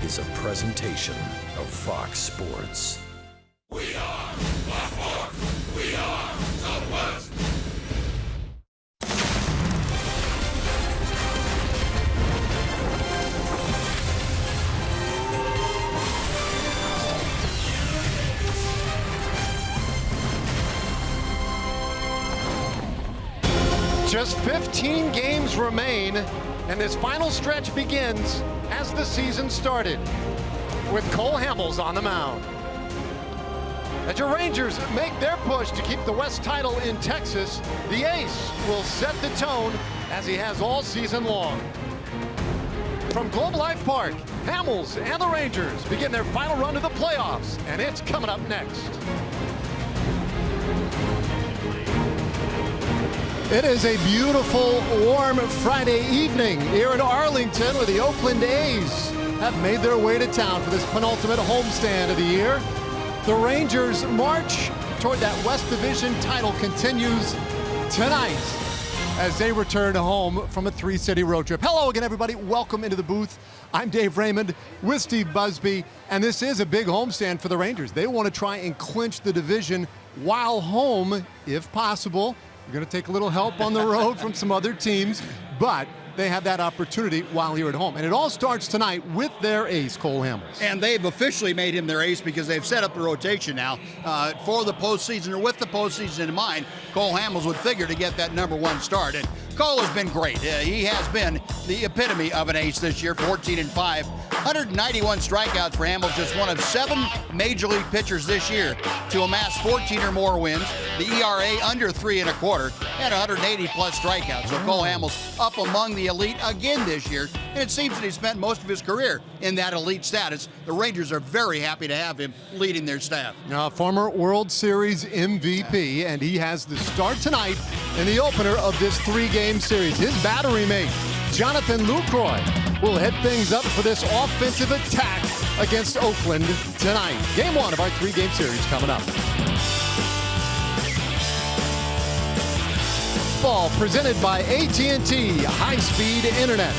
is a presentation of Fox Sports. We are the Fox. We are the West. Just 15 games remain, and this final stretch begins as the season started, with Cole Hamels on the mound. As your Rangers make their push to keep the West title in Texas, the ace will set the tone as he has all season long. From Globe Life Park, Hamels and the Rangers begin their final run to the playoffs, and it's coming up next. It is a beautiful, warm Friday evening here in Arlington, where the Oakland A's have made their way to town for this penultimate homestand of the year. The Rangers' march toward that West Division title continues tonight as they return home from a three-city road trip. Hello again, everybody. Welcome into the booth. I'm Dave Raymond with Steve Busby, and this is a big homestand for the Rangers. They want to try and clinch the division while home, if possible. You're going to take a little help on the road from some other teams, but they have that opportunity while here at home. And it all starts tonight with their ace, Cole Hamels. And they've officially made him their ace because they've set up the rotation now for the postseason, or with the postseason in mind. Cole Hamels would figure to get that #1 start. And Cole has been great. He has been the epitome of an ace this year, 14-5. 191 strikeouts for Hamels, just one of 7 major league pitchers this year to amass 14 or more wins. The ERA under 3.25, and 180 plus strikeouts. So Cole Hamels up among the elite again this year, and it seems that he spent most of his career in that elite status. The Rangers are very happy to have him leading their staff. Former World Series MVP, and he has the start tonight in the opener of this 3-game series. His battery mate, Jonathan Lucroy, will head things up for this offensive attack against Oakland tonight. Game 1 of our 3-game series coming up. Ball presented by AT high-speed internet.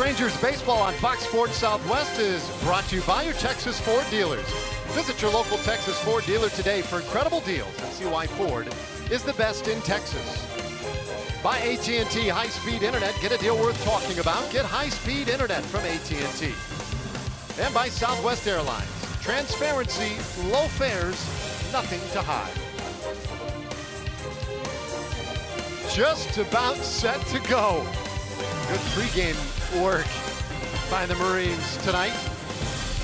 Rangers baseball on Fox Sports Southwest is brought to you by your Texas Ford dealers. Visit your local Texas Ford dealer today for incredible deals and see why Ford is the best in Texas. By AT high-speed internet, get a deal worth talking about. Get high-speed internet from AT. And by Southwest Airlines. Transparency, low fares, nothing to hide. Just about set to go. Good pregame work by the Marines tonight.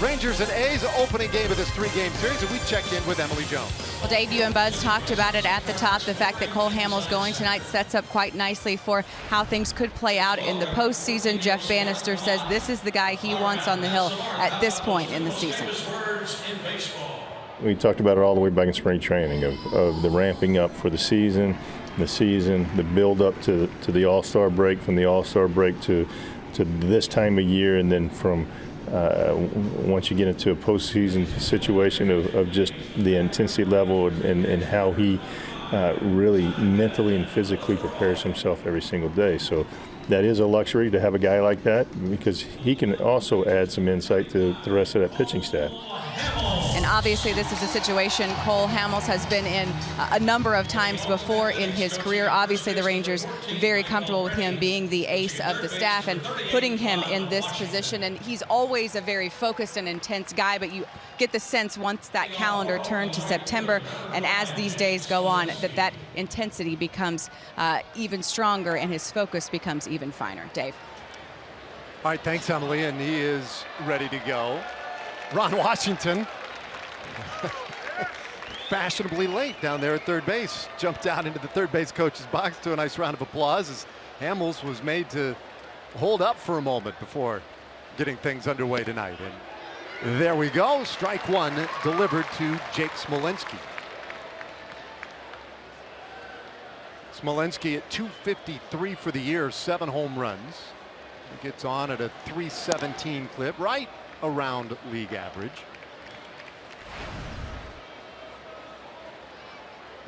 Rangers and A's opening game of this three-game series, and we checked in with Emily Jones. Well, Dave, you and Buzz talked about it at the top. The fact that Cole Hamels going tonight sets up quite nicely for how things could play out in the postseason. Jeff Bannister says this is the guy he wants on the hill at this point in the season. We talked about it all the way back in spring training of the ramping up for the season, the build-up to the All-Star break, from the All-Star break to this time of year, and then from once you get into a postseason situation of just the intensity level and how he really mentally and physically prepares himself every single day. So that is a luxury to have a guy like that, because he can also add some insight to the rest of that pitching staff. And obviously this is a situation Cole Hamels has been in a number of times before in his career. Obviously the Rangers very comfortable with him being the ace of the staff and putting him in this position. And he's always a very focused and intense guy, but you get the sense once that calendar turned to September and as these days go on that intensity becomes even stronger and his focus becomes even finer. Dave. All right, thanks, Emily, and he is ready to go. Ron Washington, fashionably late down there at third base, jumped out into the third base coach's box to a nice round of applause as Hamels was made to hold up for a moment before getting things underway tonight. And there we go, strike one delivered to Jake Smolinski. Smolinski at .253 for the year, 7 home runs. He gets on at a .317 clip, right around league average.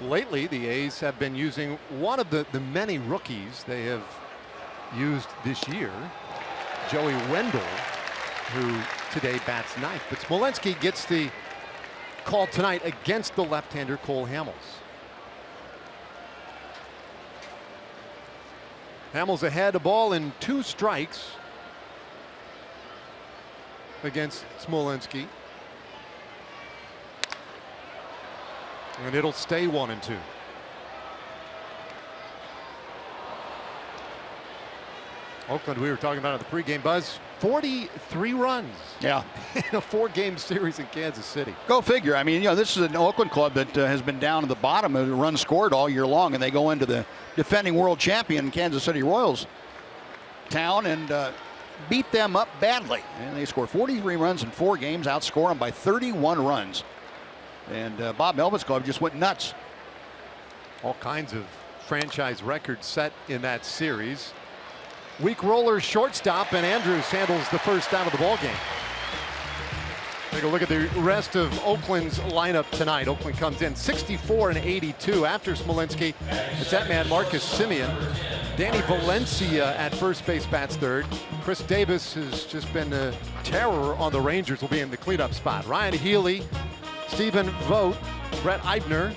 Lately, the A's have been using one of the many rookies they have used this year, Joey Wendell, who today bats ninth. But Smolinski gets the call tonight against the left-hander Cole Hamels. Hamels ahead, a ball and 2 strikes against Smolinski. And it'll stay 1-2. Oakland, we were talking about in the pregame buzz, 43 runs. Yeah. In a 4-game series in Kansas City. Go figure. I mean, this is an Oakland club that has been down at the bottom of the runs scored all year long, and they go into the defending world champion Kansas City Royals town and beat them up badly. And they scored 43 runs in 4 games, outscore them by 31 runs. And Bob Melvin's club just went nuts. All kinds of franchise records set in that series. Weak roller shortstop, and Andrews handles the first out of the ball game. Take a look at the rest of Oakland's lineup tonight. Oakland comes in 64 and 82 after Smolinski. It's that man Marcus Semien. Danny Valencia at first base bats third. Chris Davis has just been a terror on the Rangers, will be in the cleanup spot. Ryan Healy, Stephen Vogt, Brett Eibner,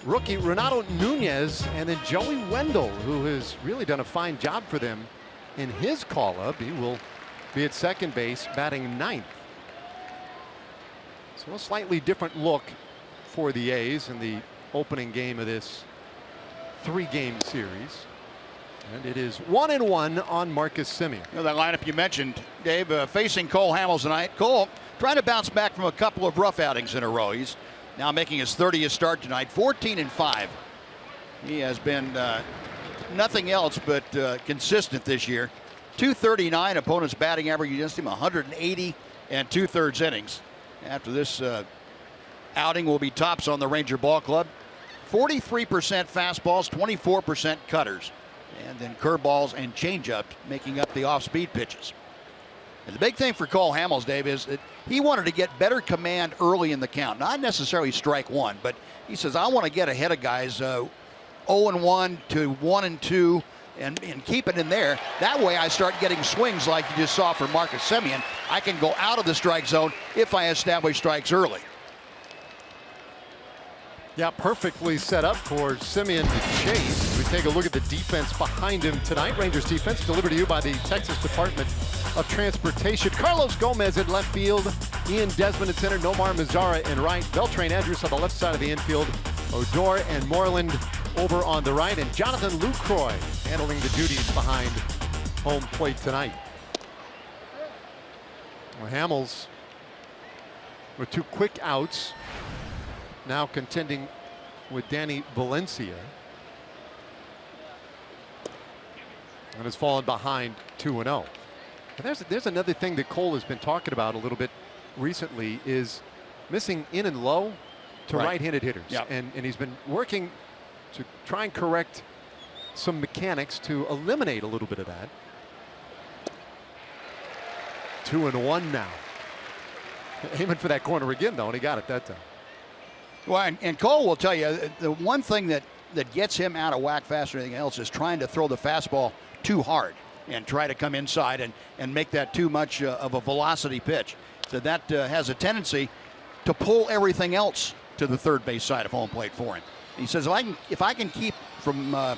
rookie Renato Nunez, and then Joey Wendell, who has really done a fine job for them in his call-up. He will be at second base, batting ninth. So a slightly different look for the A's in the opening game of this 3-game series. And it is 1-1 on Marcus Semien. That lineup you mentioned, Dave, facing Cole Hamels tonight. Cole trying to bounce back from a couple of rough outings in a row. He's now making his 30th start tonight, 14-5. He has been nothing else but consistent this year. 239 opponents batting average against him, 180 and 2/3 innings. After this outing will be tops on the Ranger Ball Club. 43% fastballs, 24% cutters, and then curveballs and changeups making up the off-speed pitches. And the big thing for Cole Hamels, Dave, is that he wanted to get better command early in the count. Not necessarily strike one, but he says, I want to get ahead of guys 0-1 to 1-2 and keep it in there. That way I start getting swings like you just saw from Marcus Semien. I can go out of the strike zone if I establish strikes early. Yeah, perfectly set up for Semien to chase. We take a look at the defense behind him tonight. Rangers defense delivered to you by the Texas Department of Transportation. Carlos Gomez in left field. Ian Desmond in center. Nomar Mazara in right. Beltran Andrus on the left side of the infield. Odor and Moreland over on the right. And Jonathan Lucroy handling the duties behind home plate tonight. Well, Hamels with 2 quick outs. Now contending with Danny Valencia. And has fallen behind 2-0. There's another thing that Cole has been talking about a little bit recently, is missing in and low to right-handed hitters. Yep. And he's been working to try and correct some mechanics to eliminate a little bit of that. 2-1 now. Aiming for that corner again, though, and he got it that time. Well, and Cole will tell you, the one thing that gets him out of whack faster than anything else is trying to throw the fastball too hard and try to come inside and make that too much of a velocity pitch. So that has a tendency to pull everything else to the third base side of home plate for him. He says, if I can keep from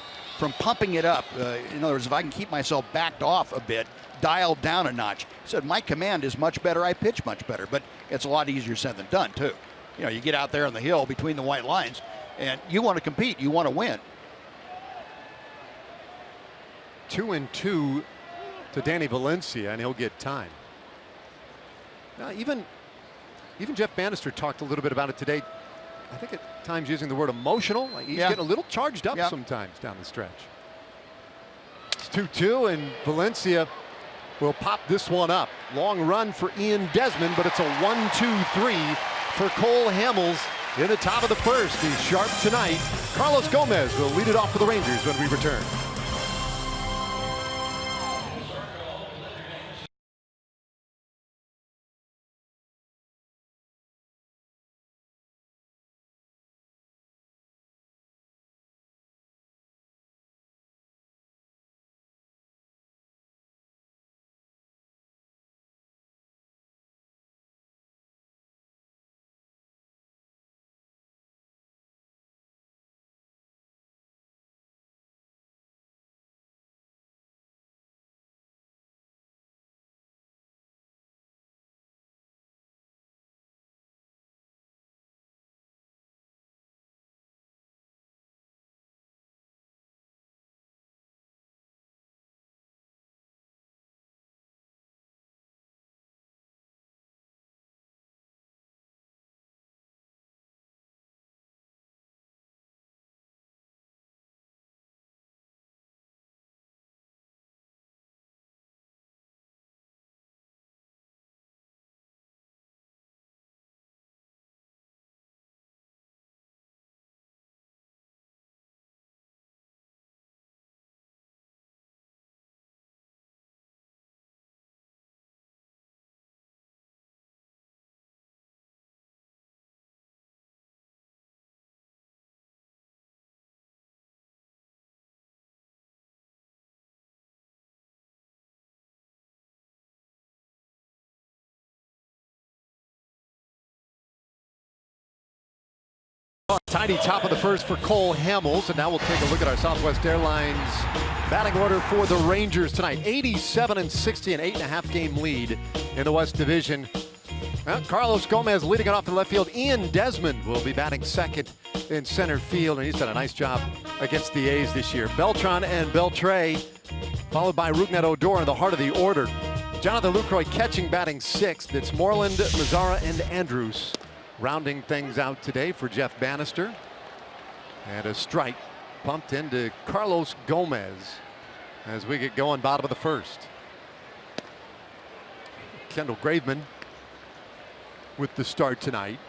pumping it up, in other words, if I can keep myself backed off a bit, dialed down a notch, he said, my command is much better, I pitch much better, but it's a lot easier said than done, too. You know, you get out there on the hill between the white lines, and you want to compete, you want to win. 2-2 to Danny Valencia, and he'll get time. Now, even Jeff Bannister talked a little bit about it today. I think at times using the word emotional. Like he's getting a little charged up sometimes down the stretch. It's 2-2, and Valencia will pop this one up. Long run for Ian Desmond, but it's a 1-2-3 for Cole Hamels in the top of the first. He's sharp tonight. Carlos Gomez will lead it off for the Rangers when we return. Tidy top of the first for Cole Hamels, and now we'll take a look at our Southwest Airlines batting order for the Rangers tonight. 87-60, an 8.5 game lead in the West Division. Well, Carlos Gomez leading it off in left field. Ian Desmond will be batting second in center field, and he's done a nice job against the A's this year. Beltran and Beltre, followed by Rougned Odor in the heart of the order. Jonathan Lucroy catching, batting sixth. It's Moreland, Mazara, and Andrus rounding things out today for Jeff Bannister. And a strike pumped into Carlos Gomez as we get going bottom of the first. Kendall Graveman with the start tonight.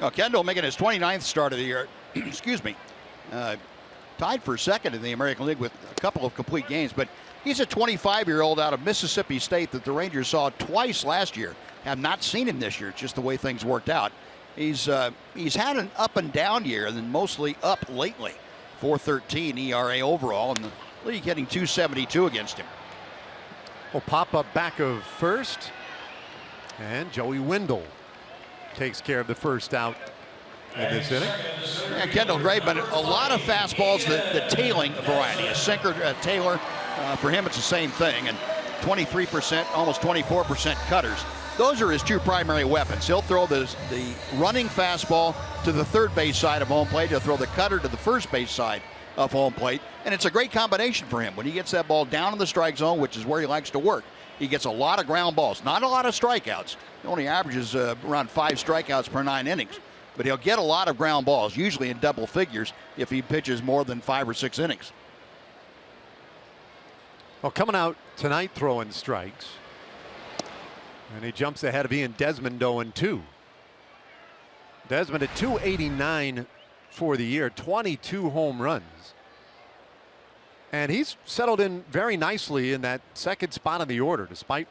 Oh, Kendall making his 29th start of the year. Excuse me. Tied for second in the American League with a couple of complete games, but he's a 25-year-old out of Mississippi State that the Rangers saw twice last year. Have not seen him this year, just the way things worked out. He's had an up and down year, and then mostly up lately. 4.13 ERA overall, and the league hitting .272 against him. Well, pop up back of first, and Joey Wendell takes care of the first out in this inning. Yeah, Kendall Graveman, a lot of fastballs, the tailing variety, a sinker, Taylor. For him, it's the same thing, and 23%, almost 24% cutters. Those are his two primary weapons. He'll throw the running fastball to the third base side of home plate. He'll throw the cutter to the first base side of home plate, and it's a great combination for him. When he gets that ball down in the strike zone, which is where he likes to work, he gets a lot of ground balls, not a lot of strikeouts. He only averages around 5 strikeouts per 9 innings, but he'll get a lot of ground balls, usually in double figures, if he pitches more than 5 or 6 innings. Well, coming out tonight throwing strikes, and he jumps ahead of Ian Desmond 0-2. Desmond at .289 for the year, 22 home runs. And he's settled in very nicely in that second spot in the order, despite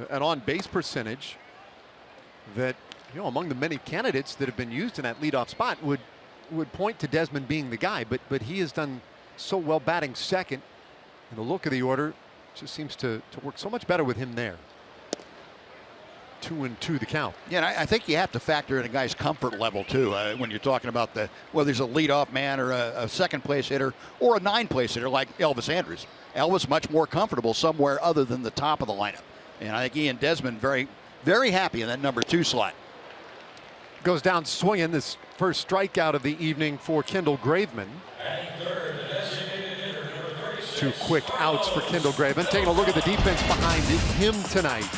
an on-base percentage that, you know, among the many candidates that have been used in that leadoff spot would point to Desmond being the guy. But he has done so well batting second, and the look of the order just seems to work so much better with him there. 2-2 the count. Yeah, and I think you have to factor in a guy's comfort level too when you're talking about whether he's a leadoff man or a second place hitter or a 9 place hitter like Elvis Andrus. Elvis much more comfortable somewhere other than the top of the lineup, and I think Ian Desmond very, very happy in that number 2 slot. Goes down swinging, this first strikeout of the evening for Kendall Graveman. 2 quick outs for Kendall Graveman. Taking a look at the defense behind him tonight.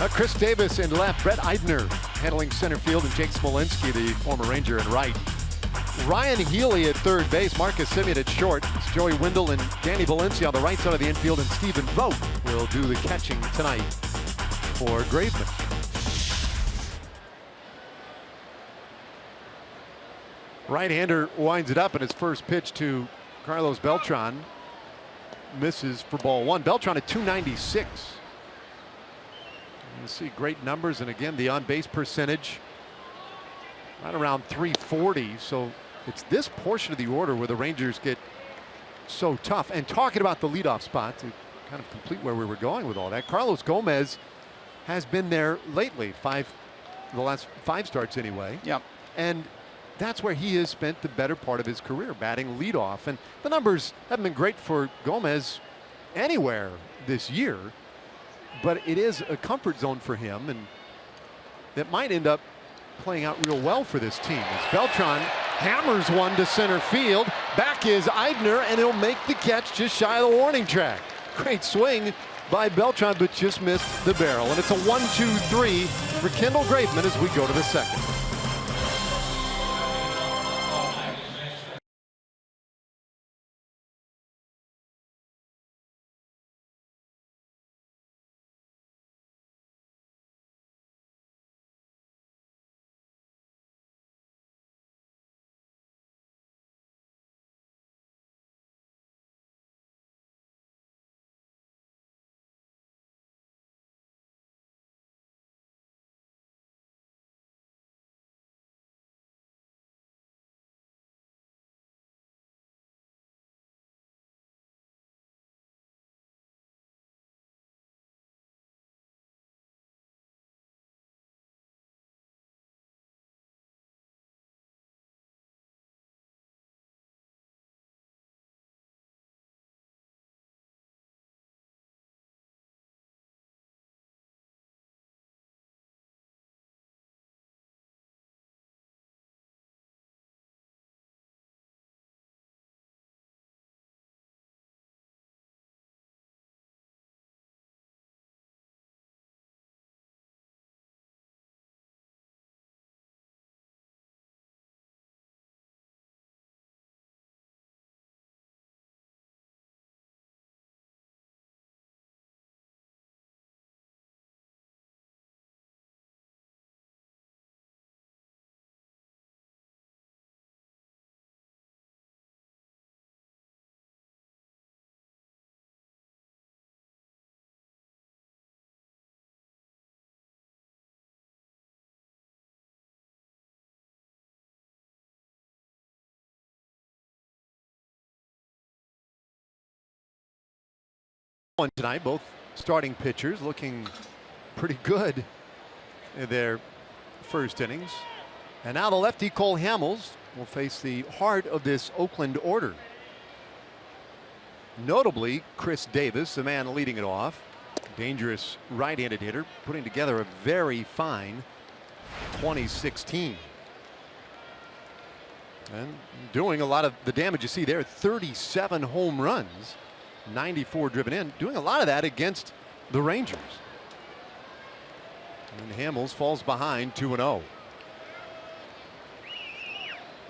Chris Davis in left, Brett Eidner handling center field, and Jake Smolinski, the former Ranger, in right. Ryan Healy at third base, Marcus Semien at short. It's Joey Wendell and Danny Valencia on the right side of the infield, and Stephen Vogt will do the catching tonight for Graveman. Right-hander winds it up, and his first pitch to Carlos Beltran misses for ball 1. Beltran at .296. You see great numbers, and again the on-base percentage right around .340. So it's this portion of the order where the Rangers get so tough. And talking about the leadoff spot to kind of complete where we were going with all that, Carlos Gomez has been there lately, the last 5 starts anyway. Yep. And that's where he has spent the better part of his career, batting leadoff. And the numbers haven't been great for Gomez anywhere this year, but it is a comfort zone for him, and that might end up playing out real well for this team. As Beltran hammers one to center field, back is Eidner, and he'll make the catch just shy of the warning track. Great swing by Beltran, but just missed the barrel. And it's a 1-2-3 for Kendall Graveman as we go to the second. 1 tonight. Both starting pitchers looking pretty good in their first innings. And now the lefty Cole Hamels will face the heart of this Oakland order. Notably, Chris Davis, the man leading it off. Dangerous right-handed hitter, putting together a very fine 2016. And doing a lot of the damage you see there. 37 home runs, 94 driven in, doing a lot of that against the Rangers. And Hamels falls behind 2-0.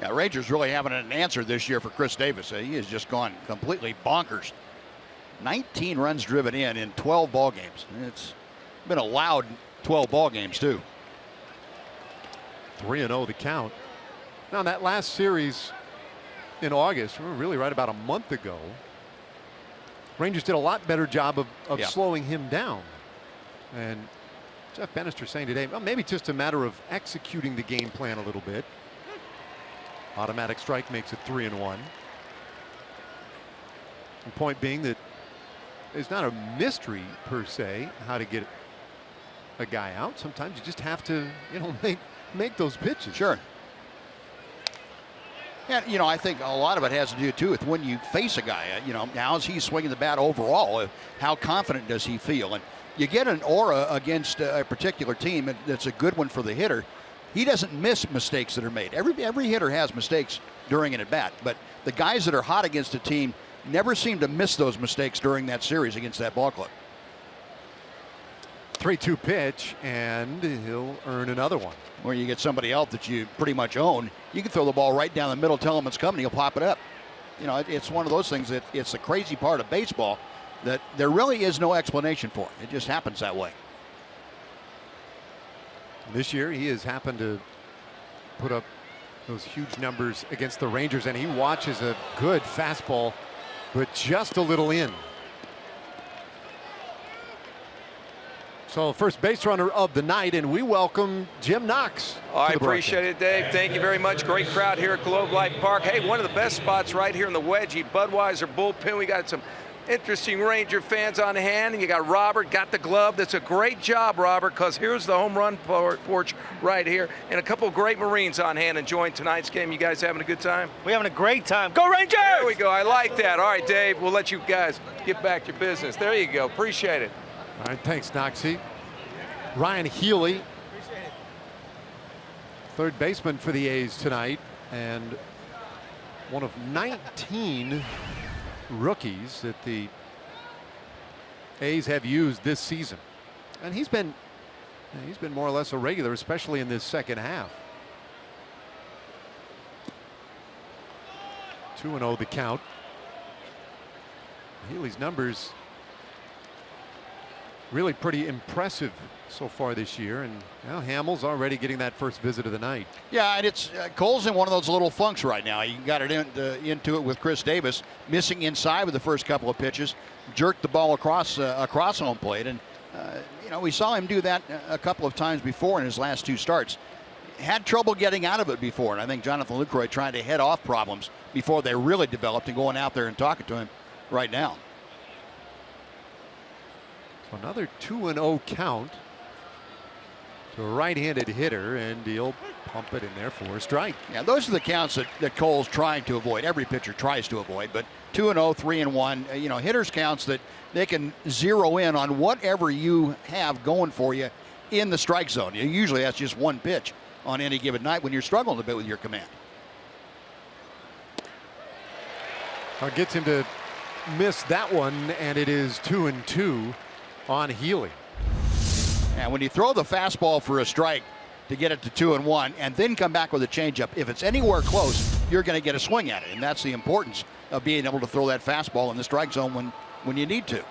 Yeah, Rangers really haven't an answer this year for Chris Davis. He has just gone completely bonkers. 19 runs driven in 12 ball games. It's been a loud 12 ball games too. 3-0 the count. Now that last series in August, we were really right about a month ago. Rangers did a lot better job of slowing him down. And Jeff Bannister saying today, well, maybe just a matter of executing the game plan a little bit. Automatic strike makes it 3-1. The point being that it's not a mystery per se how to get a guy out. Sometimes you just have to, make those pitches. Sure. And, I think a lot of it has to do, too, with when you face a guy. How is he swinging the bat overall? How confident does he feel? And you get an aura against a particular team that's a good one for the hitter. He doesn't miss mistakes that are made. Every hitter has mistakes during an at-bat. But the guys that are hot against a team never seem to miss those mistakes during that series against that ball club. 3-2 pitch, and he'll earn another one. Where you get somebody else that you pretty much own, you can throw the ball right down the middle, tell him it's coming, he'll pop it up. It's one of those things that it's the crazy part of baseball that there really is no explanation for it. It just happens that way. This year he has happened to put up those huge numbers against the Rangers, and he watches a good fastball, but just a little in. So first base runner of the night, and we welcome Jim Knox. I appreciate it, Dave. Thank you very much. Great crowd here at Globe Life Park. Hey, one of the best spots right here in the Wedgie Budweiser bullpen. We got some interesting Ranger fans on hand, and you got Robert, got the glove. That's a great job, Robert, because here's the home run porch right here, and a couple of great Marines on hand enjoying tonight's game. You guys having a good time? We're having a great time. Go Rangers! There we go. I like that. All right, Dave, we'll let you guys get back to your business. There you go. Appreciate it. All right, thanks, Knoxy. Ryan Healy, third baseman for the A's tonight, and one of 19 rookies that the A's have used this season, and he's been more or less a regular, especially in this second half. 2-0 the count. Healy's numbers really pretty impressive so far this year, and now Hamels already getting that first visit of the night. Yeah, and it's Cole's in one of those little funks right now. He got it into it with Chris Davis, missing inside with the first couple of pitches, jerked the ball across home plate, and we saw him do that a couple of times before in his last two starts. Had trouble getting out of it before, and I think Jonathan Lucroy trying to head off problems before they really developed, and going out there and talking to him right now. So another 2-0 count to a right-handed hitter, and he'll pump it in there for a strike. Yeah, those are the counts that Cole's trying to avoid. Every pitcher tries to avoid, but 2-0, 3-1, hitters counts that they can zero in on whatever you have going for you in the strike zone. Usually that's just one pitch on any given night when you're struggling a bit with your command. Gets him to miss that one, and it is 2-2 on Healy. And when you throw the fastball for a strike to get it to 2-1 and then come back with a changeup, if it's anywhere close, you're going to get a swing at it, and that's the importance of being able to throw that fastball in the strike zone when you need to.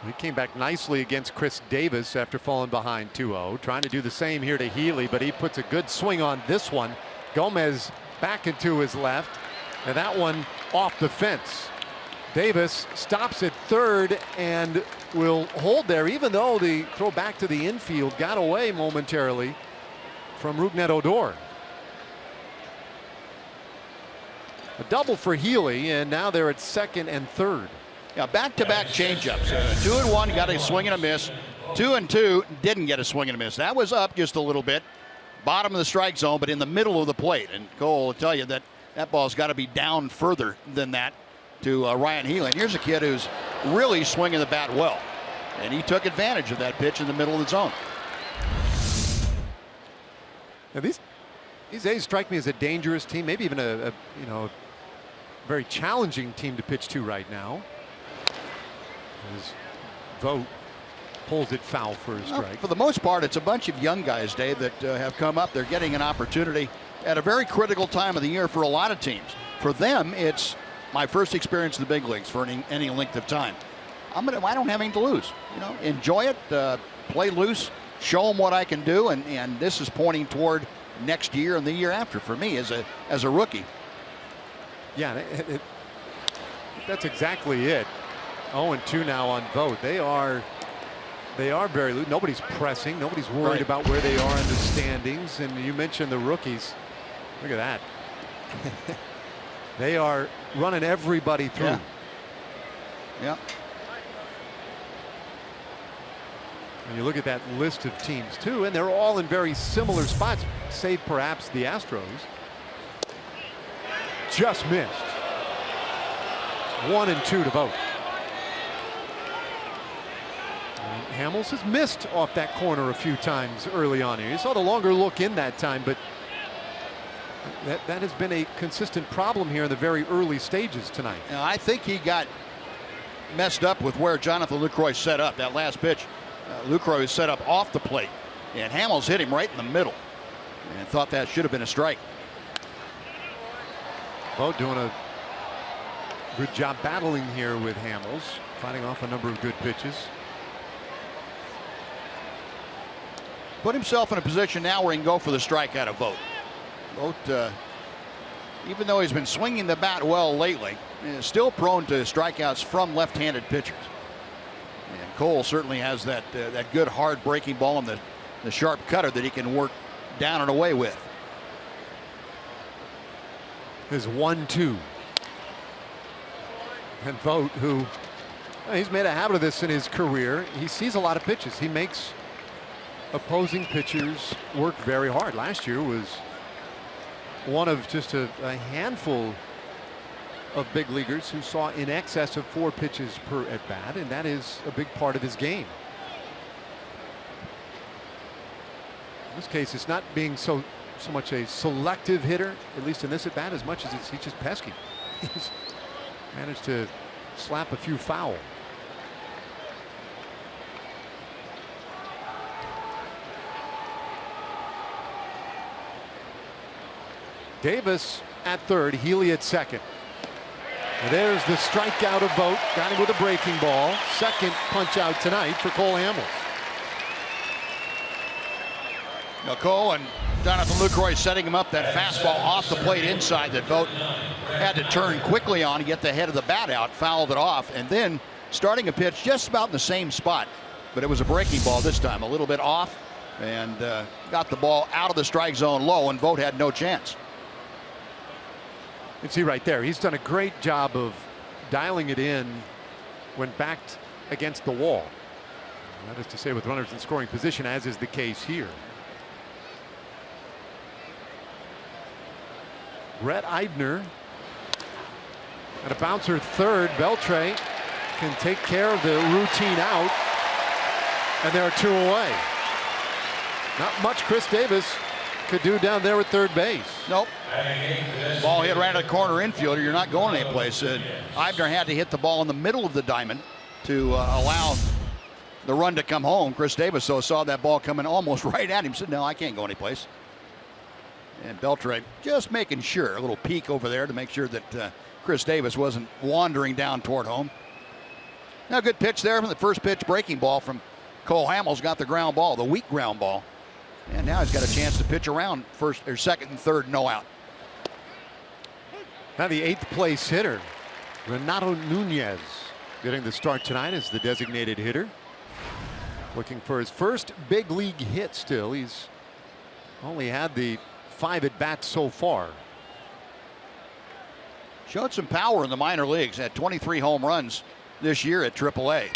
He came back nicely against Chris Davis after falling behind 2-0, trying to do the same here to Healy, but he puts a good swing on this one. Gomez back into his left, and that one off the fence. Davis stops at third and will hold there, even though the throw back to the infield got away momentarily from Rougned Odor. A double for Healy, and now they're at second and third. Yeah, back-to-back changeups. 2-1, got a swing and a miss. 2-2, didn't get a swing and a miss. That was up just a little bit. Bottom of the strike zone, but in the middle of the plate. And Cole will tell you that that ball's got to be down further than that to Ryan Healy. And here's a kid who's really swinging the bat well. And he took advantage of that pitch in the middle of the zone. Now these A's strike me as a dangerous team, maybe even a very challenging team to pitch to right now. As Vogt pulls it foul for a strike. Well, for the most part, it's a bunch of young guys, Dave, that have come up. They're getting an opportunity at a very critical time of the year for a lot of teams. For them, it's my first experience in the big leagues for any length of time. I don't have anything to lose. Enjoy it, play loose, show them what I can do, and this is pointing toward next year and the year after for me as a rookie. Yeah, that's exactly it. 0-2 now on Vogt. They are very loose. Nobody's pressing. Nobody's worried about where they are in the standings. And you mentioned the rookies. Look at that. They are running everybody through. Yeah. And you look at that list of teams too, and they're all in very similar spots, save perhaps the Astros. Just missed. 1-2 to Vogt. Hamels has missed off that corner a few times early on here. You saw the longer look in that time, but that has been a consistent problem here in the very early stages tonight. Now, I think he got messed up with where Jonathan Lucroy set up that last pitch. Lucroy was set up off the plate, and Hamels hit him right in the middle, and thought that should have been a strike. Vogt doing a good job battling here with Hamels, fighting off a number of good pitches. Put himself in a position now where he can go for the strikeout of Vogt. Vogt, even though he's been swinging the bat well lately, is still prone to strikeouts from left-handed pitchers. And Cole certainly has that good hard breaking ball and the sharp cutter that he can work down and away with. His 1-2. And Vogt, who he's made a habit of this in his career, he sees a lot of pitches. He makes opposing pitchers work very hard. Last year was one of just a handful of big leaguers who saw in excess of 4 pitches per at bat, and that is a big part of his game. In this case, it's not being so much a selective hitter, at least in this at bat, as much as he's just pesky. He's managed to slap a few foul. Davis at third, Healy at second. And there's the strikeout of Vogt. Got him with a breaking ball. Second punch out tonight for Cole Hamels. Now Cole and Jonathan Lucroy setting him up, that fastball off the plate inside that Vogt had to turn quickly on to get the head of the bat out, fouled it off, and then starting a pitch just about in the same spot. But it was a breaking ball this time, a little bit off, and got the ball out of the strike zone low, and Vogt had no chance. You can see right there, he's done a great job of dialing it in when backed against the wall. That is to say, with runners in scoring position, as is the case here. Brett Eibner and a bouncer third. Beltre can take care of the routine out, and there are 2 away. Not much Chris Davis could do down there at third base. Nope. Ball hit right at the corner infielder. You're not going anyplace. Eibner had to hit the ball in the middle of the diamond to allow the run to come home. Chris Davis, though, saw that ball coming almost right at him. Said, no, I can't go anyplace. And Beltre just making sure, a little peek over there to make sure that Chris Davis wasn't wandering down toward home. Now, good pitch there from the first pitch, breaking ball from Cole Hamels. Got the ground ball, the weak ground ball. And now he's got a chance to pitch around first or second and third, no out. Now the 8th place hitter, Renato Nunez, getting the start tonight as the designated hitter. Looking for his first big league hit still. He's only had the 5 at bats so far. Showed some power in the minor leagues. Had 23 home runs this year at AAA.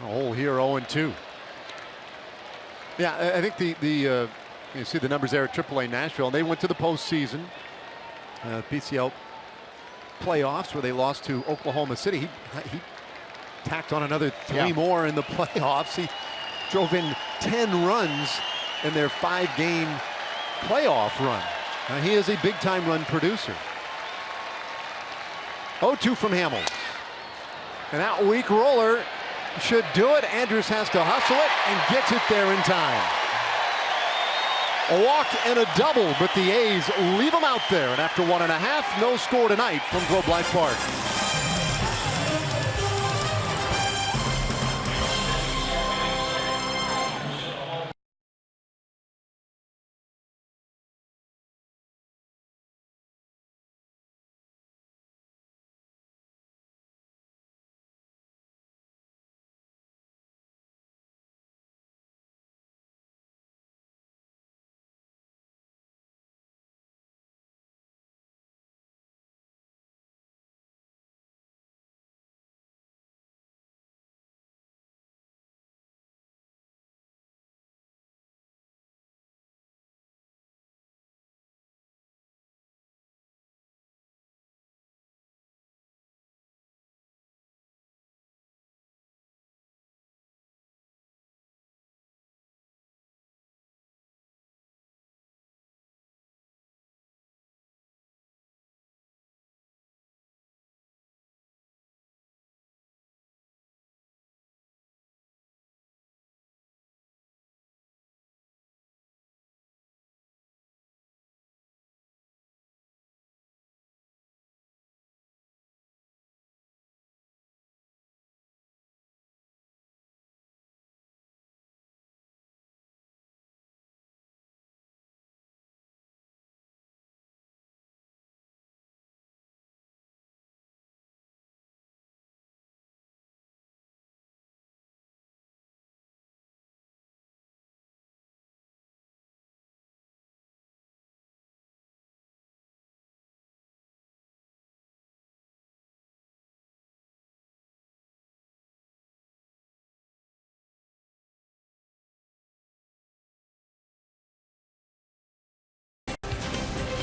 A hole here, 0-2. Yeah, I think you see the numbers there at AAA Nashville, and they went to the postseason, PCL playoffs, where they lost to Oklahoma City. He tacked on another 3 more in the playoffs. He drove in 10 runs in their 5-game playoff run. He is a big-time run producer. 0-2 from Hamels. And that weak roller should do it. Andrews has to hustle it and gets it there in time. A walk and a double, but the A's leave them out there. And after 1.5, no score tonight from Globe Life Park.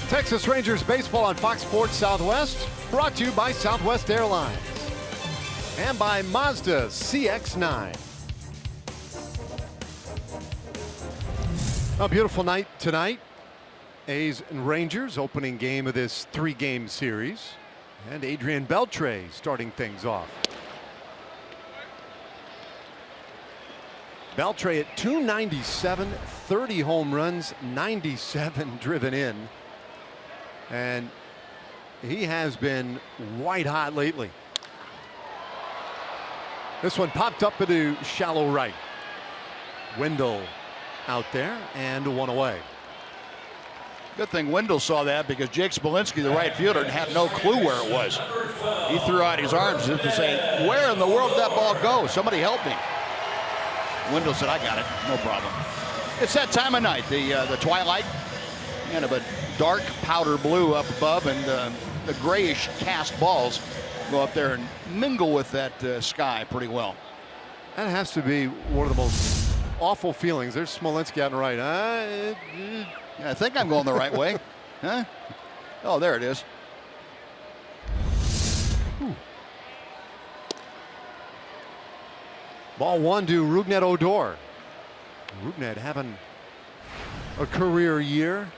Texas Rangers baseball on Fox Sports Southwest, brought to you by Southwest Airlines and by Mazda CX-9. A beautiful night tonight. A's and Rangers, opening game of this 3-game series, and Adrian Beltre starting things off. Beltre at .297, 30 home runs, 97 driven in. And he has been white hot lately. This one popped up into shallow right. Wendell out there and 1 away. Good thing Wendell saw that, because Jake Smolinski, the right fielder, had no clue where it was. He threw out his arms as if to say, where in the world did that ball go? Somebody help me. Wendell said, I got it, no problem. It's that time of night, the twilight, kind of a dark powder blue up above, and the grayish cast balls go up there and mingle with that sky pretty well. That has to be one of the most awful feelings. There's Smolinski out in the right. I think I'm going the right way. Huh? Oh, there it is. Ball 1 to Rougned Odor. Rougned having a career year.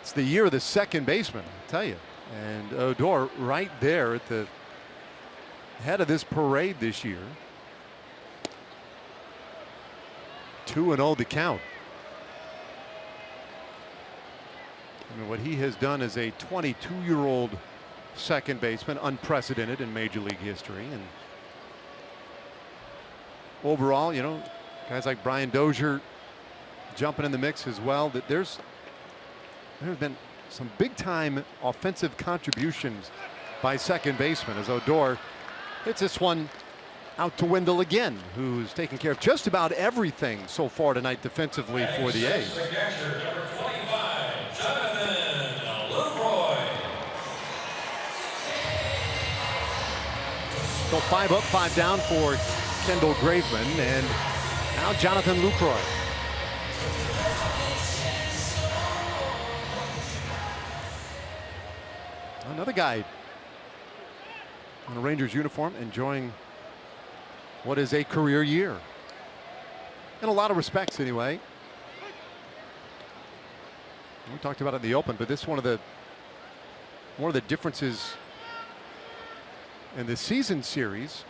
It's the year of the second baseman, I tell you. And Odor right there at the head of this parade this year. 2-0 the count. I mean, what he has done as a 22-year-old second baseman, unprecedented in Major League history. And overall, you know, guys like Brian Dozier jumping in the mix as well. That there have been some big-time offensive contributions by second baseman, as Odor hits this one out to Wendell again, who's taking care of just about everything so far tonight defensively for the A's. So 5 up, 5 down for Kendall Graveman, and now Jonathan Lucroy. Another guy in a Rangers uniform enjoying what is a career year. In a lot of respects anyway. We talked about it in the open, but this is one of the differences in the season series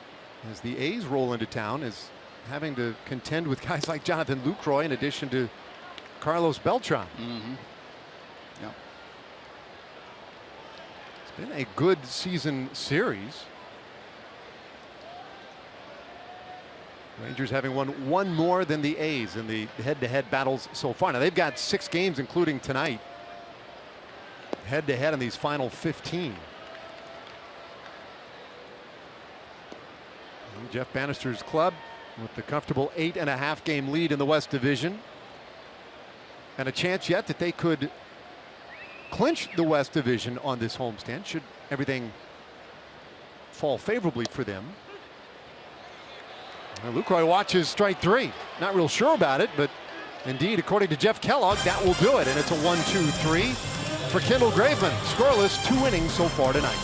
as the A's roll into town is having to contend with guys like Jonathan Lucroy in addition to Carlos Beltran. Yeah. It's been a good season series. Rangers having won one more than the A's in the head-to-head battles so far. Now they've got 6 games, including tonight, head-to-head in these final 15. And Jeff Bannister's club with the comfortable 8.5 game lead in the West Division, and a chance yet that they could clinch the West Division on this homestand should everything fall favorably for them. Lucroy watches strike 3. Not real sure about it, but indeed, according to Jeff Kellogg, that will do it. And it's a 1-2-3 for Kendall Graveman. Scoreless, 2 innings so far tonight.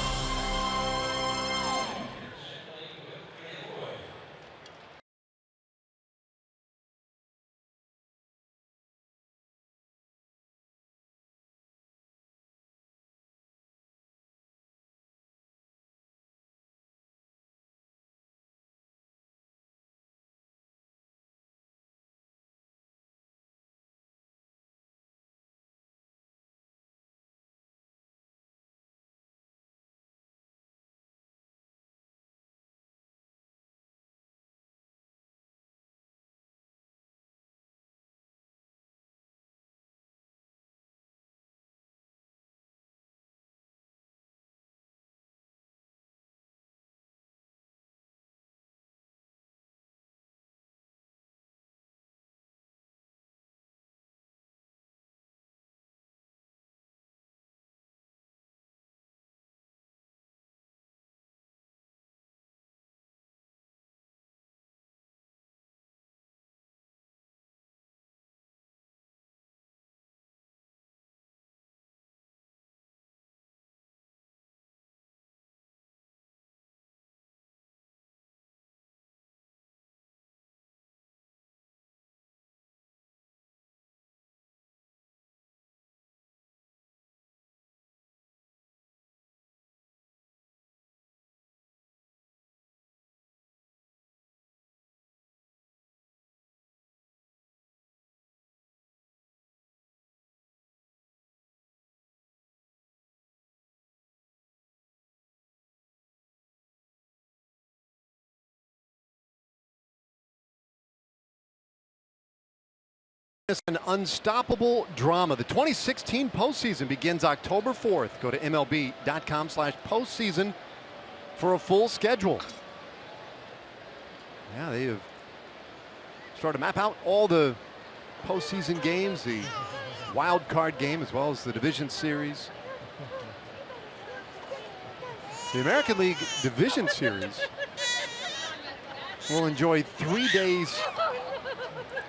It's an unstoppable drama. The 2016 postseason begins October 4th. Go to MLB.com/postseason for a full schedule. Yeah, they have started to map out all the postseason games, the wild card game, as well as the division series. The American League Division Series will enjoy 3 days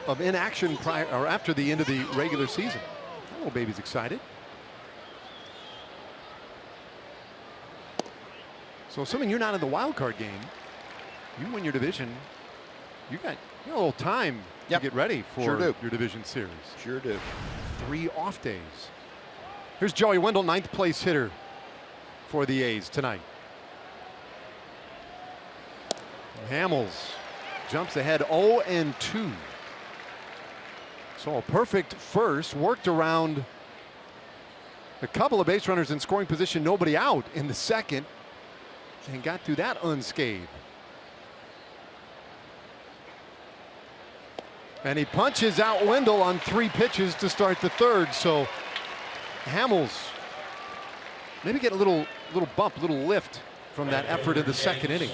of inaction prior or after the end of the regular season. Oh, baby's excited. So assuming you're not in the wild card game, you win your division, you got a little time to get ready for your division series. Sure do. 3 off days. Here's Joey Wendell, 9th place hitter for the A's tonight. Hamels jumps ahead 0-2. So a perfect first, worked around a couple of base runners in scoring position, nobody out in the second, and got through that unscathed. And he punches out Wendell on 3 pitches to start the third. So Hamels maybe get a little bump, a little lift from that effort in the second inning.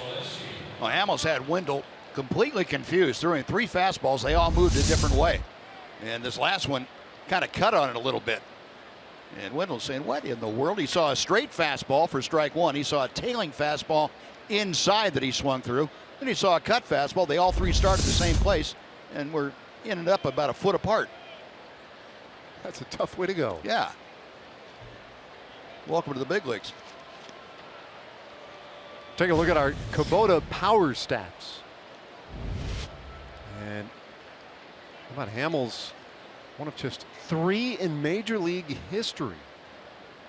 Well, Hamels had Wendell completely confused, throwing 3 fastballs. They all moved a different way. And this last one kind of cut on it a little bit. And Wendell's saying, what in the world? He saw a straight fastball for strike one. He saw a tailing fastball inside that he swung through. Then he saw a cut fastball. They all three started the same place and were in and up about a foot apart. That's a tough way to go. Yeah. Welcome to the big leagues. Take a look at our Kubota power stats. And how about Hamels? One of just 3 in Major League history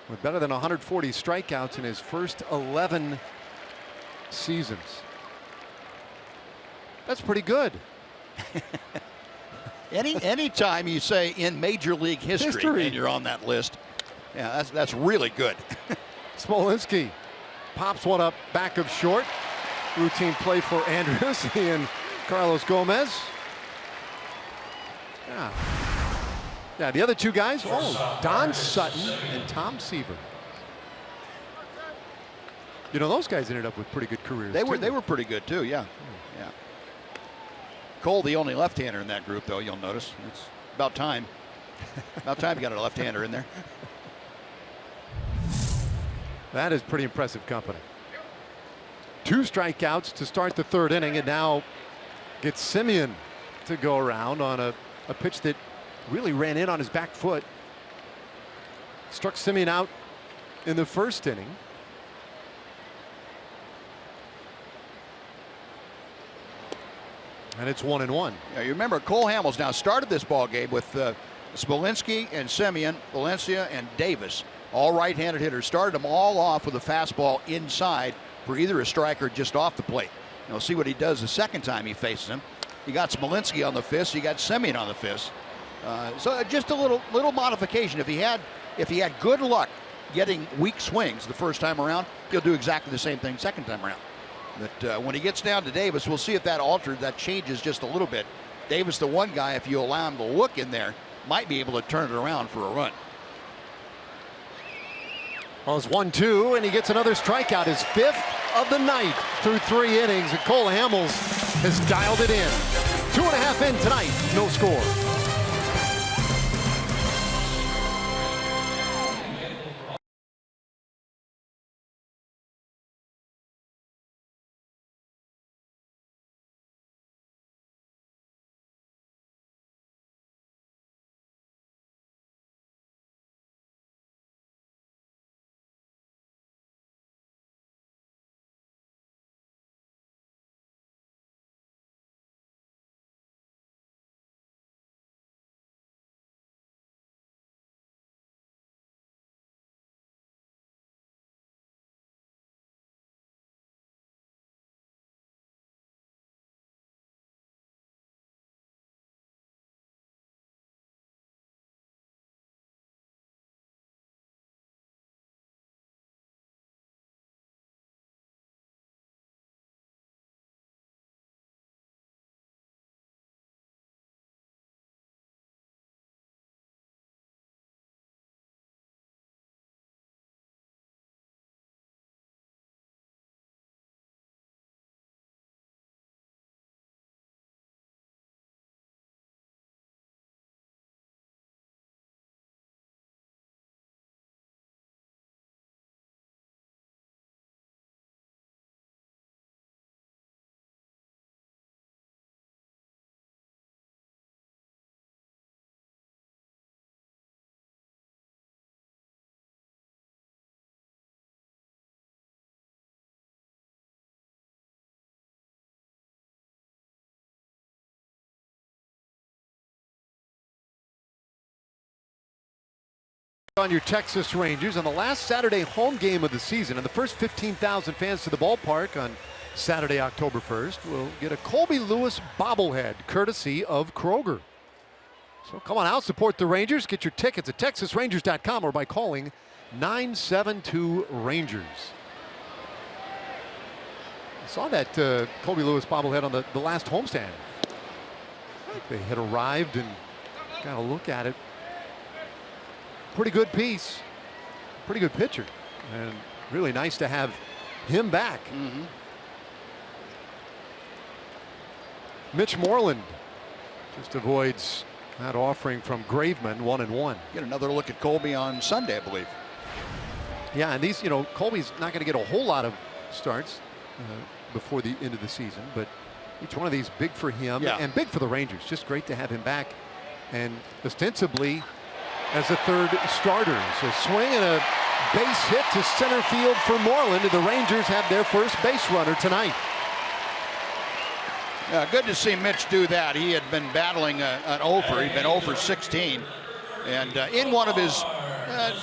with better than 140 strikeouts in his first 11 seasons. That's pretty good. Anytime you say in Major League history and you're on that list, yeah, that's really good. Smolinski pops one up back of short. Routine play for Andrews and Carlos Gomez. Yeah, the other two guys, Don Sutton and Tom Seaver. You know, those guys ended up with pretty good careers. They were pretty good too, yeah. Yeah. Cole, the only left-hander in that group, though, you'll notice. It's about time. About time you got a left-hander in there. That is pretty impressive company. 2 strikeouts to start the 3rd inning, and now gets Simeon to go around on a pitch that really ran in on his back foot. Struck Simeon out in the 1st inning. And it's 1-1. Yeah, you remember Cole Hamels now started this ball game with Smolinski and Simeon, Valencia and Davis, all right-handed hitters. Started them all off with a fastball inside for either a strike or just off the plate. You'll see what he does the second time he faces him. You got Smolinski on the fist. You got Simeon on the fist. So just a little modification. If he had good luck getting weak swings the first time around, he'll do exactly the same thing second time around. But when he gets down to Davis, we'll see if that changes just a little bit. Davis, the one guy, if you allow him to look in there, might be able to turn it around for a run. Well, it's 1-2, and he gets another strikeout, his 5th of the night through 3 innings. And Cole Hamels has dialed it in. 2.5 in tonight, no score. On your Texas Rangers on the last Saturday home game of the season, and the first 15,000 fans to the ballpark on Saturday, October 1st will get a Colby Lewis bobblehead courtesy of Kroger. So come on out, support the Rangers. Get your tickets at texasrangers.com or by calling 972-RANGERS. I saw that Colby Lewis bobblehead on the last homestand. They had arrived and got a look at it. Pretty good piece, pretty good pitcher, and really nice to have him back. Mitch Moreland just avoids That offering from Graveman, 1-1. Get another look at Colby on Sunday, I believe. Yeah, and these, you know, Colby's not going to get a whole lot of starts before the end of the season, but each one of these big for him and big for the Rangers. Just great to have him back, and ostensibly as a third starter. So swing and a base hit to center field for Moreland, and the Rangers have their first base runner tonight. Good to see Mitch do that. He had been battling an over. He'd been over 16, and in one of his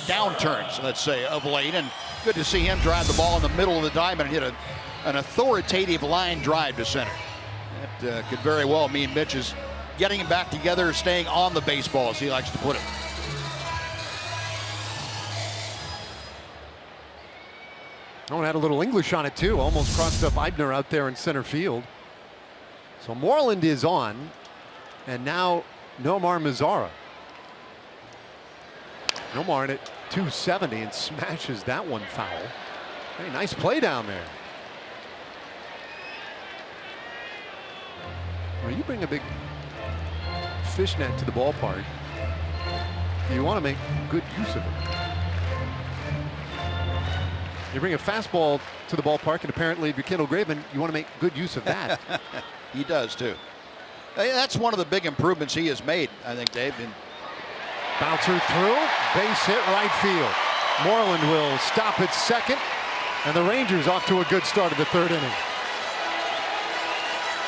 downturns, let's say, of late. And good to see him drive the ball in the middle of the diamond and hit an authoritative line drive to center. That could very well mean Mitch is getting him back together, staying on the baseball, as he likes to put it. Oh, and had a little English on it too. Almost crossed up Eibner out there in center field. So Moreland is on, and now Nomar Mazara. Nomar in at 270 and smashes that one foul. Hey, nice play down there. Well, you bring a big fishnet to the ballpark, you want to make good use of it. You bring a fastball to the ballpark, and apparently if you're Kendall Graveman, you want to make good use of that. He does too. That's one of the big improvements he has made, I think, Dave. Bouncer through, base hit right field. Moreland will stop at second, and the Rangers off to a good start of the third inning.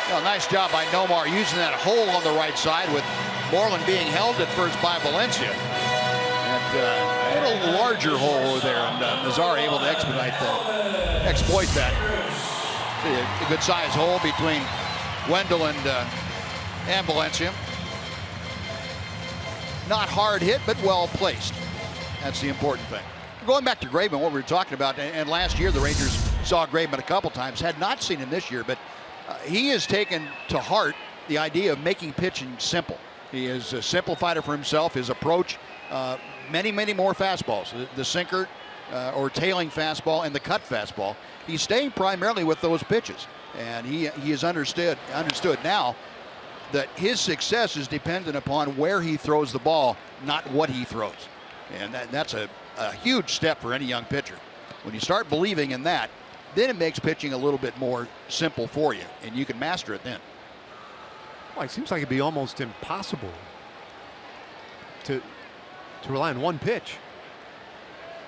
Well, nice job by Nomar using that hole on the right side, with Moreland being held at first by Valencia. And a little larger hole over there, and Mazara able to exploit that. See a good size hole between Wendell and Valencia. Not hard hit, but well placed. That's the important thing. Going back to Graveman, what we were talking about, and last year the Rangers saw Graveman a couple times, had not seen him this year, but he has taken to heart the idea of making pitching simple. He has simplified it for himself. His approach, many more fastballs. The sinker or tailing fastball and the cut fastball. He's staying primarily with those pitches, and he has understood now that his success is dependent upon where he throws the ball, not what he throws. And that's a huge step for any young pitcher. When you start believing in that, then it makes pitching a little bit more simple for you, and you can master it then. Well, it seems like it'd be almost impossible to rely on one pitch.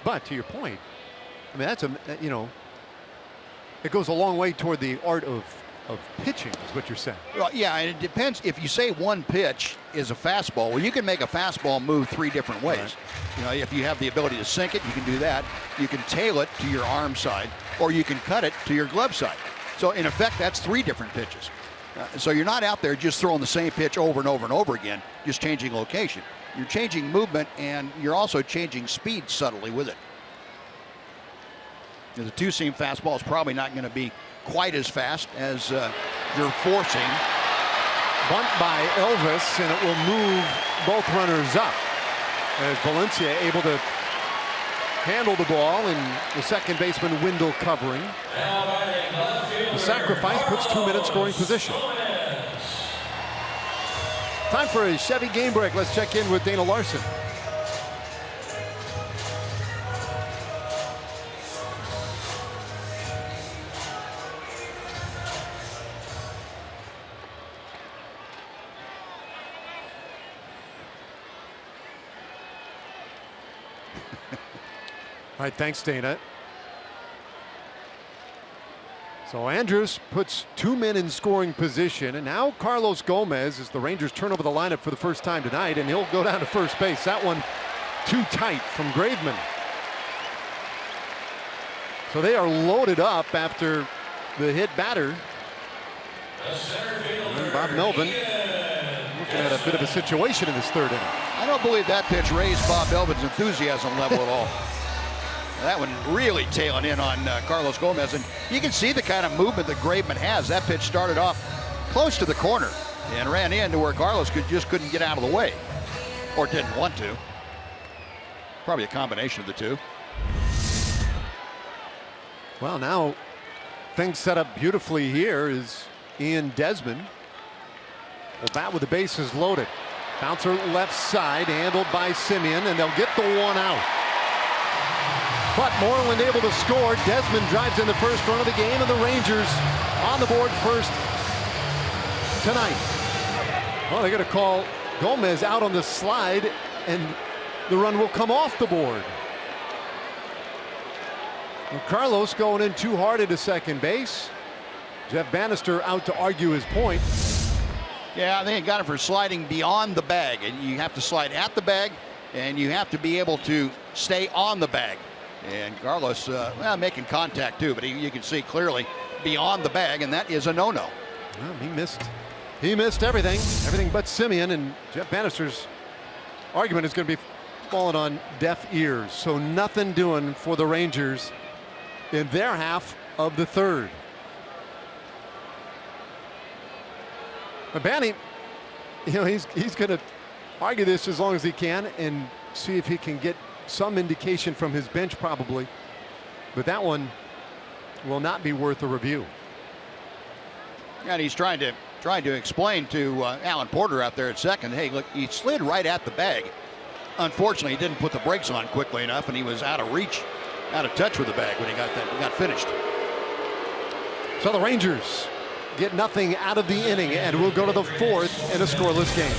But to your point, I mean, that's it goes a long way toward the art of pitching, is what you're saying. Well, yeah, and it depends. If you say one pitch is a fastball, well, you can make a fastball move 3 different ways. Right. You know, if you have the ability to sink it, you can do that. You can tail it to your arm side, or you can cut it to your glove side. So in effect, that's 3 different pitches. So you're not out there just throwing the same pitch over and over and over again, just changing location. You're changing movement, and you're also changing speed subtly with it. The 2-seam fastball is probably not going to be quite as fast as your 4-seam. Bunt by Elvis, and it will move both runners up, as Valencia able to handle the ball, and the second baseman Wendell covering. The sacrifice puts 2 men in scoring position. Time for a Chevy game break. Let's check in with Dana Larson. All right, thanks, Dana. So Andrus puts 2 men in scoring position, and now Carlos Gomez, as the Rangers turn over the lineup for the first time tonight, and he'll go down to first base. That one too tight from Graveman. So they are loaded up after the hit batter. And Bob Melvin looking at a bit of a situation in this third inning. I don't believe that pitch raised Bob Melvin's enthusiasm level at all. That one really tailing in on Carlos Gomez, and you can see the kind of movement that Graveman has. That pitch started off close to the corner and ran into where Carlos just couldn't get out of the way, or didn't want to. Probably a combination of the two. Well, now things set up beautifully here is Ian Desmond will bat with the bases loaded. Bouncer left side, handled by Simeon, and they'll get the one out. But Moreland able to score. Desmond drives in the first run of the game, and the Rangers on the board first tonight. Well, they're going to call Gomez out on the slide, and the run will come off the board. Well, Carlos going in too hard into second base. Jeff Bannister out to argue his point. Yeah, they got him for sliding beyond the bag, and you have to slide at the bag, and you have to be able to stay on the bag. And Carlos, well, making contact too, but you can see clearly beyond the bag, and that is a no-no. Well, he missed everything but Simeon, and Jeff Bannister's argument is going to be falling on deaf ears. So nothing doing for the Rangers in their half of the third. But Banny, you know, he's going to argue this as long as he can and see if he can get some indication from his bench probably. But that one will not be worth a review. And he's trying to explain to Alan Porter out there at second, hey, look, he slid right at the bag. Unfortunately, he didn't put the brakes on quickly enough, and he was out of reach, out of touch with the bag when he got finished. So the Rangers get nothing out of the inning, and we'll go to the fourth in a scoreless game.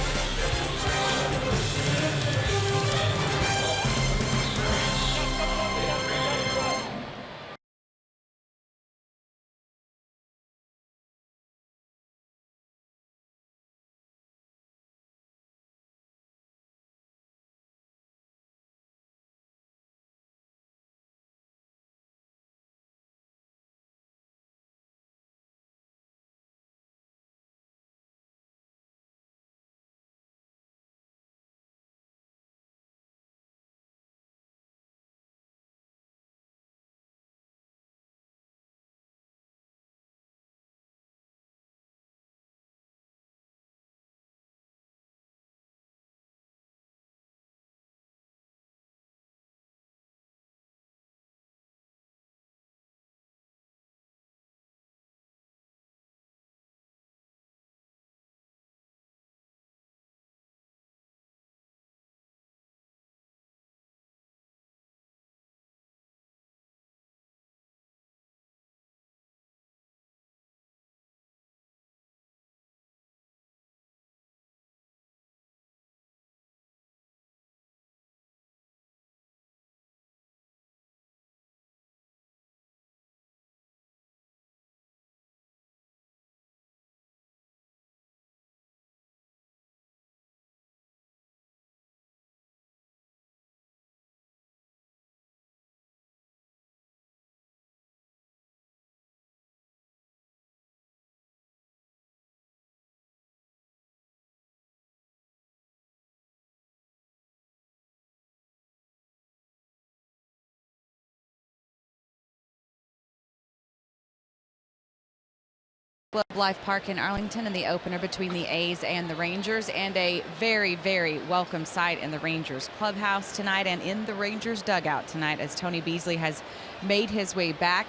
Globe Life Park in Arlington in the opener between the A's and the Rangers, and a very, very welcome sight in the Rangers clubhouse tonight and in the Rangers dugout tonight as Tony Beasley has made his way back.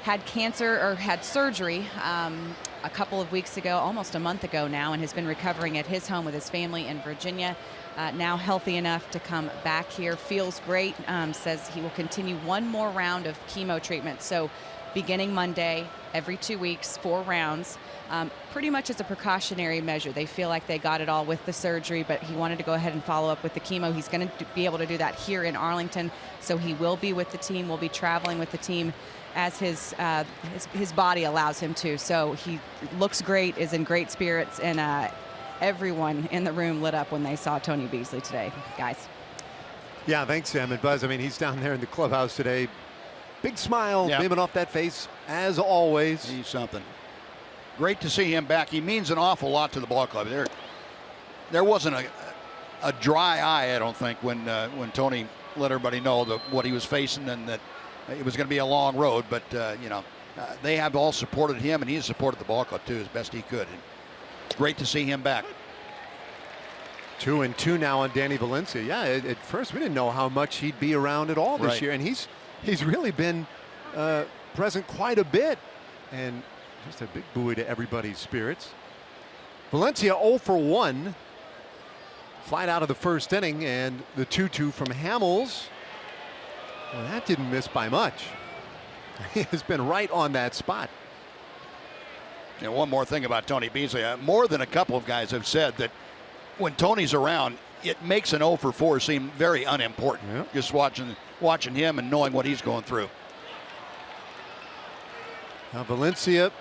Had cancer, or had surgery a couple of weeks ago, almost a month ago now, and has been recovering at his home with his family in Virginia. Now healthy enough to come back here. Feels great. Says he will continue one more round of chemo treatment. So beginning Monday, every 2 weeks, 4 rounds, pretty much as a precautionary measure. They feel like they got it all with the surgery, but he wanted to go ahead and follow up with the chemo. He's going to be able to do that here in Arlington, so he will be with the team, will be traveling with the team as his body allows him to. So he looks great, is in great spirits, and everyone in the room lit up when they saw Tony Beasley today, guys. Yeah, thanks, Sam. And Buzz, I mean, he's down there in the clubhouse today. Big smile beaming off that face, as always. He's something. Great to see him back. He means an awful lot to the ball club. There wasn't a dry eye, I don't think, when Tony let everybody know what he was facing and that it was going to be a long road. But you know, they have all supported him, and he has supported the ball club too as best he could. And it's great to see him back. 2-2 now on Danny Valencia. Yeah, at first we didn't know how much he'd be around at all this year, and he's really been present quite a bit, and just a big buoy to everybody's spirits. Valencia 0 for 1 flight out of the first inning, and the 2-2 from Hamels. Well, that didn't miss by much. He has been right on that spot. And one more thing about Tony Beasley. More than a couple of guys have said that when Tony's around, it makes an 0 for 4 seem very unimportant. Yep. Just watching him and knowing what he's going through. Now Valencia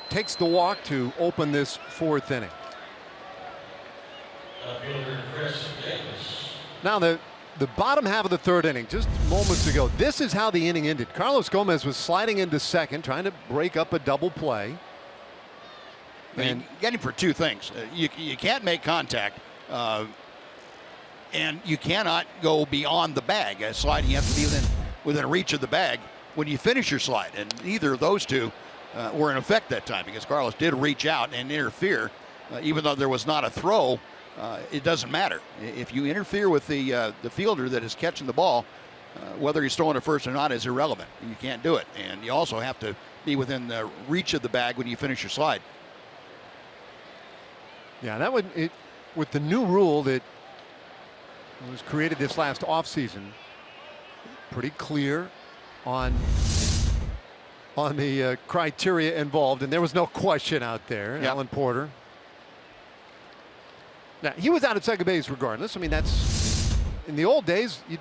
takes the walk to open this 4th inning. Now the bottom half of the 3rd inning, just moments ago, this is how the inning ended. Carlos Gomez was sliding into second, trying to break up a double play. And you get him for 2 things. You can't make contact, and you cannot go beyond the bag. Sliding, you have to be within reach of the bag when you finish your slide. And neither of those two were in effect that time, because Carlos did reach out and interfere. Even though there was not a throw, it doesn't matter. If you interfere with the fielder that is catching the ball, whether he's throwing to first or not is irrelevant. You can't do it. And you also have to be within the reach of the bag when you finish your slide. Yeah, that would, with the new rule that was created this last offseason, pretty clear on the criteria involved, and there was no question out there. Yep. Alan Porter. Now, he was out at second base regardless. I mean, that's, in the old days, you'd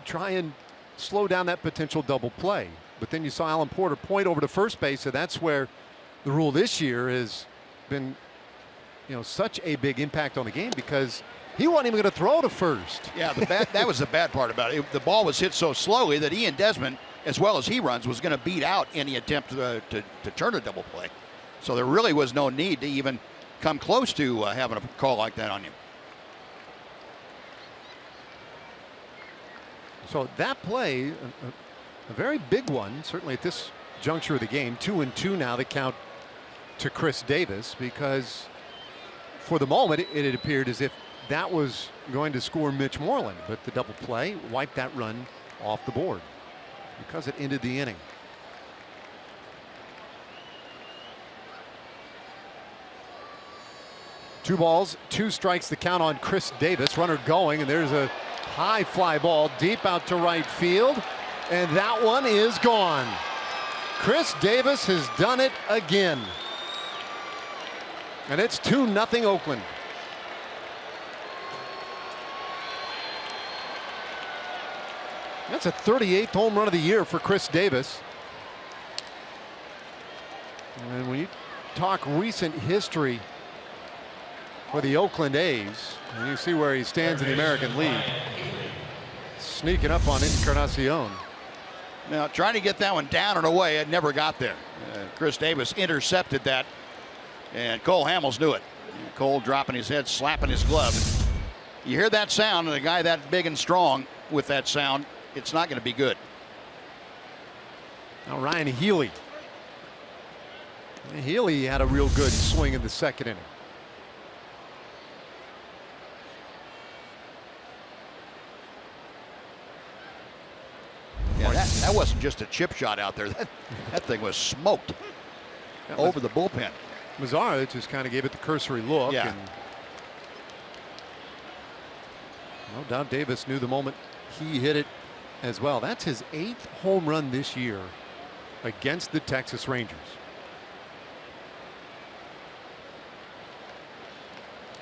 try and slow down that potential double play. But then you saw Alan Porter point over to first base, and that's where the rule this year has been, such a big impact on the game, because he wasn't even going to throw to first. Yeah, that was the bad part about it. The ball was hit so slowly that Ian Desmond, as well as he runs, was going to beat out any attempt to turn a double play. So there really was no need to even come close to having a call like that on him. So that play, a very big one, certainly at this juncture of the game. 2-2 now, the count to Chris Davis, because for the moment it appeared as if that was going to score Mitch Moreland, but the double play wiped that run off the board because it ended the inning. Two balls, 2 strikes, the count on Chris Davis. Runner going, and there's a high fly ball deep out to right field, and that one is gone. Chris Davis has done it again, and it's 2-0 Oakland. That's a 38th home run of the year for Chris Davis. And when you talk recent history for the Oakland A's, and you see where he stands in the American League, sneaking up on Encarnacion. Now trying to get that one down and away, it never got there. Chris Davis intercepted that, and Cole Hamels knew it. Cole dropping his head, slapping his glove. You hear that sound, and a guy that big and strong with that sound, it's not going to be good. Now Ryan Healy. Healy had a real good swing in the second inning. Yeah, that wasn't just a chip shot out there. That thing was smoked over the bullpen. Mazzara just kind of gave it the cursory look. Yeah. And no doubt Davis knew the moment he hit it as well. That's his 8th home run this year against the Texas Rangers.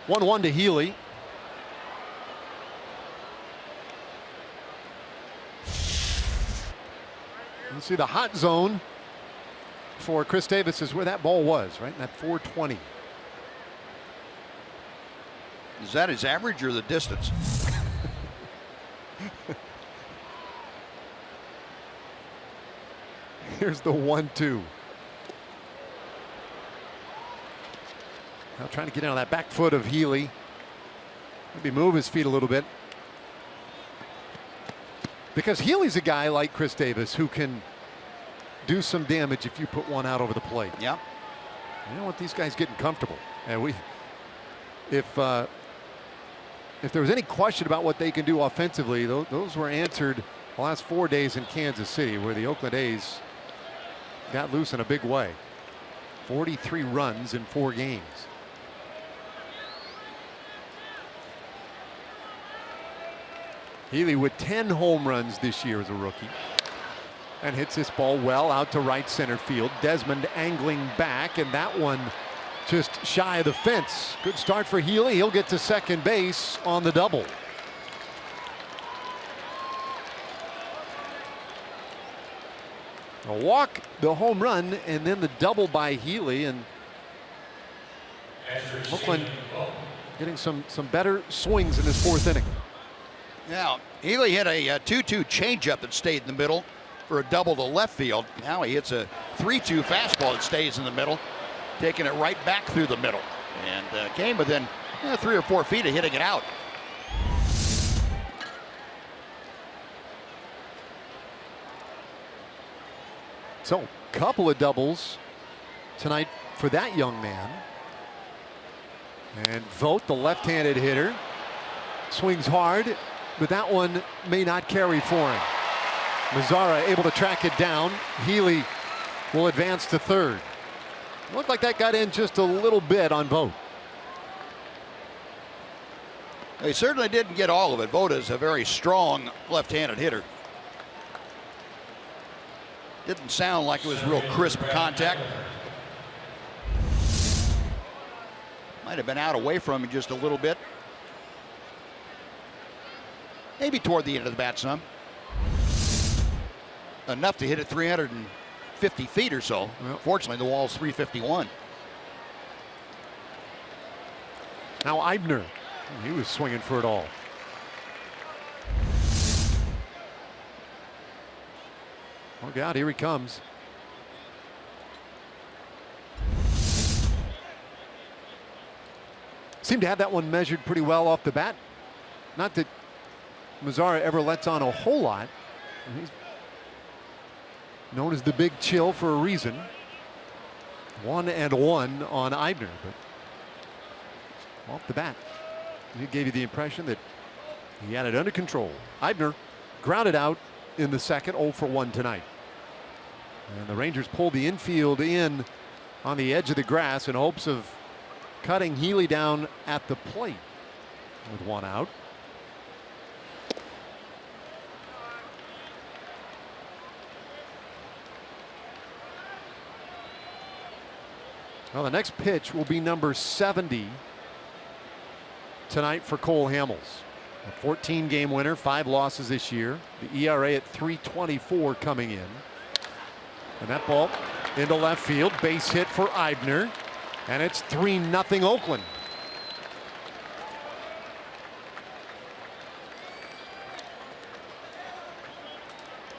1-1 to Healy. You see the hot zone for Chris Davis is where that ball was, right? In that 420. Is that his average or the distance? Here's the 1-2. Now trying to get on that back foot of Healy. Maybe move his feet a little bit. Because Healy's a guy like Chris Davis who can do some damage if you put one out over the plate. Yeah. You don't want these guys getting comfortable. And if there was any question about what they can do offensively, those were answered the last 4 days in Kansas City, where the Oakland A's got loose in a big way. 43 runs in 4 games. Healy with 10 home runs this year as a rookie. And hits this ball well out to right center field. Desmond angling back, and that one just shy of the fence. Good start for Healy. He'll get to second base on the double. A walk, the home run, and then the double by Healy, and Oakland getting some better swings in this fourth inning. Now, Healy hit a 2-2 changeup that stayed in the middle for a double to left field. Now he hits a 3-2 fastball that stays in the middle, taking it right back through the middle, and came within 3 or 4 feet of hitting it out. So, a couple of doubles tonight for that young man. And Vogt, the left-handed hitter, swings hard, but that one may not carry for him. Mazzara able to track it down. Healy will advance to third. Looked like that got in just a little bit on Vogt. He certainly didn't get all of it. Vogt is a very strong left-handed hitter. Didn't sound like it was real crisp contact. Might have been out away from him just a little bit. Maybe toward the end of the bat some. Enough to hit it 350 feet or so. Well, fortunately, the wall's 351. Now Eibner, he was swinging for it all. Look out, here he comes. Seemed to have that one measured pretty well off the bat. Not that Mazzara ever lets on a whole lot. He's known as the Big Chill for a reason. 1-1 on Eibner, but off the bat, he gave you the impression that he had it under control. Eibner grounded out in the second, 0 for 1 tonight. And the Rangers pulled the infield in on the edge of the grass in hopes of cutting Healy down at the plate with 1 out. Well, the next pitch will be number 70 tonight for Cole Hamels. A 14-game winner, 5 losses this year. The ERA at 3.24 coming in. And that ball into left field. Base hit for Eibner. And it's 3-0 Oakland.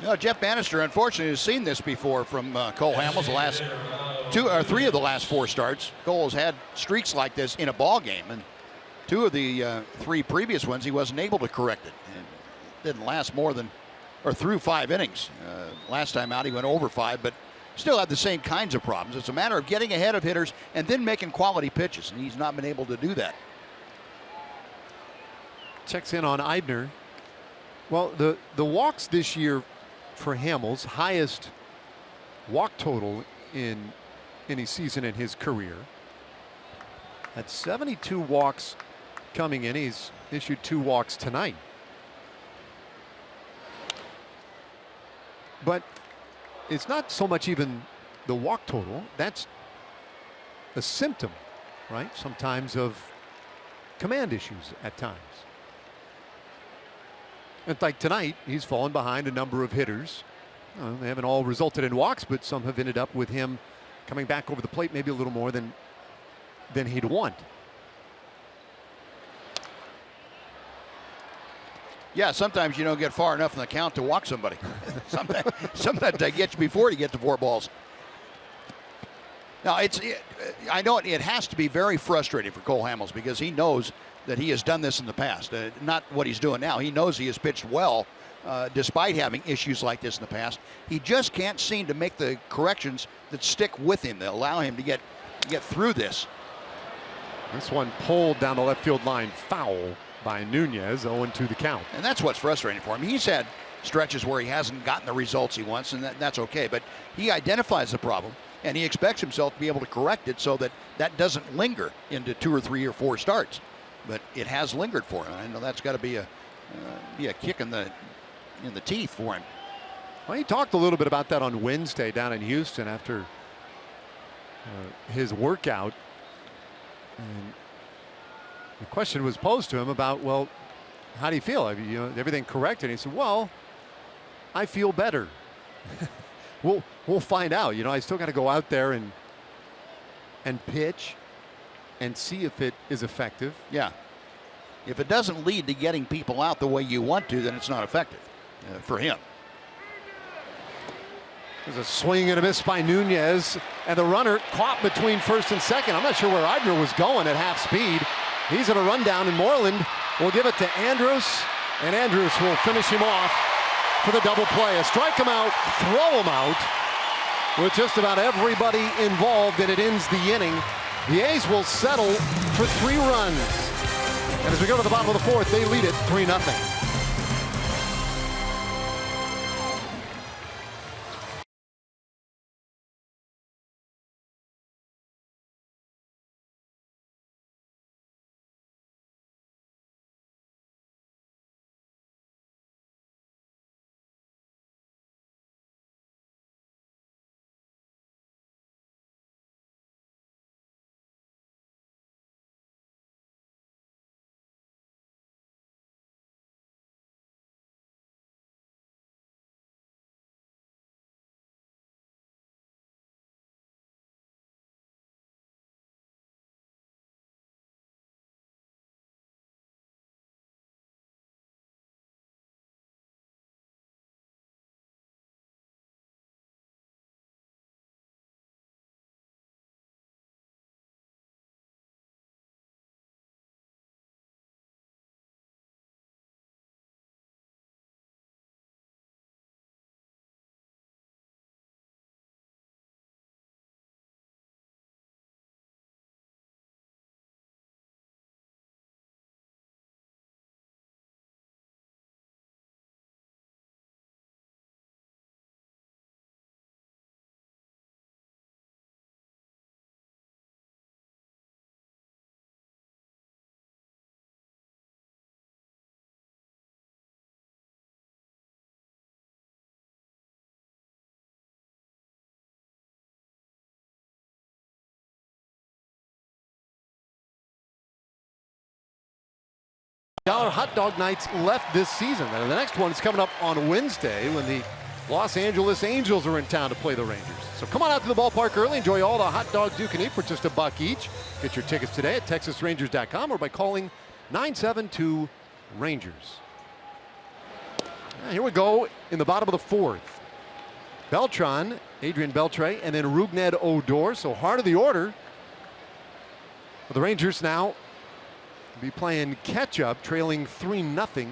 You know, Jeff Bannister, unfortunately, has seen this before from Cole Hamels. The last 2 or 3 of the last 4 starts, Cole has had streaks like this in a ball game, and 2 of the 3 previous ones he wasn't able to correct it. It didn't last more than or through 5 innings. Last time out he went over 5, but still had the same kinds of problems. It's a matter of getting ahead of hitters and then making quality pitches, and he's not been able to do that. Checks in on Eibner. Well, the walks this year for Hamels, highest walk total in any season in his career. At 72 walks coming in. He's issued 2 walks tonight. But it's not so much even the walk total. That's a symptom, right? Sometimes of command issues at times. And like tonight, he's fallen behind a number of hitters. They haven't all resulted in walks, but some have ended up with him coming back over the plate maybe a little more than he'd want. Yeah, sometimes you don't get far enough in the count to walk somebody. sometimes they get you before you get to 4 balls. Now, I know it has to be very frustrating for Cole Hamels because he knows that he has done this in the past. Not what he's doing now. He knows he has pitched well despite having issues like this in the past. He just can't seem to make the corrections that stick with him, that allow him to get through this. This one pulled down the left field line, foul by Nunez, 0-2 the count. And that's what's frustrating for him. He's had stretches where he hasn't gotten the results he wants, and that's okay. But he identifies the problem, and he expects himself to be able to correct it so that that doesn't linger into 2 or 3 or 4 starts. But it has lingered for him. I know that's got to be a be a kick in the teeth for him. Well, he talked a little bit about that on Wednesday down in Houston after his workout. And the question was posed to him about, well, how do you feel? You know, everything correct? And he said, well, I feel better. We'll find out. You know, I still got to go out there and pitch and see if it is effective. Yeah. If it doesn't lead to getting people out the way you want to, then it's not effective for him. There's a swing and a miss by Nunez, and the runner caught between first and second. I'm not sure where Eibner was going at half speed. He's in a rundown, and Moreland will give it to Andrus, and Andrus will finish him off for the double play. A strike him out, throw him out, with just about everybody involved, and it ends the inning. The A's will settle for 3 runs. And as we go to the bottom of the 4th, they lead it 3-0. Hot dog nights left this season. And the next one is coming up on Wednesday when the Los Angeles Angels are in town to play the Rangers. So come on out to the ballpark early. Enjoy all the hot dogs you can eat for just $1 each. Get your tickets today at TexasRangers.com or by calling 972-RANGERS. Here we go in the bottom of the 4th. Beltran, Adrian Beltre, and then Rougned Odor. So heart of the order. For the Rangers now be playing catch-up, trailing 3-0 in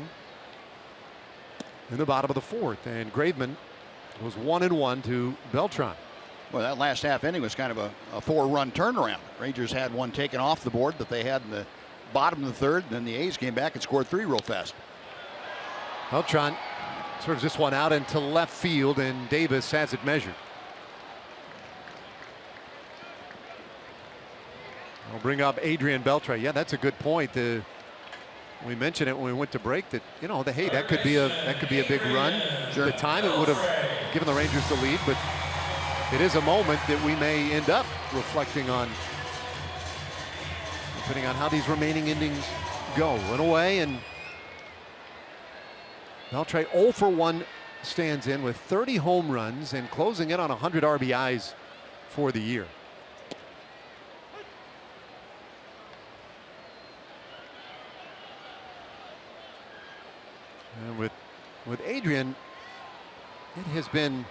the bottom of the 4th. And Graveman was 1-1 to Beltran. Well, that last half inning was kind of a 4-run turnaround. Rangers had one taken off the board that they had in the bottom of the 3rd. And then the A's came back and scored 3 real fast. Beltran serves this one out into left field, and Davis has it measured. I'll bring up Adrian Beltre. Yeah, that's a good point. We mentioned it when we went to break that, you know, hey, that could be a big run. Sure. At the time, it would have given the Rangers the lead, but it is a moment that we may end up reflecting on, depending on how these remaining innings go. Went away, and Beltre 0 for 1 stands in with 30 home runs and closing in on 100 RBIs for the year. And with Adrian, it has been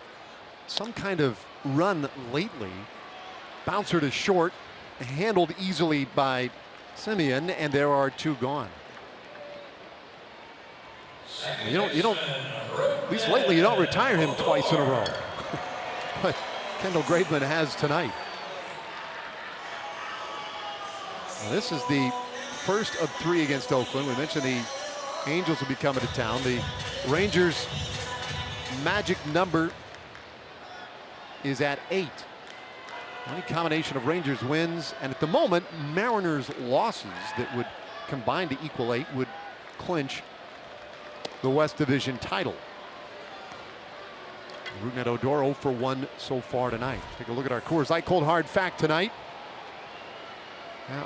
some kind of run lately. Bouncer to short, handled easily by Simeon, and there are 2 gone. You don't, at least lately, you don't retire him twice in a row. But Kendall Graveman has tonight. Well, this is the first of 3 against Oakland. We mentioned the Angels will be coming to town. The Rangers' magic number is at 8. Any combination of Rangers wins, and at the moment, Mariners losses that would combine to equal 8 would clinch the West Division title. Rougned Odor 0 for 1 so far tonight. Take a look at our Coors Light Cold Hard Fact tonight.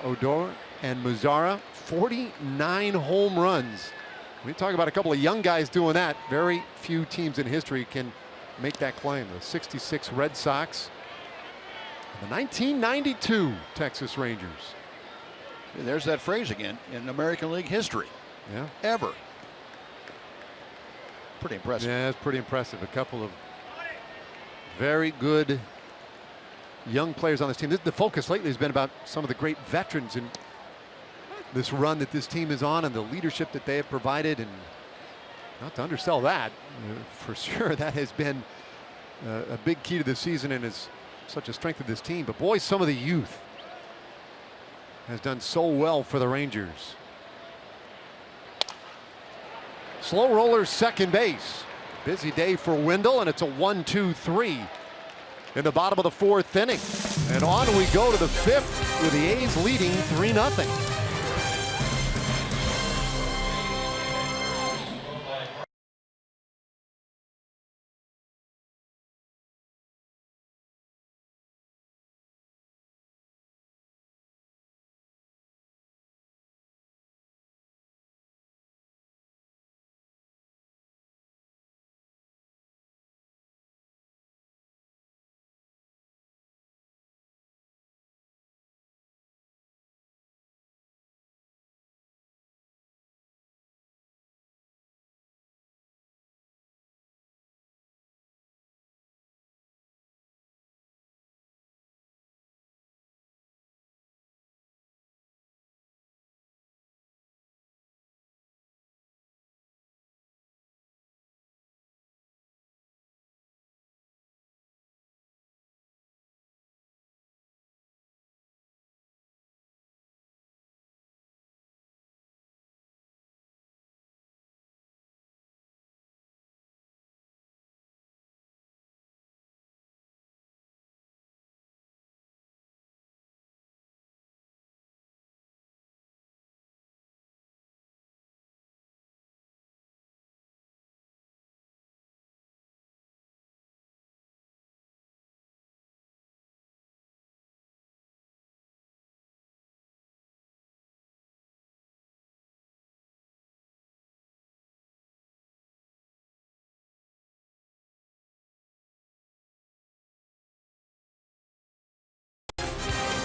Odor and Mazara, 49 home runs. We talk about a couple of young guys doing that. Very few teams in history can make that claim. The 66 Red Sox, and the 1992 Texas Rangers. There's that phrase again, in American League history. Yeah. Ever. Pretty impressive. Yeah, it's pretty impressive. A couple of very good young players on this team. The focus lately has been about some of the great veterans in this run that this team is on and the leadership that they have provided. And not to undersell that, for sure, that has been a big key to the season and is such a strength of this team. But boy, some of the youth has done so well for the Rangers. Slow roller, second base. Busy day for Wendell, and it's a 1-2-3 in the bottom of the 4th inning. And on we go to the 5th with the A's leading 3-0.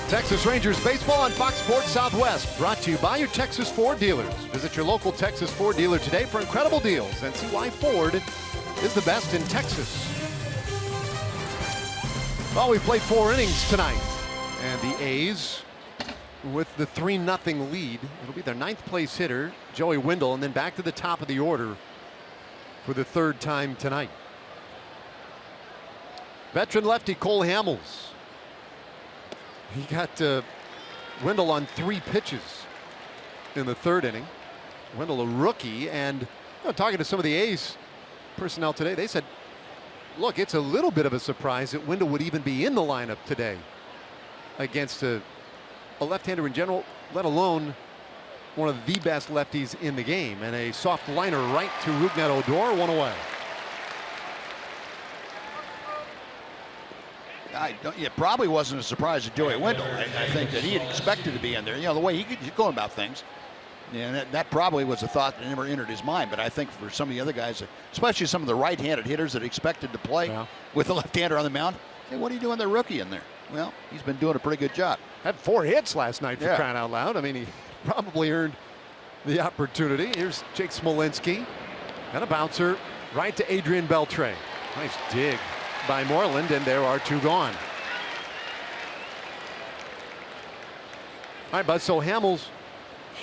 Texas Rangers baseball on Fox Sports Southwest, brought to you by your Texas Ford dealers. Visit your local Texas Ford dealer today for incredible deals and see why Ford is the best in Texas. Well, we've played 4 innings tonight, and the A's with the 3-0 lead. It'll be their 9th place hitter, Joey Wendell, and then back to the top of the order for the 3rd time tonight. Veteran lefty Cole Hamels. He got Wendell on 3 pitches in the 3rd inning. Wendell, a rookie, and talking to some of the A's personnel today, they said, look, it's a little bit of a surprise that Wendell would even be in the lineup today against a left-hander in general, let alone one of the best lefties in the game. And a soft liner right to Rougned Odor, 1 away. It probably wasn't a surprise to Joey Wendell. I think that he had expected to be in there. You know, the way he's going about things. And that probably was a thought that never entered his mind. But I think for some of the other guys, especially some of the right-handed hitters that expected to play with the left-hander on the mound, hey, what are you doing there, rookie, in there? Well, he's been doing a pretty good job. Had 4 hits last night, for crying out loud. I mean, he probably earned the opportunity. Here's Jake Smolinski. And a bouncer right to Adrian Beltre. Nice dig by Moreland, and there are 2 gone. All right, Buzz. So Hamels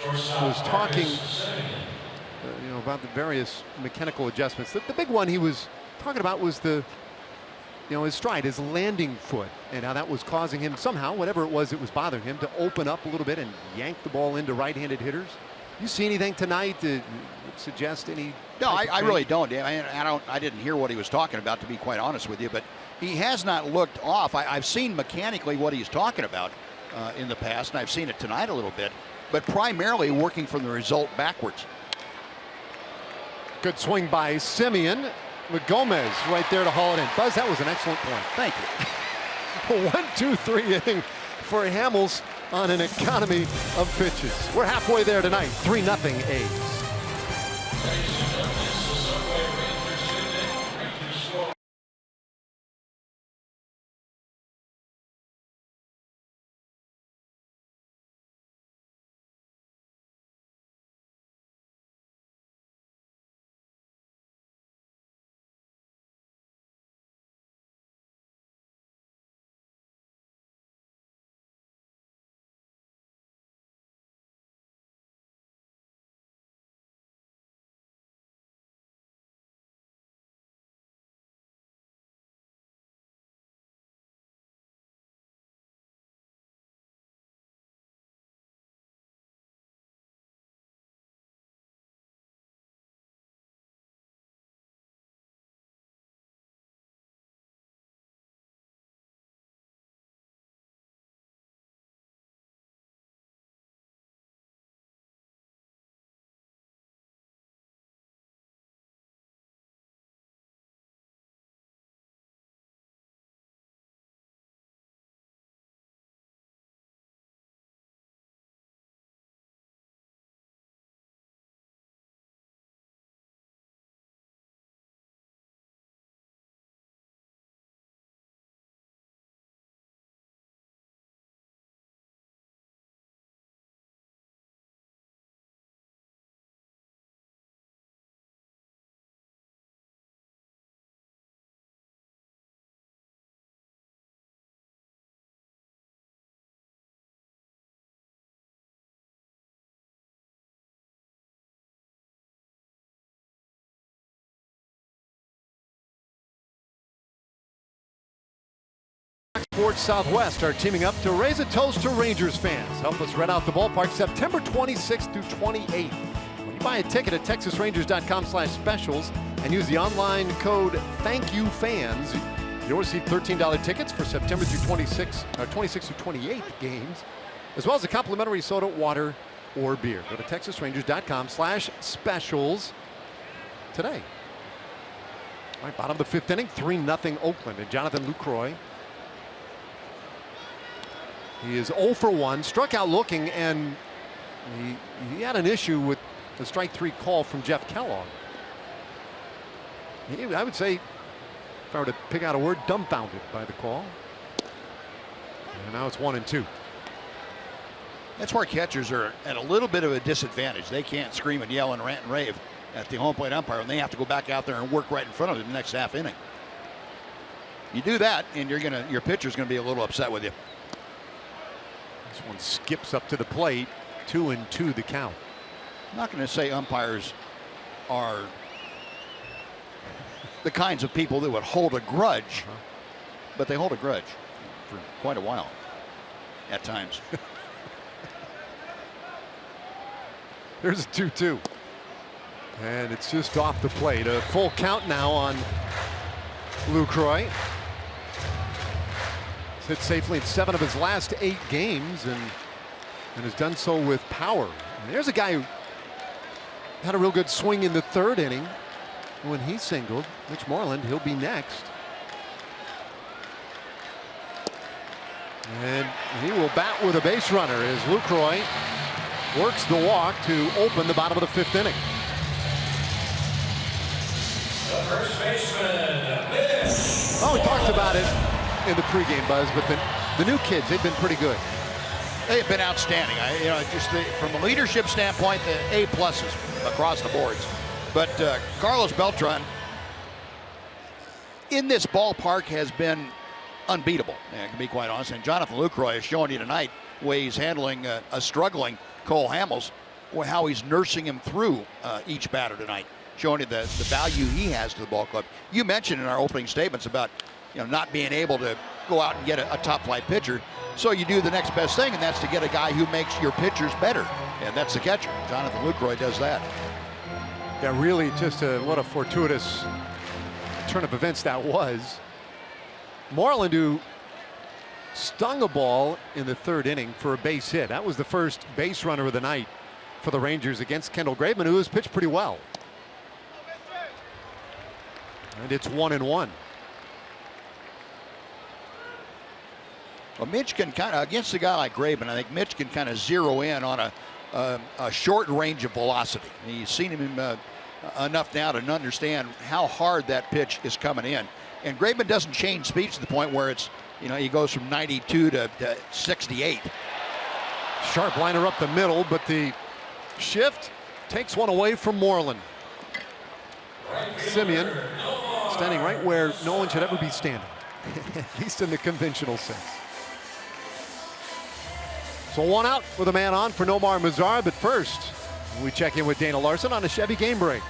was talking, about the various mechanical adjustments. The big one he was talking about was his stride, his landing foot, and how that was causing him somehow, whatever it was bothering him, to open up a little bit and yank the ball into right-handed hitters. You see anything tonight that suggest any? No, I really don't. I didn't hear what he was talking about, to be quite honest with you. But he has not looked off. I've seen mechanically what he's talking about in the past, and I've seen it tonight a little bit. But primarily working from the result backwards. Good swing by Simeon with Gomez right there to haul it in. Buzz, that was an excellent point. Thank you. 1-2-3 inning for Hamels on an economy of pitches. We're halfway there tonight. 3-0 A's. Sports Southwest are teaming up to raise a toast to Rangers fans. Help us rent out the ballpark September 26th through 28th. When you buy a ticket at TexasRangers.com/specials and use the online code ThankYouFans, you'll receive $13 tickets for September through 26th through 28th games, as well as a complimentary soda, water, or beer. Go to TexasRangers.com/specials today. All right, bottom of the fifth inning, 3-0 Oakland, and Jonathan Lucroy. He is 0 for 1, struck out looking, and he had an issue with the strike 3 call from Jeff Kellogg. I would say, if I were to pick out a word, dumbfounded by the call. And now it's 1-2. That's where catchers are at a little bit of a disadvantage. They can't scream and yell and rant and rave at the home plate umpire, and they have to go back out there and work right in front of him the next half inning. You do that, and your pitcher's going to be a little upset with you. This one skips up to the plate. 2-2 the count. I'm not going to say umpires are the kinds of people that would hold a grudge, but they hold a grudge for quite a while at times. There's a 2-2. And it's just off the plate. A full count now on Lucroy. He's hit safely in 7 of his last 8 games and has done so with power. And there's a guy who had a real good swing in the 3rd inning when he singled. Mitch Moreland, he'll be next. And he will bat with a base runner as Lucroy works the walk to open the bottom of the 5th inning. The first baseman, Well, we talked about it in the pregame, Buzz, but the new kids, they've been pretty good. They've been outstanding. From a leadership standpoint, the A+ across the boards. But Carlos Beltran in this ballpark has been unbeatable, to be quite honest. And Jonathan Lucroy is showing you tonight the way he's handling a struggling Cole Hamels, or how he's nursing him through each batter tonight, showing you the value he has to the ball club. You mentioned in our opening statements about not being able to go out and get a top flight pitcher. So you do the next best thing, and that's to get a guy who makes your pitchers better. And that's the catcher. Jonathan Lucroy does that. Yeah, really just what a fortuitous turn of events that was. Moreland, who stung a ball in the 3rd inning for a base hit. That was the first base runner of the night for the Rangers against Kendall Graveman, who has pitched pretty well. And it's 1-1. Well, Mitch can kind of, against a guy like Graben, I think Mitch can kind of zero in on a short range of velocity. He's seen him enough now to understand how hard that pitch is coming in. And Graben doesn't change speeds to the point where it's, he goes from 92 to 68. Sharp liner up the middle, but the shift takes one away from Moreland. Simeon standing right where no one should ever be standing, at least in the conventional sense. So one out with a man on for Nomar Mazara, but first we check in with Dana Larson on a Chevy game break.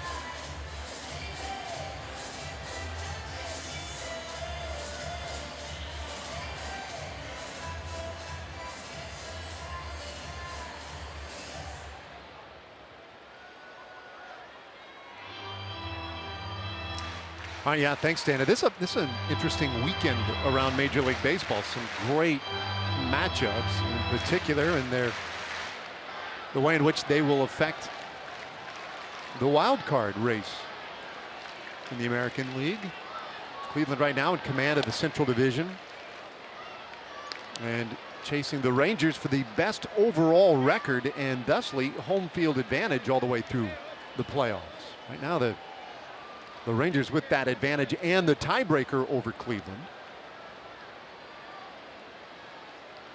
All right, yeah, thanks, Dana. This is an interesting weekend around Major League Baseball. Some great matchups, in particular, and the way in which they will affect the wild card race in the American League. Cleveland right now in command of the Central Division and chasing the Rangers for the best overall record and thusly home field advantage all the way through the playoffs. Right now the Rangers with that advantage and the tiebreaker over Cleveland.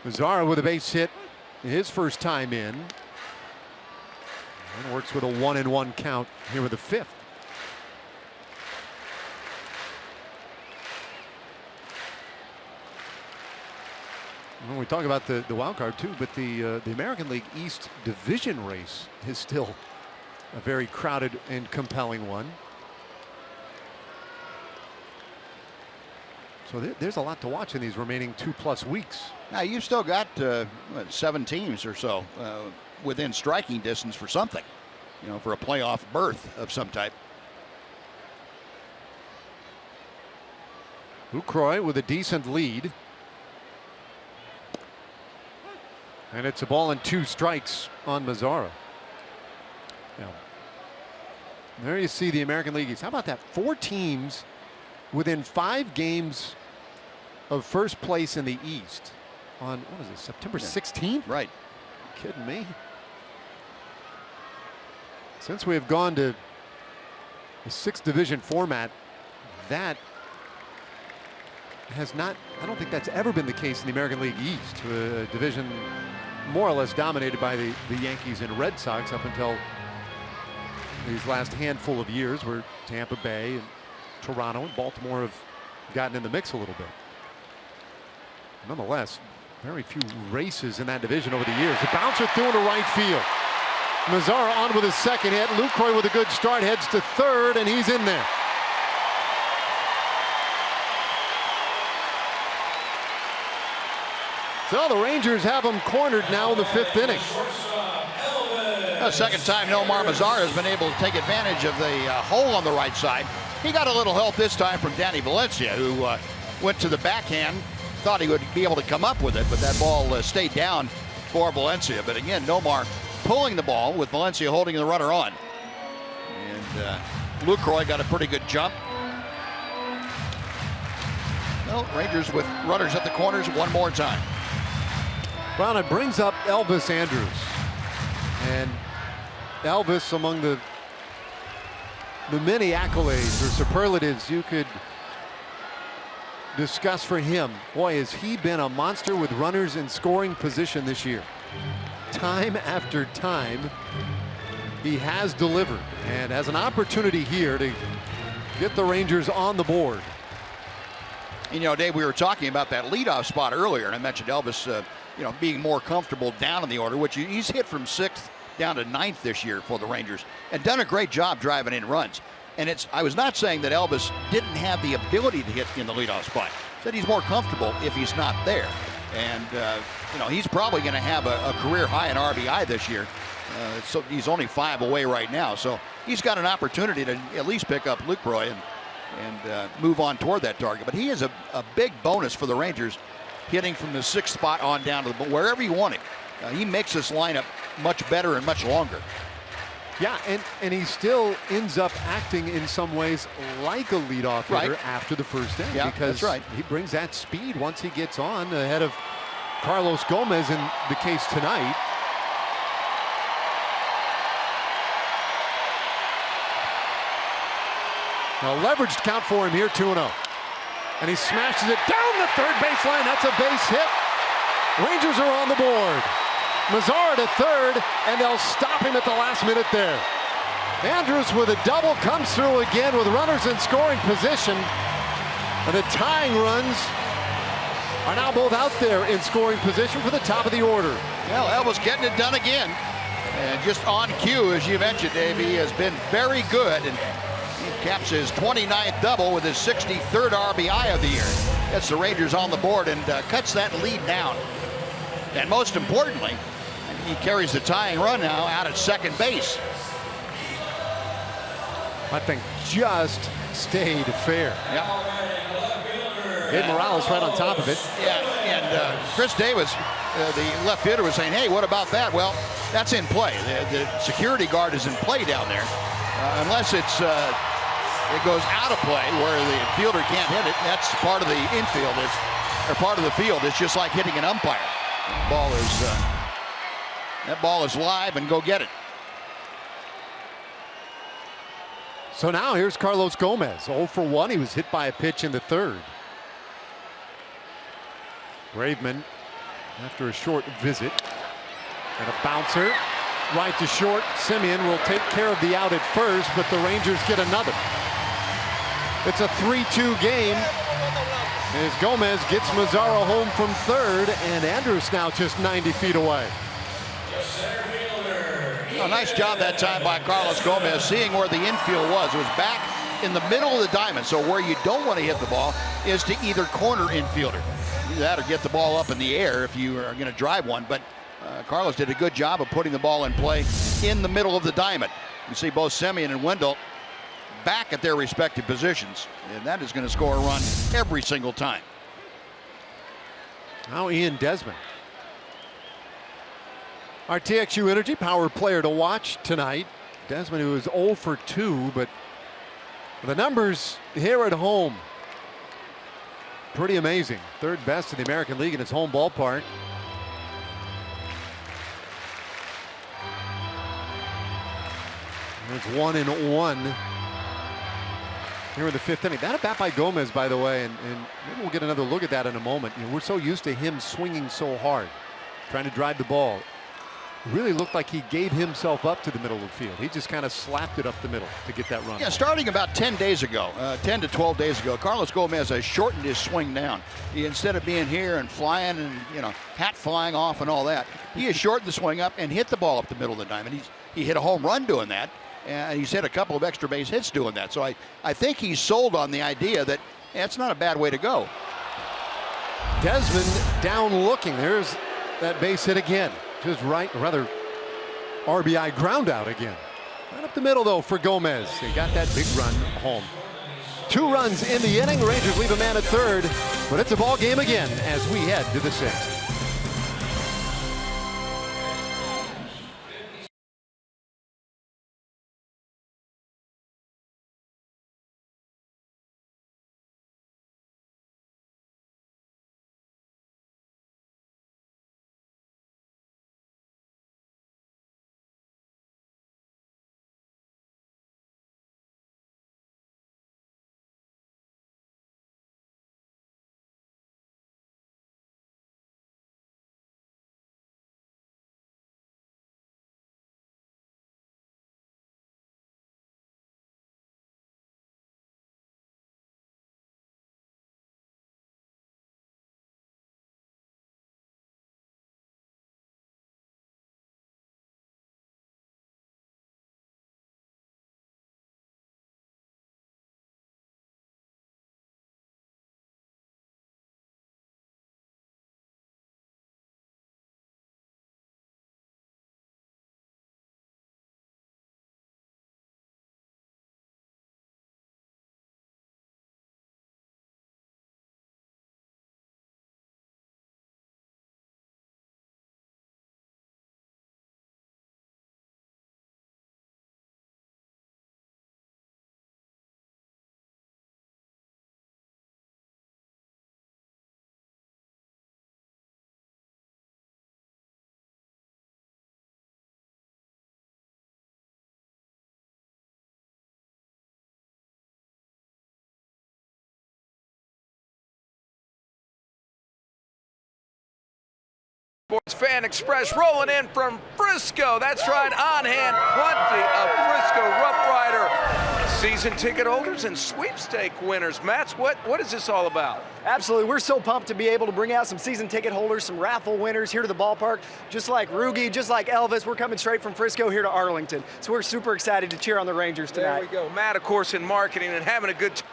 Mazara with a base hit his first time in. And works with a 1-1 count here with the fifth. Well, we talk about the wild card too, but the American League East division race is still a very crowded and compelling one. So there's a lot to watch in these remaining 2+ weeks. Now you've still got 7 teams or so within striking distance for something, for a playoff berth of some type. Lucroy with a decent lead. And it's a ball and 2 strikes on Mazara. Now, there you see the American League East. How about that? 4 teams within 5 games of first place in the East on, what is it, September 16th? Right. Kidding me? Since we have gone to the 6th division format, that has not, I don't think that's ever been the case in the American League East, a division more or less dominated by the Yankees and Red Sox up until these last handful of years, where Tampa Bay and Toronto and Baltimore have gotten in the mix a little bit. Nonetheless, very few races in that division over the years. The bouncer threw into right field. Mazara on with his second hit. Lucroy with a good start, heads to third, and he's in there. So the Rangers have him cornered now in the 5th inning. The second time Nomar Mazara has been able to take advantage of the hole on the right side. He got a little help this time from Danny Valencia, who went to the backhand, thought he would be able to come up with it, but that ball stayed down for Valencia. But again, Nomar pulling the ball with Valencia holding the runner on. And Lucroy got a pretty good jump. Well, Rangers with runners at the corners one more time. Brown, it brings up Elvis Andrus. And Elvis, among the many accolades or superlatives you could discuss for him, boy, has he been a monster with runners in scoring position this year. Time after time, he has delivered and has an opportunity here to get the Rangers on the board. And, Dave, we were talking about that leadoff spot earlier, and I mentioned Elvis, being more comfortable down in the order, which he's hit from 6th down to 9th this year for the Rangers and done a great job driving in runs. And I was not saying that Elvis didn't have the ability to hit in the leadoff spot. I said he's more comfortable if he's not there. And, he's probably going to have a career high in RBI this year. So he's only 5 away right now. So he's got an opportunity to at least pick up Lucroy and move on toward that target. But he is a big bonus for the Rangers, hitting from the 6th spot on down to wherever you want him. He makes this lineup much better and much longer. Yeah, and he still ends up acting in some ways like a leadoff hitter after the first inning. Yeah, because that's right. He brings that speed once he gets on ahead of Carlos Gomez in the case tonight. A leveraged count for him here, 2-0. And he smashes it down the third baseline. That's a base hit. Rangers are on the board. Mazzara to third, and they'll stop him at the last minute there. Andrus with a double comes through again with runners in scoring position. And the tying runs are now both out there in scoring position for the top of the order. Well, Elvis getting it done again. And just on cue, as you mentioned, Dave, he has been very good. And he caps his 29th double with his 63rd RBI of the year. Gets the Rangers on the board and cuts that lead down. And most importantly, he carries the tying run now out at second base. I think just stayed fair. Yeah. Gabe Morales right on top of it. Yeah, and Chris Davis, the left fielder, was saying, hey, what about that? Well, that's in play. The security guard is in play down there. Unless it goes out of play where the fielder can't hit it, that's part of the infield. Or part of the field. It's just like hitting an umpire. That ball is live, and go get it. So now here's Carlos Gomez, 0 for 1. He was hit by a pitch in the third. Graveman, after a short visit, and a bouncer right to short. Simeon will take care of the out at first, but the Rangers get another. It's a 3-2 game. As Gomez gets Mazzara home from third, and Andrus now just 90 feet away. A nice job that time by Carlos Gomez, seeing where the infield was. It was back in the middle of the diamond, so where you don't want to hit the ball is to either corner infielder. Either that or get the ball up in the air if you are going to drive one. But Carlos did a good job of putting the ball in play in the middle of the diamond. You see both Simeon and Wendell back at their respective positions, and that is going to score a run every single time. Now Ian Desmond. Our TXU Energy Power player to watch tonight. Desmond, who is 0 for 2, but the numbers here at home, pretty amazing. Third best in the American League in his home ballpark. It's 1-1 here in the fifth inning. That at bat by Gomez, by the way, and maybe we'll get another look at that in a moment. You know, we're so used to him swinging so hard, trying to drive the ball. It really looked like he gave himself up to the middle of the field. He just kind of slapped it up the middle to get that run. Yeah, starting about 10 days ago, 10 to 12 days ago, Carlos Gomez has shortened his swing down. Instead of being here and flying and, you know, hat flying off and all that, he has shortened the swing up and hit the ball up the middle of the diamond. He hit a home run doing that, and he's hit a couple of extra base hits doing that. So I think he's sold on the idea that it's not a bad way to go. Desmond down looking. There's that base hit again. Just right, or rather RBI ground out again. Right up the middle though for Gomez. They got that big run home. 2 runs in the inning. Rangers leave a man at third, but it's a ball game again as we head to the 6th. Sports Fan Express rolling in from Frisco. That's right, on hand, plenty of Frisco Rough Rider season ticket holders and sweepstake winners. Matts, what is this all about? Absolutely, we're so pumped to be able to bring out some season ticket holders, some raffle winners here to the ballpark. Just like Rugi, just like Elvis, we're coming straight from Frisco here to Arlington. So we're super excited to cheer on the Rangers tonight. There we go. Matt, of course, in marketing and having a good time.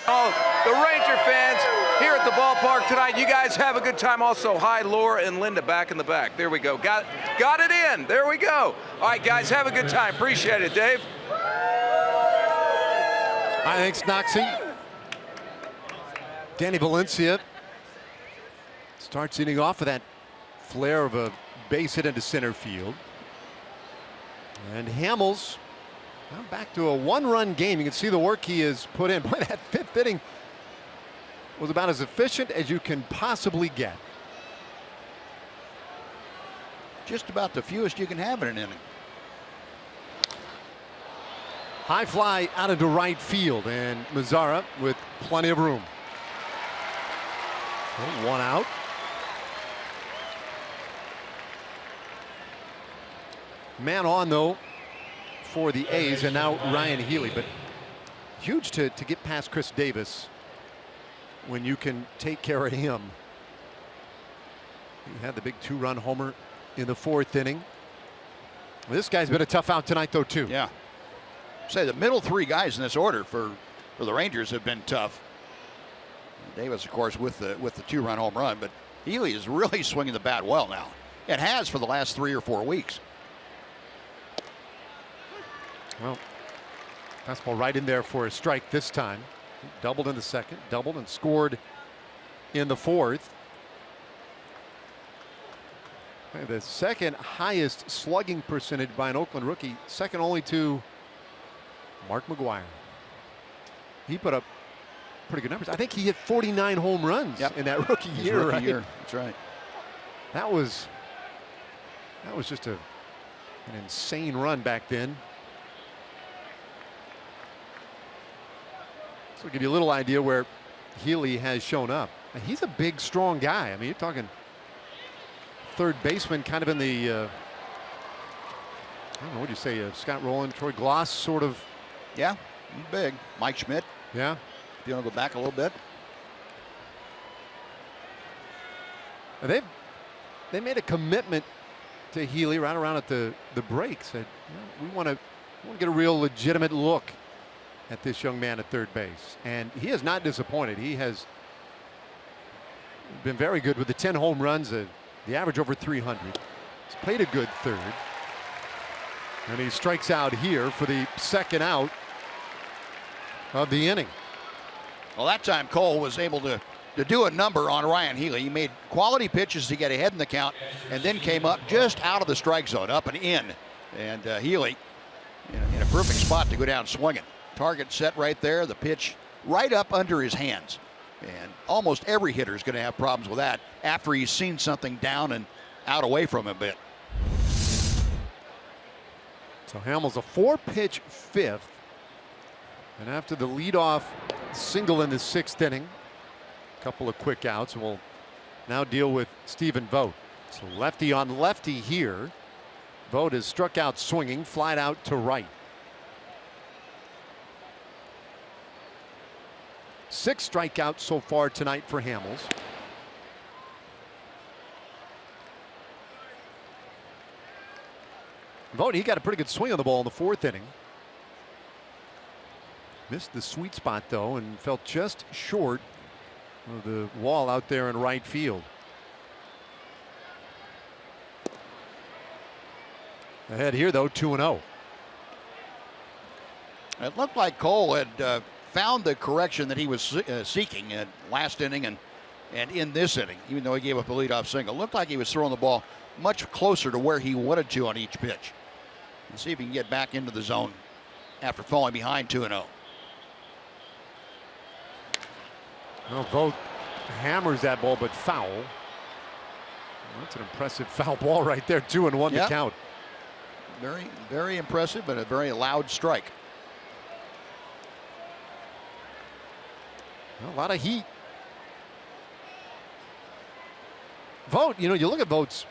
Oh, the Ranger fans here at the ballpark tonight. You guys have a good time also. Hi, Laura and Linda back in the back. There we go. Got it in. There we go. All right, guys, have a good time. Appreciate it, Dave. Thanks, Noxie. Danny Valencia starts inning off with that flare of a base hit into center field. And Hamels now back to a one-run game. You can see the work he has put in. Boy, that fifth inning was about as efficient as you can possibly get. Just about the fewest you can have in an inning. High fly out into right field, and Mazzara with plenty of room. One out. Man on, though, for the A's, and now Ryan Healy. But huge to get past Chris Davis when you can take care of him. He had the big two-run homer in the fourth inning. This guy's been a tough out tonight, though, too. Yeah. Say the middle three guys in this order for the Rangers have been tough. Davis, of course, with the two-run home run, but Healy is really swinging the bat well now. It has for the last 3 or 4 weeks. Well, fastball right in there for a strike this time. Doubled in the second, doubled and scored in the fourth. The second highest slugging percentage by an Oakland rookie, second only to Mark McGwire. He put up pretty good numbers. I think he hit 49 home runs in that rookie year. That's right. That was just an insane run back then. So give you a little idea where Healy has shown up. And he's a big, strong guy. I mean, you're talking third baseman, kind of in the I don't know, what do you say, Scott Rowland, Troy Gloss sort of. Yeah, he's big. Mike Schmidt. Yeah. If you want to go back a little bit. They made a commitment to Healy right around at the break. Said, we want to get a real legitimate look at this young man at third base, and he has not disappointed. He has been very good with the 10 home runs, the average over 300. He's played a good third, and he strikes out here for the second out of the inning. Well, that time Cole was able to do a number on Ryan Healy. He made quality pitches to get ahead in the count, and then came up just out of the strike zone, up and in. And Healy in a perfect spot to go down swinging. Target set right there, the pitch right up under his hands. And almost every hitter is going to have problems with that after he's seen something down and out away from him a bit. So Hamels a 4-pitch fifth. And after the leadoff single in the sixth inning, a couple of quick outs, and we'll now deal with Stephen Vogt. So lefty on lefty here. Vogt is struck out swinging, flied out to right. 6 strikeouts so far tonight for Hamels. Vogt, he got a pretty good swing on the ball in the fourth inning. Missed the sweet spot though and fell just short of the wall out there in right field. Ahead here though, 2-0. It looked like Cole had found the correction that he was seeking in last inning and in this inning, even though he gave up a leadoff single. It looked like he was throwing the ball much closer to where he wanted to on each pitch. And see if he can get back into the zone after falling behind 2-0. Well, Vogt hammers that ball, but foul. Well, that's an impressive foul ball right there. 2-1 to count. Very, very impressive, but a very loud strike. A lot of heat. Vogt, you look at Vogt's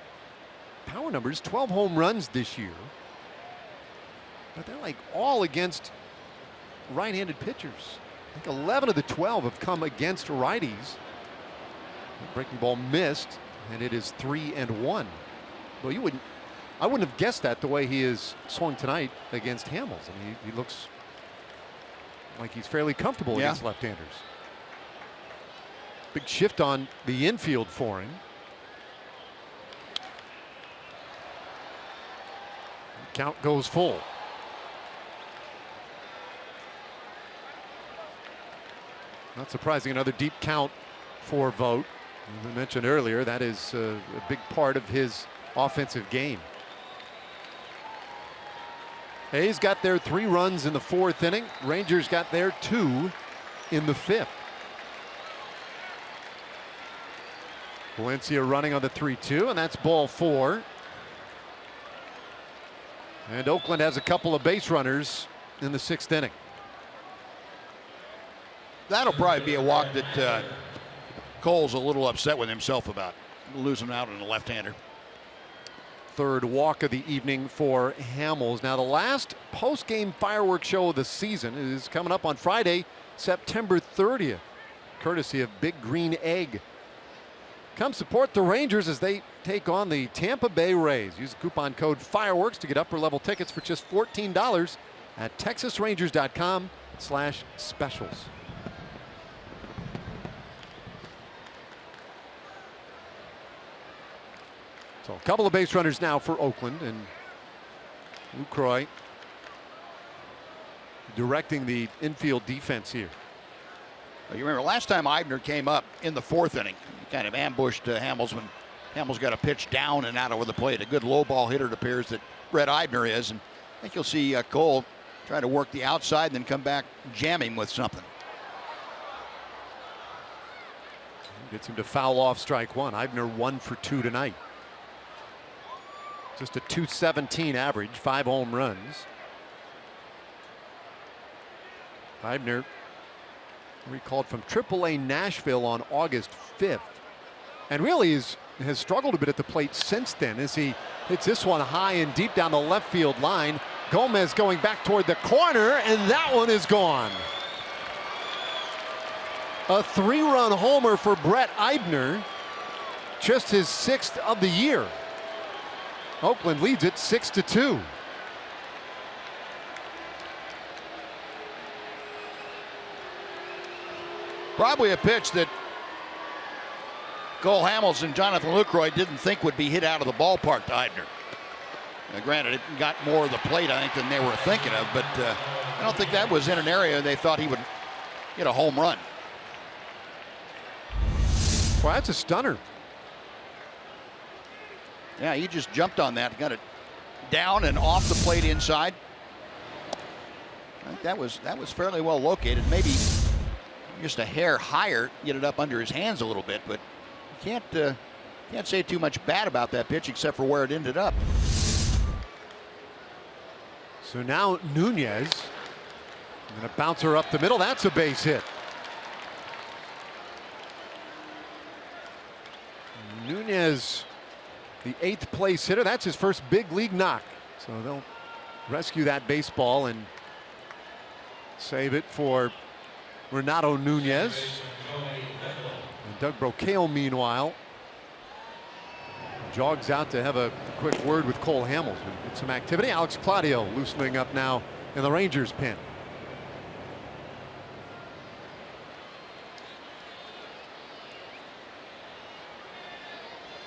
power numbers, 12 home runs this year. But they're like all against right-handed pitchers. I think 11 of the 12 have come against righties. The breaking ball missed, and it is 3-1. Well, I wouldn't have guessed that the way he is swung tonight against Hamels. I mean, he looks like he's fairly comfortable against left-handers. Big shift on the infield for him. Count goes full. Not surprising, another deep count for Vogt. As I mentioned earlier, that is a big part of his offensive game. A's got their 3 runs in the 4th inning. Rangers got their 2 in the 5th. Valencia running on the 3-2, and that's ball 4. And Oakland has a couple of base runners in the 6th inning. That'll probably be a walk that Cole's a little upset with himself about, losing out on the left-hander. 3rd walk of the evening for Hamels. Now, the last post-game fireworks show of the season is coming up on Friday, September 30th, courtesy of Big Green Egg. Come support the Rangers as they take on the Tampa Bay Rays. Use the coupon code FIREWORKS to get upper-level tickets for just $14 at TexasRangers.com/specials. So a couple of base runners now for Oakland, and Lucroy directing the infield defense here. Well, you remember last time Eibner came up in the 4th inning, he kind of ambushed Hamels when Hamels got a pitch down and out over the plate. A good low ball hitter, it appears that Brett Eibner is, and I think you'll see Cole try to work the outside and then come back, jam him with something. Gets him to foul off strike 1. Eibner 1 for 2 tonight. Just a .217 average, 5 home runs. Eibner recalled from AAA Nashville on August 5th, and really has struggled a bit at the plate since then as he hits this one high and deep down the left field line. Gomez going back toward the corner, and that one is gone. A 3-run homer for Brett Eibner, just his 6th of the year. Oakland leads it 6-2. Probably a pitch that Cole Hamels and Jonathan Lucroy didn't think would be hit out of the ballpark to Eibner. Granted, it got more of the plate, I think, than they were thinking of, but I don't think that was in an area they thought he would get a home run. Well, that's a stunner. Yeah, he just jumped on that, got it down and off the plate inside. I think that was fairly well located. Maybe just a hair higher, get it up under his hands a little bit, but you can't say too much bad about that pitch except for where it ended up. So now Nunez going to bounce her up the middle. That's a base hit. Nunez, the 8th place hitter. That's his first big league knock. So they'll rescue that baseball and save it for Renato Nunez. And Doug Brocail, meanwhile, jogs out to have a quick word with Cole Hamels. With some activity. Alex Claudio loosening up now in the Rangers pen.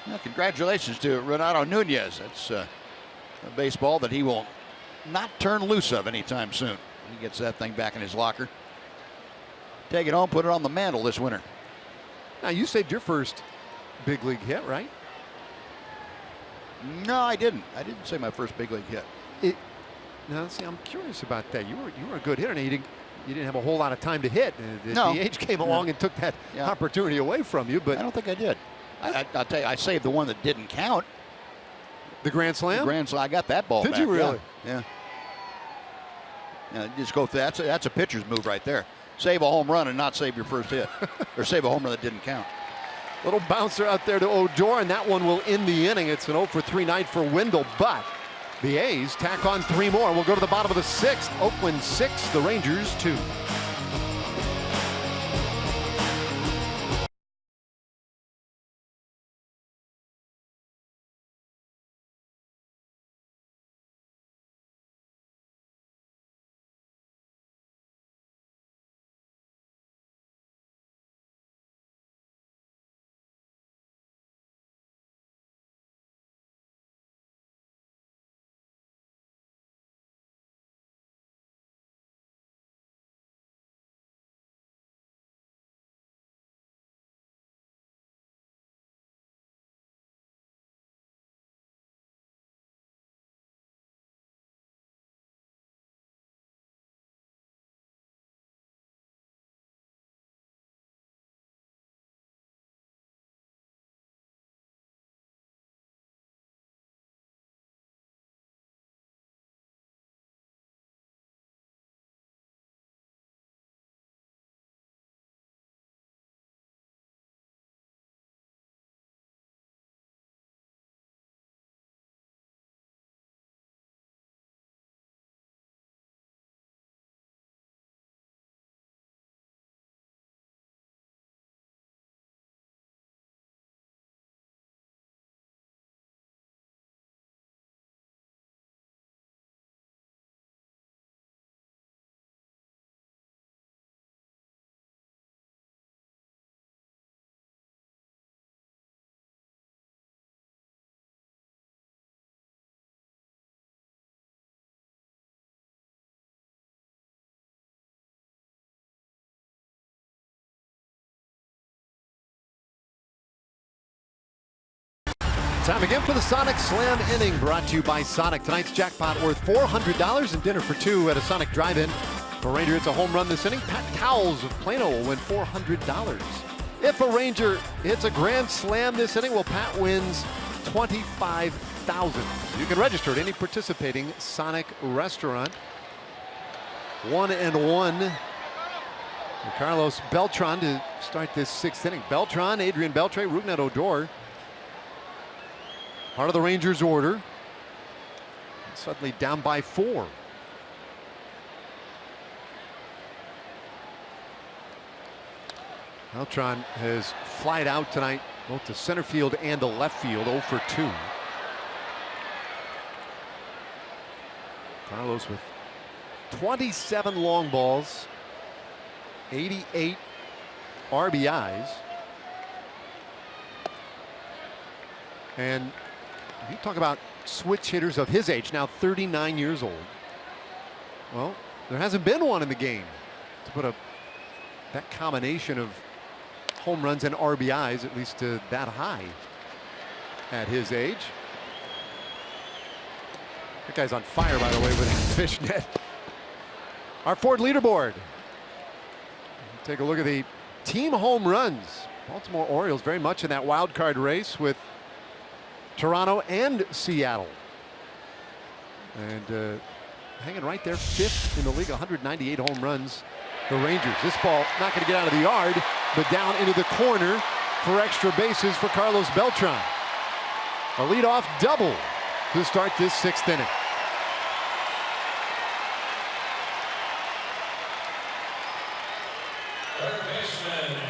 Well, congratulations to Renato Nunez. That's a baseball that he will not turn loose of anytime soon. He gets that thing back in his locker. Take it home, put it on the mantle this winter. Now, you saved your first big league hit, right? No, I didn't. I didn't say my first big league hit. Now, see, I'm curious about that. You were a good hitter, and you didn't have a whole lot of time to hit. The DH came along and took that opportunity away from you. But I don't think I did. I'll tell you, I saved the one that didn't count. The Grand Slam? The Grand Slam. I got that ball back. Did you really? Yeah. Just go for that. That's a pitcher's move right there. Save a home run and not save your first hit. Or save a home run that didn't count. Little bouncer out there to Odor, and that one will end the inning. It's an 0 for 3 night for Wendell, but the A's tack on 3 more. We'll go to the bottom of the 6th. Oakland 6, the Rangers 2. Time again for the Sonic Slam inning, brought to you by Sonic. Tonight's jackpot worth $400 and dinner for 2 at a Sonic drive-in. For Ranger hits a home run this inning, Pat Cowles of Plano will win $400. If a Ranger hits a grand slam this inning, well, Pat wins $25,000. You can register at any participating Sonic restaurant. 1-1 for Carlos Beltran to start this 6th inning. Beltran, Adrian Beltre, Rougned Odor. Part of the Rangers' order. Suddenly down by 4. Beltran has flied out tonight, both to center field and the left field, 0 for 2. Carlos with 27 long balls, 88 RBIs. And you talk about switch hitters of his age, now 39 years old. Well, there hasn't been one in the game to put that combination of home runs and RBIs, at least to that high at his age. That guy's on fire, by the way, with that fishnet. Our Ford leaderboard. Take a look at the team home runs. Baltimore Orioles very much in that wild card race with Toronto and Seattle. And hanging right there, 5th in the league, 198 home runs. The Rangers. This ball not going to get out of the yard, but down into the corner for extra bases for Carlos Beltran. A leadoff double to start this 6th inning.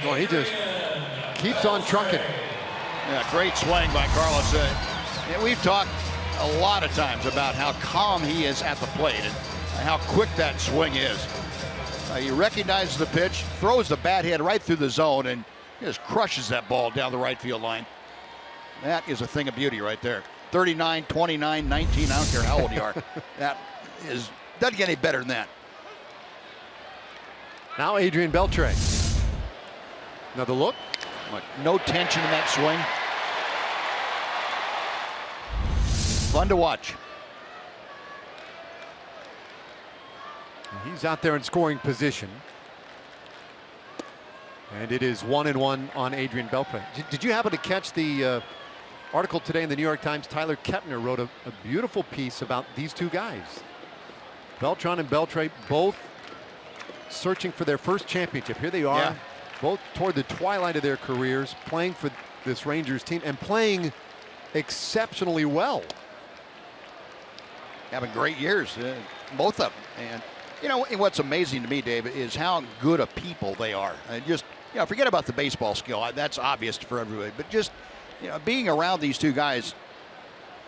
Well, he just keeps on trucking. Yeah, great swing by Carlos. And we've talked a lot of times about how calm he is at the plate and how quick that swing is. He recognizes the pitch, throws the bat head right through the zone, and just crushes that ball down the right field line. That is a thing of beauty right there. 39, 29, 19, I don't care how old you are. That doesn't get any better than that. Now Adrian Beltre. Another look. No tension in that swing. Fun to watch. He's out there in scoring position. And it is 1-1 on Adrian Beltre. Did you happen to catch the article today in the New York Times? Tyler Kepner wrote a beautiful piece about these two guys. Beltran and Beltre both searching for their first championship. Here they are, both toward the twilight of their careers, playing for this Rangers team and playing exceptionally well. Having great years, both of them. And you know what's amazing to me, Dave, is how good a people they are. Just forget about the baseball skill. That's obvious for everybody. But just being around these two guys,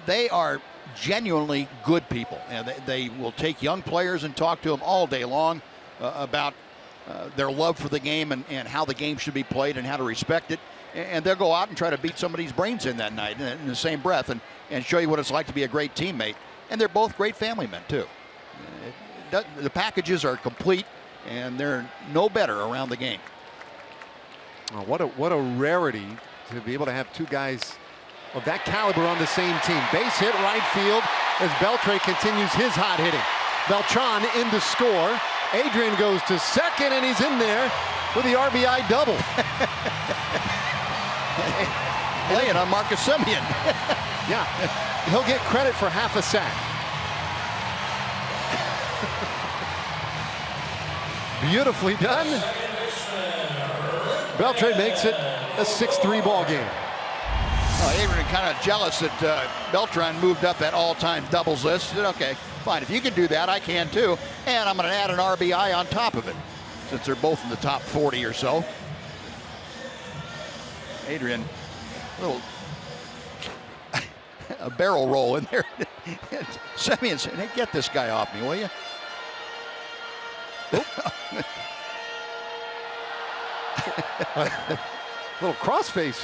they are genuinely good people, and they will take young players and talk to them all day long about their love for the game and how the game should be played and how to respect it. And they'll go out and try to beat somebody's brains in that night in the same breath and show you what it's like to be a great teammate. And they're both great family men, too. The packages are complete, and they're no better around the game. Oh, what a rarity to be able to have two guys of that caliber on the same team. Base hit right field as Beltre continues his hot hitting. Beltran in to score. Adrian goes to second, and he's in there with the RBI double. Laying on Marcus Semien. Yeah, he'll get credit for half a sack. Beautifully done. Beltre makes it a 6-3 ball game. Adrian kind of jealous that Beltran moved up that all-time doubles list. He said, okay, fine. If you can do that, I can too. And I'm going to add an RBI on top of it, since they're both in the top 40 or so. Adrian, a barrel roll in there. Semien said, hey, get this guy off me, will you? Little crossface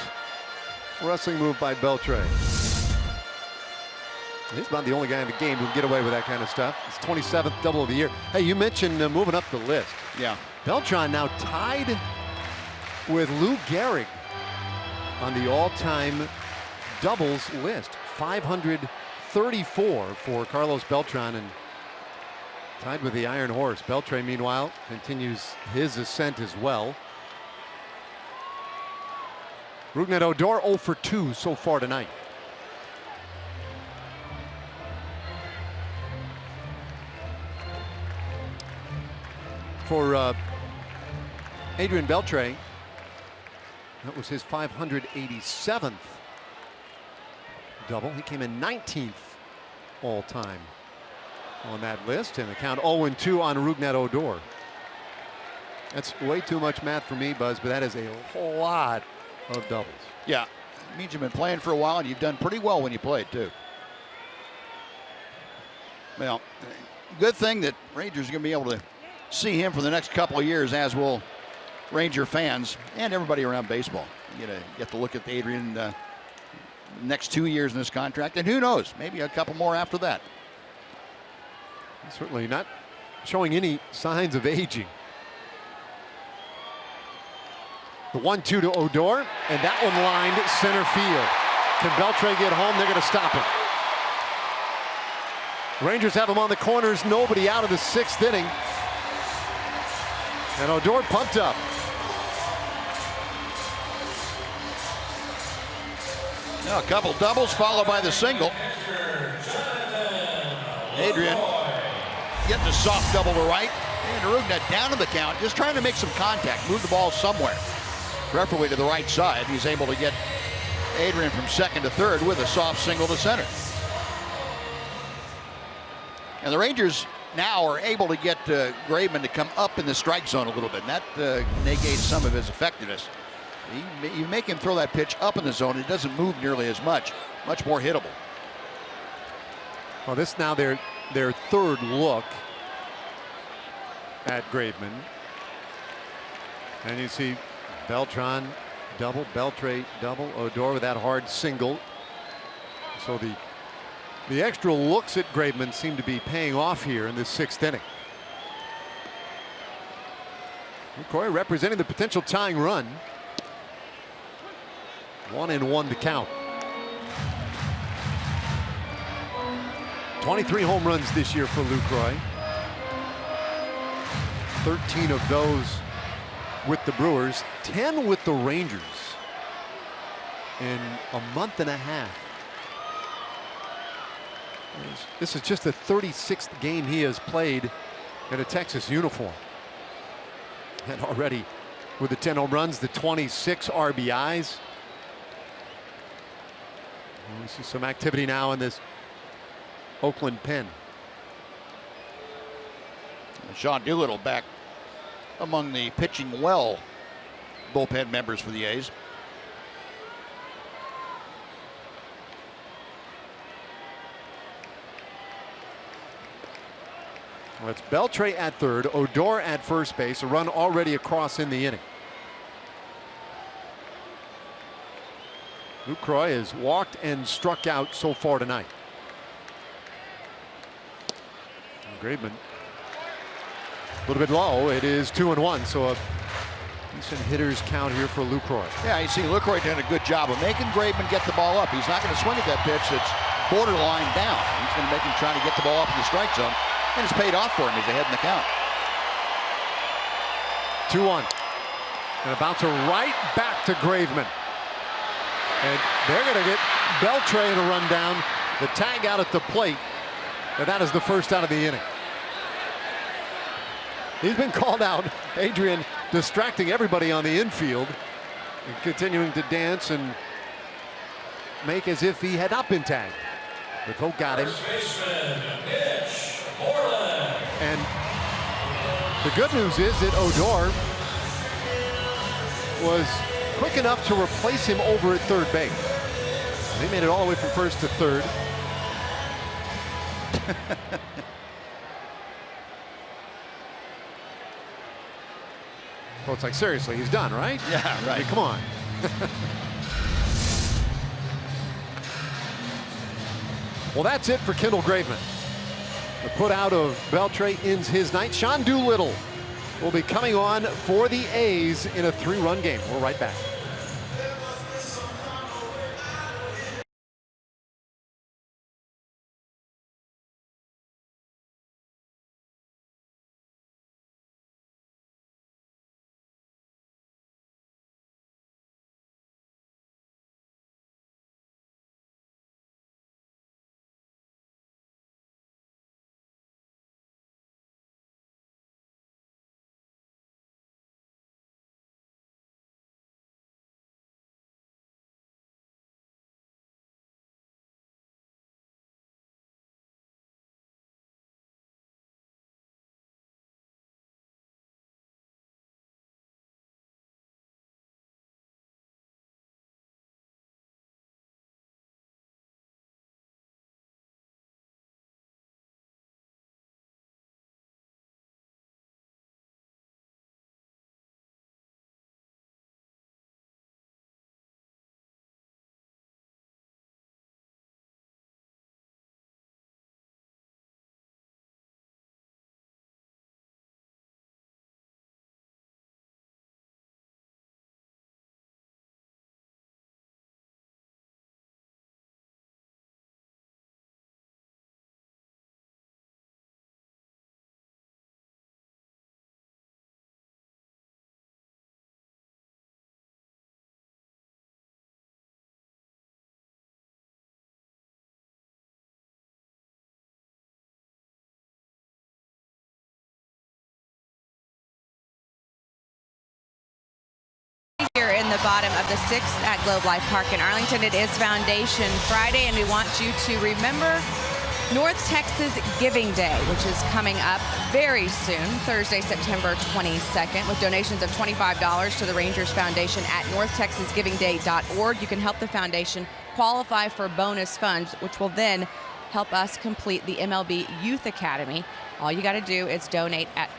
wrestling move by Beltre. He's about the only guy in the game who can get away with that kind of stuff. It's 27th double of the year. Hey, you mentioned moving up the list. Yeah. Beltran now tied with Lou Gehrig on the all-time doubles list. 534 for Carlos Beltran, and tied with the Iron Horse. Beltre, meanwhile, continues his ascent as well. Rougned Odor 0 for 2 so far tonight. For Adrian Beltre, that was his 587th double. He came in 19th all time on that list, and the count 0-2 on Rougned Odor. That's way too much math for me, Buzz, but that is a whole lot of doubles. Yeah, it means you've been playing for a while, and you've done pretty well when you played too. Well, good thing that Rangers are going to be able to see him for the next couple of years, as will Ranger fans and everybody around baseball. You get to look at Adrian next 2 years in this contract, and who knows, maybe a couple more after that. Certainly not showing any signs of aging. The 1-2 to Odor, and that one lined center field. Can Beltre get home? They're going to stop him. Rangers have him on the corners, nobody out of the 6th inning. And Odor pumped up. Now a couple doubles followed by the single. Adrian getting a soft double to right. And Rougned down in the count, just trying to make some contact, move the ball somewhere, preferably to the right side. He's able to get Adrian from second to third with a soft single to center. And the Rangers now are able to get Graveman to come up in the strike zone a little bit, and that negates some of his effectiveness. You make him throw that pitch up in the zone, it doesn't move nearly as much more hittable. Well, this now their third look at Graveman. And you see Beltran double, Beltre double, Odor with that hard single. So the extra looks at Graveman seem to be paying off here in this 6th inning. Corey representing the potential tying run. 1-1 to count. 23 home runs this year for Lucroy. 13 of those with the Brewers, 10 with the Rangers in a month and a half. This is just the 36th game he has played in a Texas uniform. And already with the 10 home runs, the 26 RBIs. We see some activity now in this Oakland pen. Sean Doolittle back among the pitching well bullpen members for the A's. Well, it's Beltre at third, Odor at first base, a run already across in the inning. Lucroy has walked and struck out so far tonight. Graveman a little bit low. It is 2-1, so a decent hitter's count here for Lucroy. Yeah, you see Lucroy doing a good job of making Graveman get the ball up. He's not going to swing at that pitch that's borderline down. He's going to make him try to get the ball up in the strike zone, and it's paid off for him. He's ahead in the count. 2-1. And a bouncer right back to Graveman. And they're going to get Beltre in a run down. The tag out at the plate. And that is the first out of the inning. He's been called out. Adrian distracting everybody on the infield and continuing to dance and make as if he had not been tagged. But Vogt got him. And the good news is that Odor was quick enough to replace him over at third base. They made it all the way from first to third. Well, it's like, seriously, he's done, right? Yeah, right. I mean, come on. Well, that's it for Kendall Graveman. The put out of Beltre ends his night. Sean Doolittle will be coming on for the A's in a 3-run game. We're right back. Here in the bottom of the 6th at Globe Life Park in Arlington. It is Foundation Friday, and we want you to remember North Texas Giving Day, which is coming up very soon, Thursday, September 22nd, with donations of $25 to the Rangers Foundation at northtexasgivingday.org. You can help the foundation qualify for bonus funds, which will then help us complete the MLB Youth Academy. All you got to do is donate at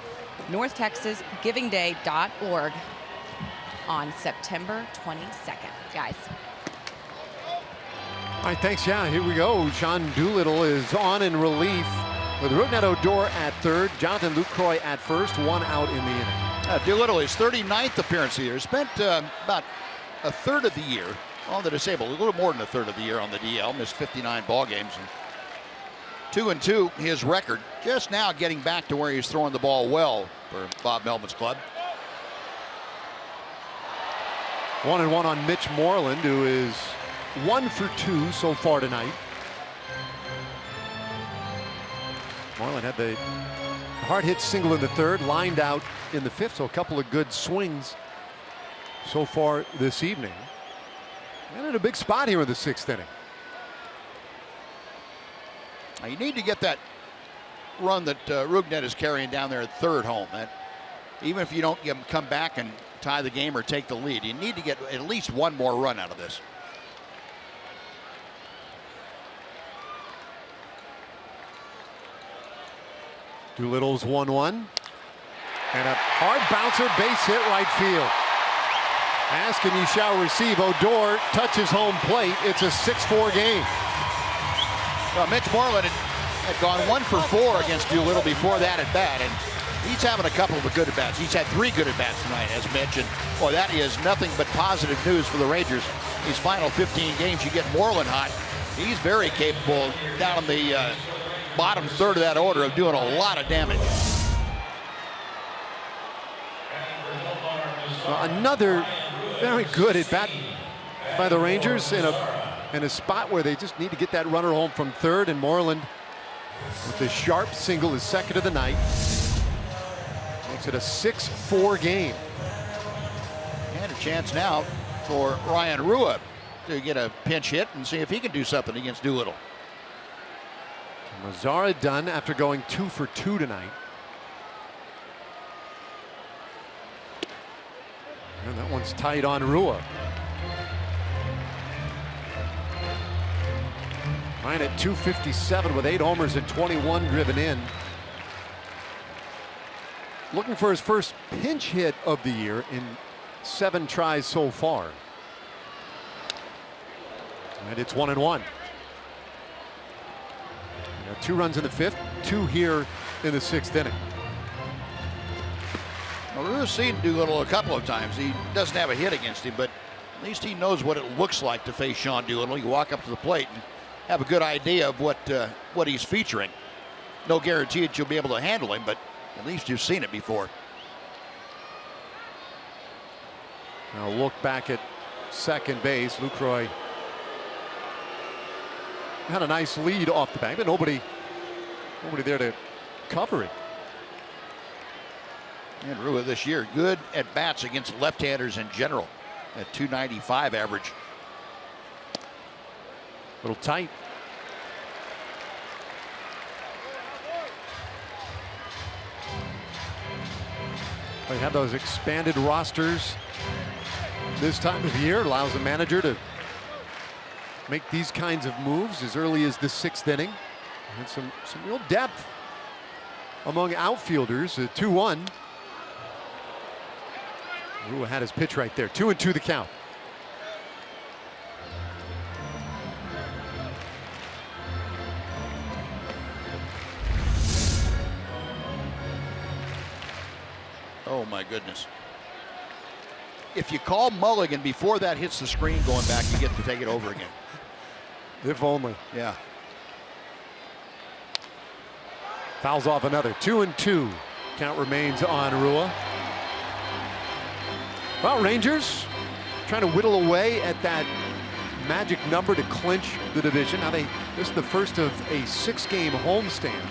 northtexasgivingday.org on September 22nd, guys. All right, thanks. Yeah, here we go. Sean Doolittle is on in relief with Rougned Odor at third, Jonathan Lucroy at first, 1 out in the inning. Doolittle, his 39th appearance of the year. Spent about a third of the year on the disabled, a little more than a third of the year on the DL. Missed 59 ball games. And 2-2, his record. Just now getting back to where he's throwing the ball well for Bob Melvin's club. 1-1 on Mitch Moreland, who is 1 for 2 so far tonight. Moreland had the hard hit single in the 3rd, lined out in the 5th, so a couple of good swings so far this evening. And in a big spot here in the 6th inning. Now you need to get that run that Rugnet is carrying down there at third home. That even if you don't come back and tie the game or take the lead, you need to get at least one more run out of this. Doolittle's 1-1. And a hard bouncer, base hit right field. Ask and you shall receive. Odor touches home plate. It's a 6-4 game. Well, Mitch Moreland had gone 1 for 4 against Doolittle before that at bat, and he's having a couple of good at bats. He's had 3 good at bats tonight, as mentioned. Boy, that is nothing but positive news for the Rangers. These final 15 games, you get Moreland hot. He's very capable down in the bottom third of that order of doing a lot of damage. Another very good at bat by the Rangers in a spot where they just need to get that runner home from third, and Moreland with the sharp single, his second of the night, makes it a 6-4 game. And a chance now for Ryan Rua to get a pinch hit and see if he can do something against Doolittle. Mazzara done after going 2 for 2 tonight. And that one's tight on Rua. Ryan at 257 with 8 homers and 21 driven in. Looking for his first pinch hit of the year in 7 tries so far. And it's 1-1. 2 runs in the 5th, 2 here in the 6th inning. Well, we've seen Doolittle a couple of times. He doesn't have a hit against him, but at least he knows what it looks like to face Sean Doolittle. You walk up to the plate and have a good idea of what he's featuring. No guarantee that you'll be able to handle him, but at least you've seen it before. Now look back at second base. Lucroy had a nice lead off the bank, but nobody there to cover it. And Rua this year, good at bats against left-handers in general at 295 average. A little tight. They have those expanded rosters this time of year, allows the manager to make these kinds of moves as early as the 6th inning. And some real depth among outfielders. 2-1. Rua had his pitch right there. 2-2 the count. Oh my goodness. If you call Mulligan before that hits the screen going back, you get to take it over again. If only. Yeah. Fouls off another. 2-2. Count remains on Rua. Well, Rangers trying to whittle away at that magic number to clinch the division. Now this is the first of a 6-game homestand.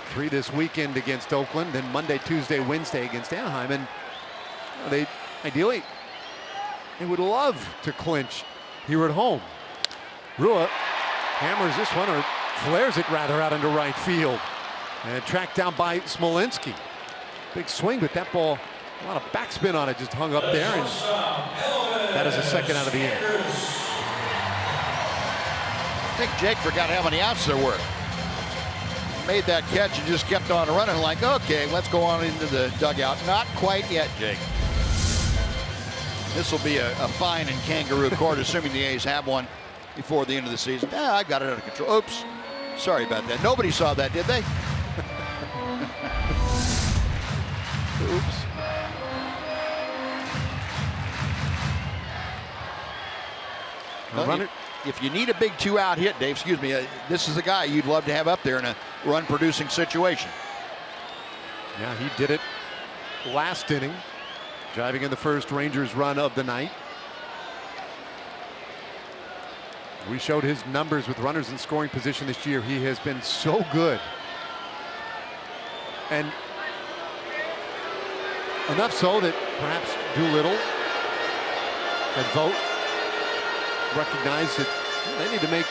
3 this weekend against Oakland, then Monday, Tuesday, Wednesday against Anaheim, and they would love to clinch here at home. Rua hammers this one, or flares it rather, out into right field, and tracked down by Smolinski. Big swing, but that ball, a lot of backspin on it, just hung up there, and that is the second out of the inning. I think Jake forgot how many outs there were. Made that catch and just kept on running like, okay, let's go on into the dugout. Not quite yet, Jake. This will be a fine in Kangaroo Court, assuming the A's have one before the end of the season. I got it under control. Oops. Sorry about that. Nobody saw that, did they? Oops. Well, if you need a big 2-out hit, Dave, excuse me, this is a guy you'd love to have up there in a run-producing situation. Yeah, he did it last inning, driving in the first Rangers run of the night. We showed his numbers with runners in scoring position this year. He has been so good. And enough so that perhaps Doolittle and Vogt recognize that they need to make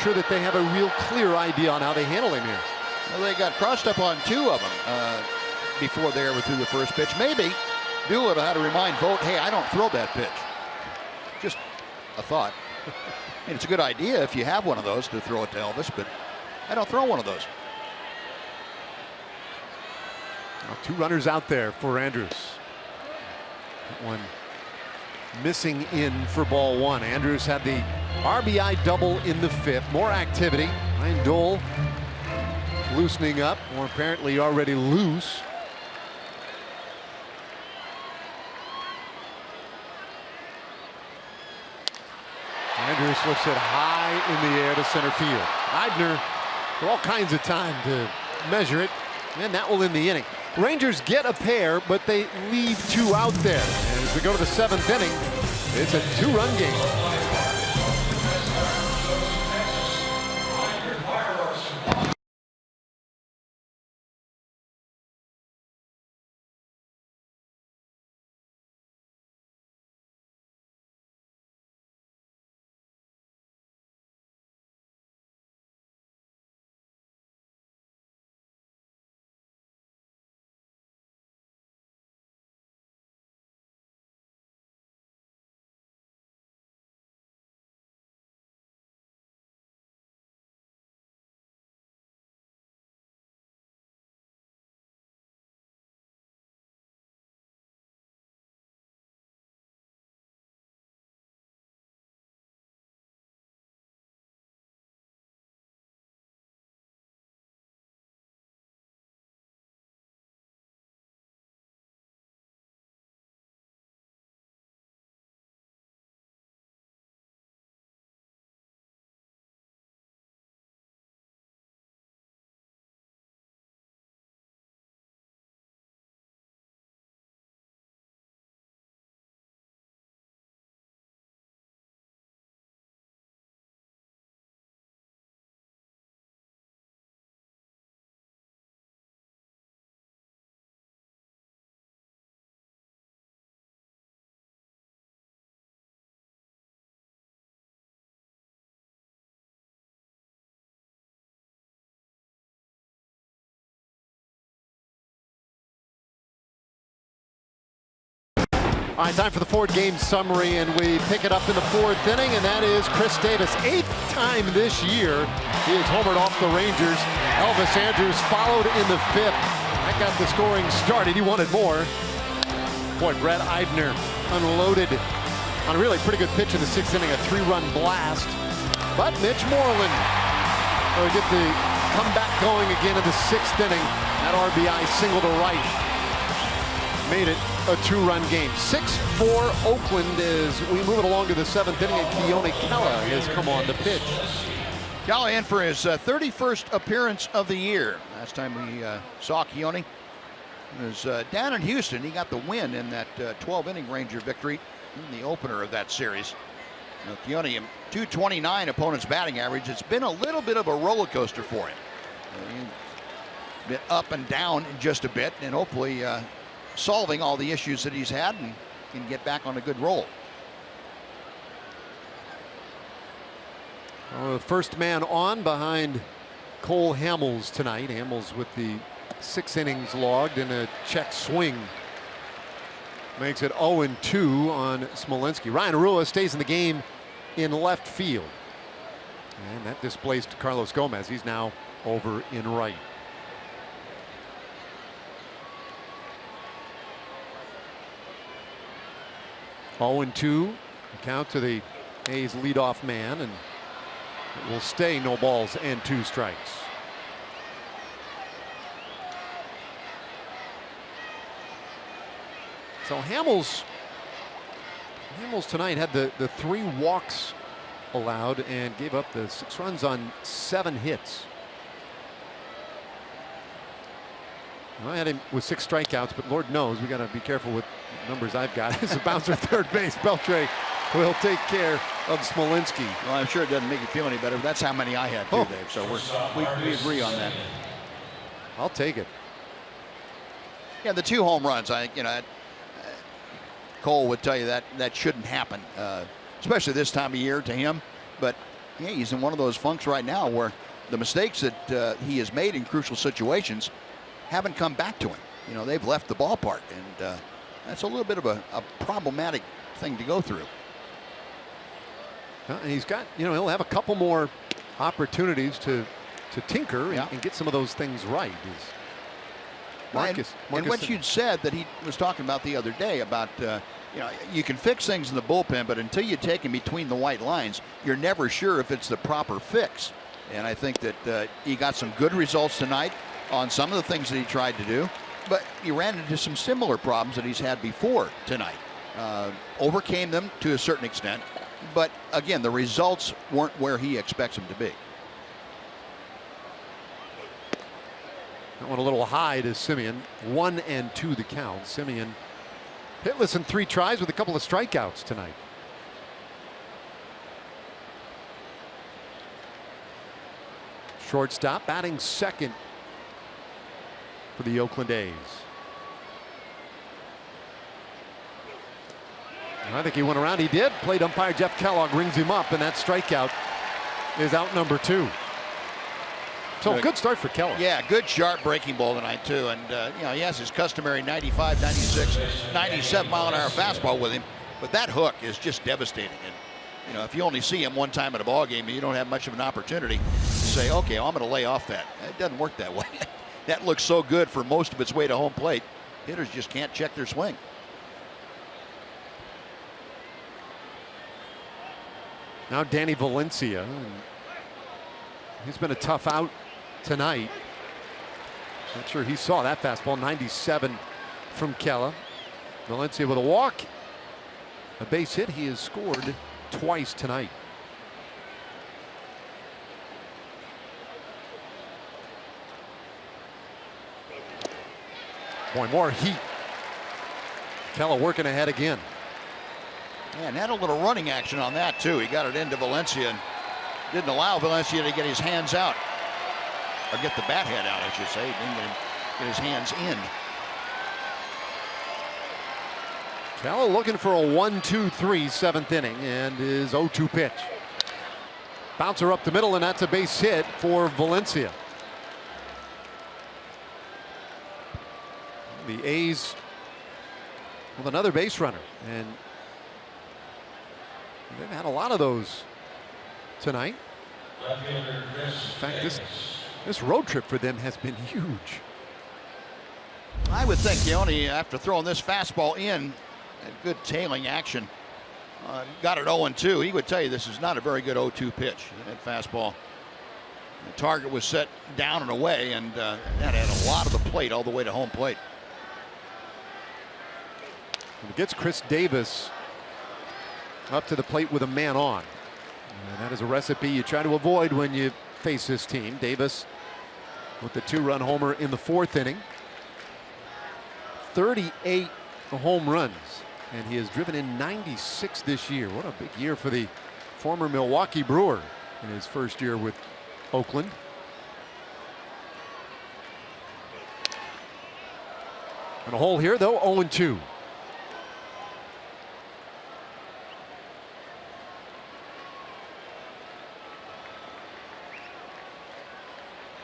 sure that they have a real clear idea on how they handle him here. Well, they got crossed up on 2 of them before they ever threw the first pitch. Maybe Doolittle had to remind Vogt, hey, I don't throw that pitch. Just a thought. I mean, it's a good idea if you have one of those to throw it to Elvis, but I don't throw one of those. Well, 2 runners out there for Andrews. That one missing in for ball 1. Andrews had the RBI double in the 5th. More activity. Ryan Dole loosening up, or apparently already loose. Andrews lifts it high in the air to center field. Eibner for all kinds of time to measure it, and that will end the inning. Rangers get a pair, but they leave 2 out there. And as we go to the 7th inning, it's a 2-run game. All right, time for the Ford game summary, and we pick it up in the 4th inning, and that is Chris Davis. 8th time this year he has homered off the Rangers. Elvis Andrews followed in the 5th. That got the scoring started. He wanted more. Boy, Brett Eibner unloaded on a really pretty good pitch in the 6th inning, a 3-run blast. But Mitch Moreland will get the comeback going again in the 6th inning. That RBI single to right made it a 2-run game. 6-4 Oakland as we move it along to the 7th inning, and Keone Kela has come on the pitch. Kela in for his 31st appearance of the year. Last time we saw Keone was down in Houston. He got the win in that 12-inning Ranger victory in the opener of that series. Keone, 229 opponent's batting average. It's been a little bit of a roller coaster for him. Been up and down just a bit, and hopefully solving all the issues that he's had and can get back on a good roll. Well, the first man on behind Cole Hamels tonight. Hamels with the 6 innings logged and a check swing makes it 0-2 on Smolinski. Ryan Arua stays in the game in left field, and that displaced Carlos Gomez. He's now over in right. Oh, 2 count to the A's leadoff man, and it will stay no balls and 2 strikes. So Hamels tonight had the 3 walks allowed and gave up the 6 runs on 7 hits. I had him with 6 strikeouts, but Lord knows we got to be careful with numbers I've got. As a bouncer third base, Beltre will take care of Smolinski. Well, I'm sure it doesn't make you feel any better, but that's how many I had too, Dave. So we agree on that. I'll take it. Yeah, the 2 home runs. Cole would tell you that shouldn't happen, especially this time of year to him. But Yeah, he's in one of those funks right now where the mistakes that he has made in crucial situations haven't come back to him. You know, they've left the ballpark, and that's a little bit of a problematic thing to go through. And he's got, you know, he'll have a couple more opportunities to tinker and get some of those things right. Marcus, and what you'd said that he was talking about the other day about, you know, you can fix things in the bullpen, but until you take him between the white lines, you're never sure if it's the proper fix. And I think that he got some good results tonight on some of the things that he tried to do, but he ran into some similar problems that he's had before tonight. Overcame them to a certain extent, but again, the results weren't where he expects them to be. That one a little high to Simeon. 1-2 the count. Simeon hitless in 3 tries with a couple of strikeouts tonight. Shortstop batting second for the Oakland A's. I think he went around. He did. Plate umpire Jeff Kellogg rings him up, and that strikeout is out number 2. So good start for Kellogg. Yeah, good sharp breaking ball tonight too, and you know, he has his customary 95, 96, 97 mile an hour fastball with him, but that hook is just devastating. And you know, if you only see him one time at a ball game, you don't have much of an opportunity to say, okay, I'm going to lay off that. It doesn't work that way. That looks so good for most of its way to home plate. Hitters just can't check their swing. Now Danny Valencia. He's been a tough out tonight. Not sure he saw that fastball. 97 from Kella. Valencia with a walk, a base hit. He has scored twice tonight. Boy, more heat. Kella working ahead again. Yeah, and had a little running action on that too. He got it into Valencia and didn't allow Valencia to get his hands out, or get the bat head out, I should say. He didn't get his hands in. Kella looking for a 1-2-3 7th inning, and his 0-2 pitch. Bouncer up the middle, and that's a base hit for Valencia. The A's with another base runner, and they've had a lot of those tonight. In fact, this road trip for them has been huge. I would think, Yoni, after throwing this fastball in, a good tailing action, got it 0-2. He would tell you this is not a very good 0-2 pitch. That fastball, the target was set down and away, and that had a lot of the plate all the way to home plate. It gets Chris Davis up to the plate with a man on. And that is a recipe you try to avoid when you face this team. Davis with the 2-run homer in the 4th inning. 38 home runs, and he has driven in 96 this year. What a big year for the former Milwaukee Brewer in his first year with Oakland. And a hole here, though, 0-2.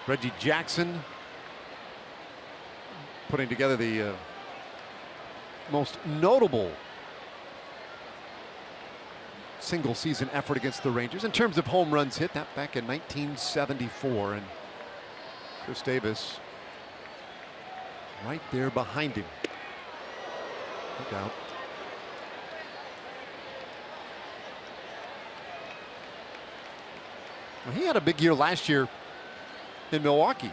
Reggie Jackson putting together the most notable single season effort against the Rangers in terms of home runs hit, that back in 1974, and Chris Davis right there behind him. Look out. Well, he had a big year last year in Milwaukee.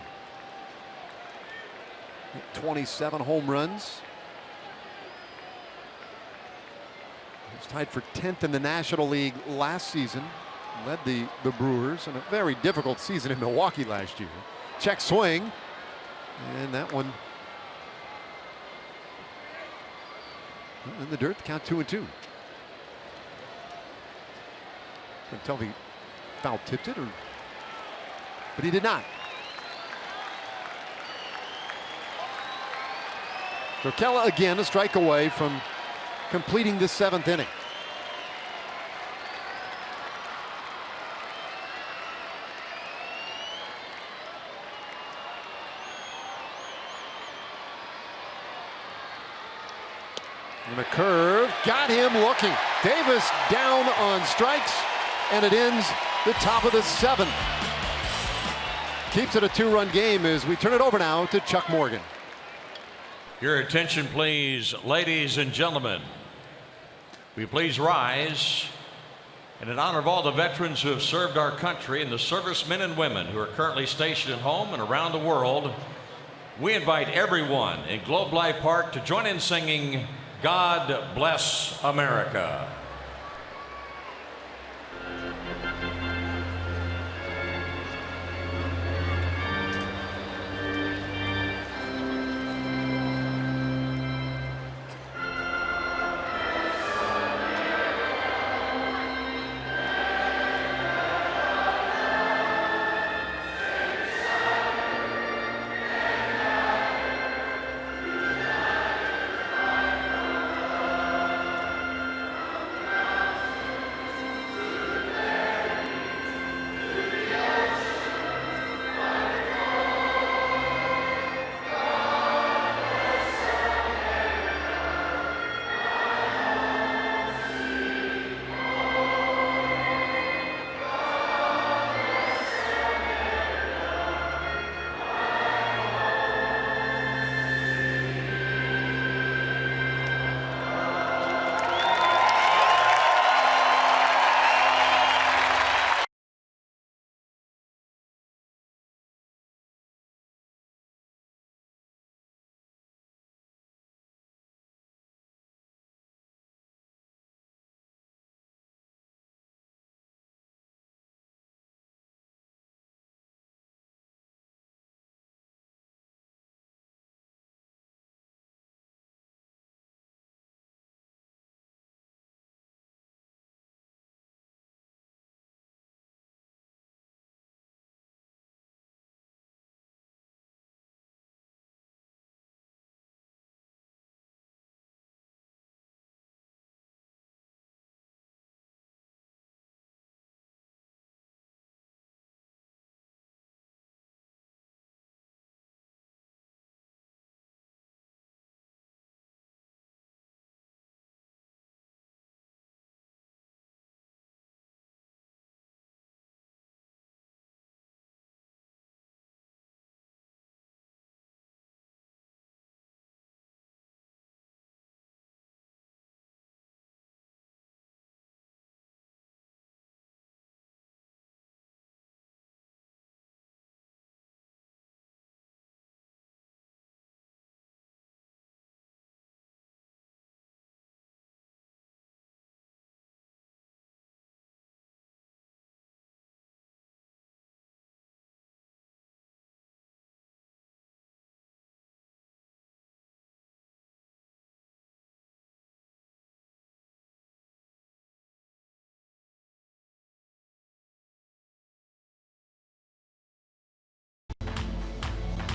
27 home runs. He was tied for 10th in the National League last season. Led the Brewers in a very difficult season in Milwaukee last year. Check swing, and that one in the dirt. Count 2-2. Couldn't tell if he foul tipped it, but he did not. So Kella again a strike away from completing the 7th inning. And a curve got him looking. Davis down on strikes, and it ends the top of the 7th. Keeps it a 2-run game as we turn it over now to Chuck Morgan. Your attention, please, ladies and gentlemen. Will you please rise? And in honor of all the veterans who have served our country and the servicemen and women who are currently stationed at home and around the world, we invite everyone in Globe Life Park to join in singing God Bless America.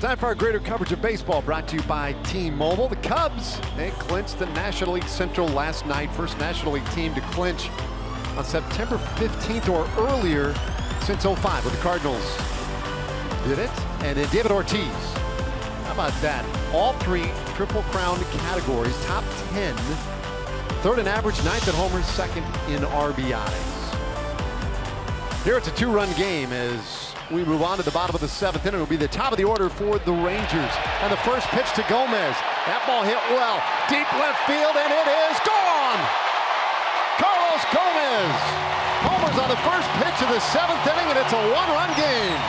Time for our greater coverage of baseball, brought to you by T-Mobile. The Cubs, they clinched the National League Central last night. First National League team to clinch on September 15th or earlier since 05 with the Cardinals. Did it? And then David Ortiz. How about that? All 3 Triple Crown categories, top 10. 3rd in average, 9th in homers, 2nd in RBIs. Here it's a 2-run game as we move on to the bottom of the 7th inning. It'll be the top of the order for the Rangers. And the first pitch to Gomez. That ball hit well. Deep left field, and it is gone! Carlos Gomez homers on the first pitch of the 7th inning, and it's a 1-run game.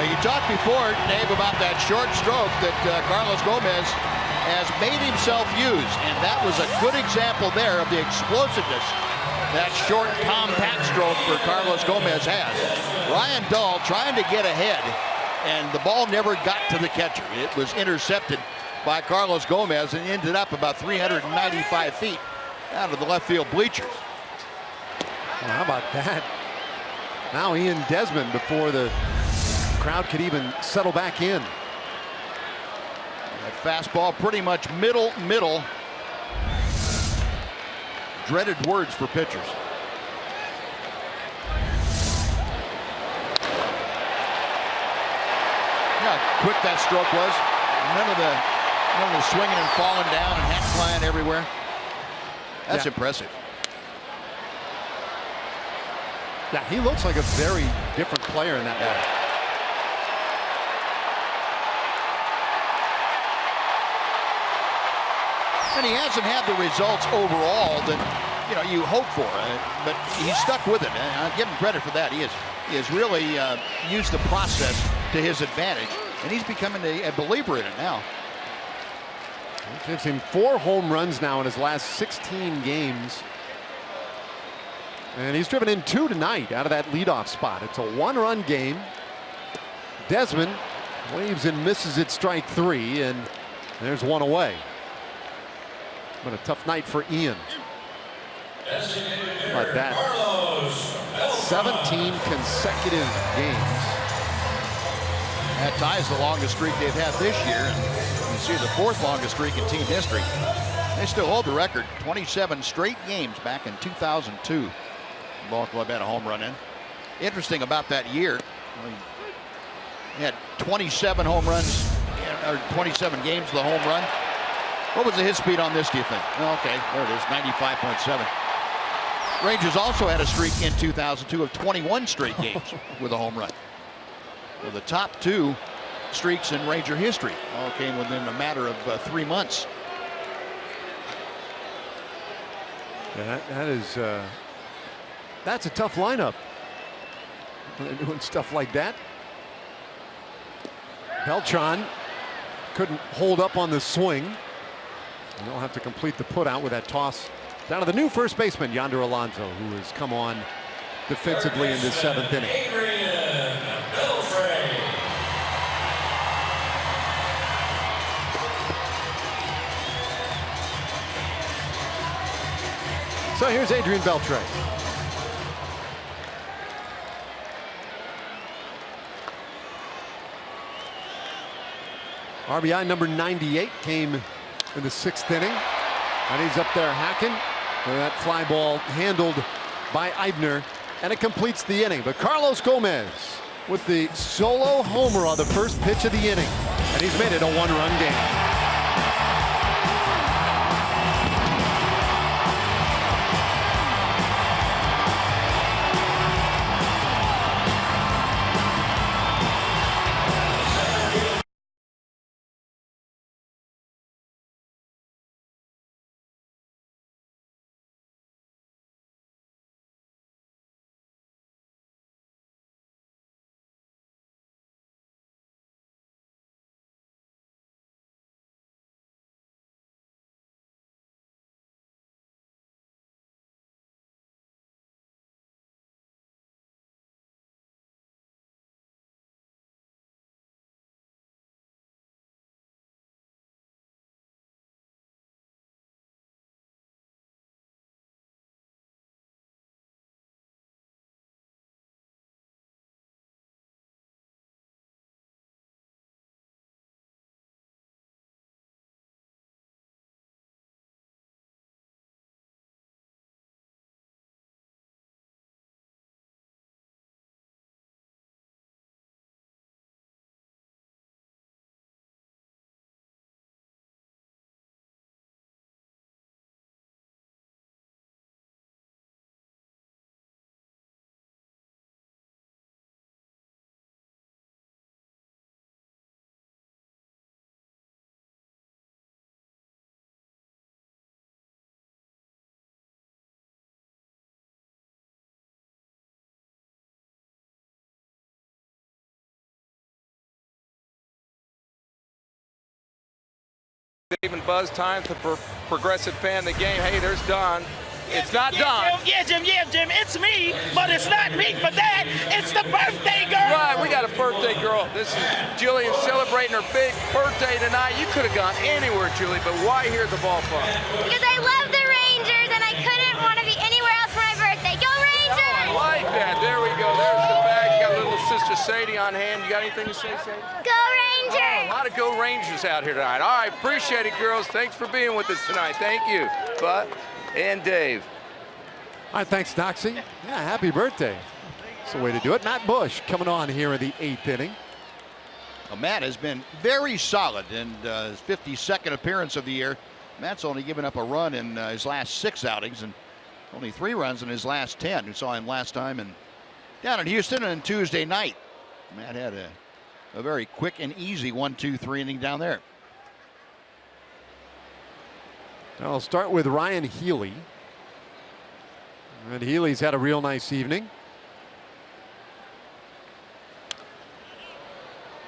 You talked before, Dave, about that short stroke that Carlos Gomez has made himself use, and that was a good example there of the explosiveness that short, compact stroke for Carlos Gomez has. Ryan Dahl trying to get ahead, and the ball never got to the catcher. It was intercepted by Carlos Gomez and ended up about 395 feet out of the left field bleachers. Well, how about that? Now Ian Desmond before the crowd could even settle back in. That fastball pretty much middle. Dreaded words for pitchers. how quick that stroke was. None of the swinging and falling down and hats flying everywhere. That's impressive. Yeah, he looks like a very different player in that way. And he hasn't had the results overall that you hope for, but he's stuck with it. And I give him credit for that. He has really used the process to his advantage, and he's becoming a believer in it now. It gives him 4 home runs now in his last 16 games. And he's driven in 2 tonight out of that leadoff spot. It's a 1-run game. Desmond waves and misses at strike 3, and there's 1 away. But a tough night for Ian. Like that. 17 consecutive games. That ties the longest streak they've had this year. And you see the 4th longest streak in team history. They still hold the record. 27 straight games back in 2002. Ball club had a home run in. Interesting about that year, he had 27 home runs, or 27 games with a home run. What was the hit speed on this, do you think? Okay, there it is, 95.7. Rangers also had a streak in 2002 of 21 straight games with a home run. Well, the top 2 streaks in Ranger history all came within a matter of 3 months. Yeah, that's a tough lineup. When they're doing stuff like that. Beltran couldn't hold up on the swing. And they'll have to complete the putout with that toss down to the new first baseman, Yonder Alonso, who has come on defensively in this 7th inning. So here's Adrian Beltre. RBI number 98 came in the 6th inning. And he's up there hacking. And that fly ball handled by Eibner. And it completes the inning. But Carlos Gomez with the solo homer on the first pitch of the inning. And he's made it a 1-run game. Even buzz time for progressive fan of the game. Hey, there's Don. It's not Don. Yeah, Jim, it's me, but it's not me for that. It's the birthday girl. Right, we got a birthday girl. This is Jillian celebrating her big birthday tonight. You could have gone anywhere, Julie, but why here at the ballpark? Because I love the Rangers and I couldn't want to be anywhere else for my birthday. Go Rangers! I like that. There we go. There's the bag. You got little sister Sadie on hand. You got anything to say, Sadie? Go Rangers! A lot of Go Rangers out here tonight. All right, appreciate it, girls. Thanks for being with us tonight. Thank you, Bud and Dave. All right, thanks, Doxy. Yeah, happy birthday. That's the way to do it. Matt Bush coming on here in the 8th inning. Matt has been very solid in his 52nd appearance of the year. Matt's only given up a run in his last 6 outings and only 3 runs in his last 10. We saw him last time down in Houston on Tuesday night. Matt had a very quick and easy 1-2-3 inning down there. I'll start with Ryan Healy. And Healy's had a real nice evening.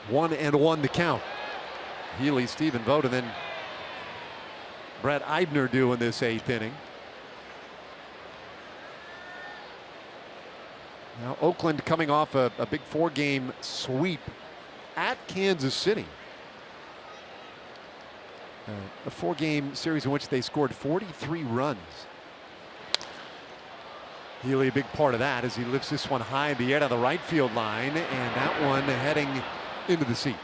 1-1 the count. Healy, Stephen Vogt, and then Brett Eibner do in this 8th inning. Now Oakland coming off a big 4-game sweep at Kansas City. A 4-game series in which they scored 43 runs. Healy a big part of that as he lifts this one high in the air to the right field line, and that one heading into the seats.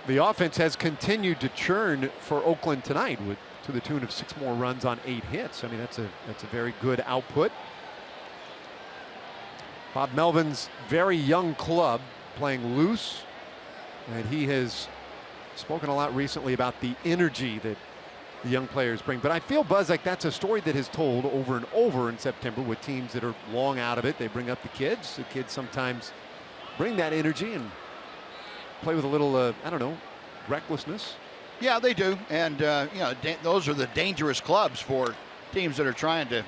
The offense has continued to churn for Oakland tonight to the tune of 6 more runs on 8 hits. I mean, that's a very good output. Bob Melvin's very young club playing loose, and he has spoken a lot recently about the energy that the young players bring. But I feel, Buzz, like that's a story that is told over and over in September with teams that are long out of it. They bring up the kids. The kids sometimes bring that energy and play with a little, I don't know, recklessness. Yeah, they do. And, those are the dangerous clubs for teams that are trying to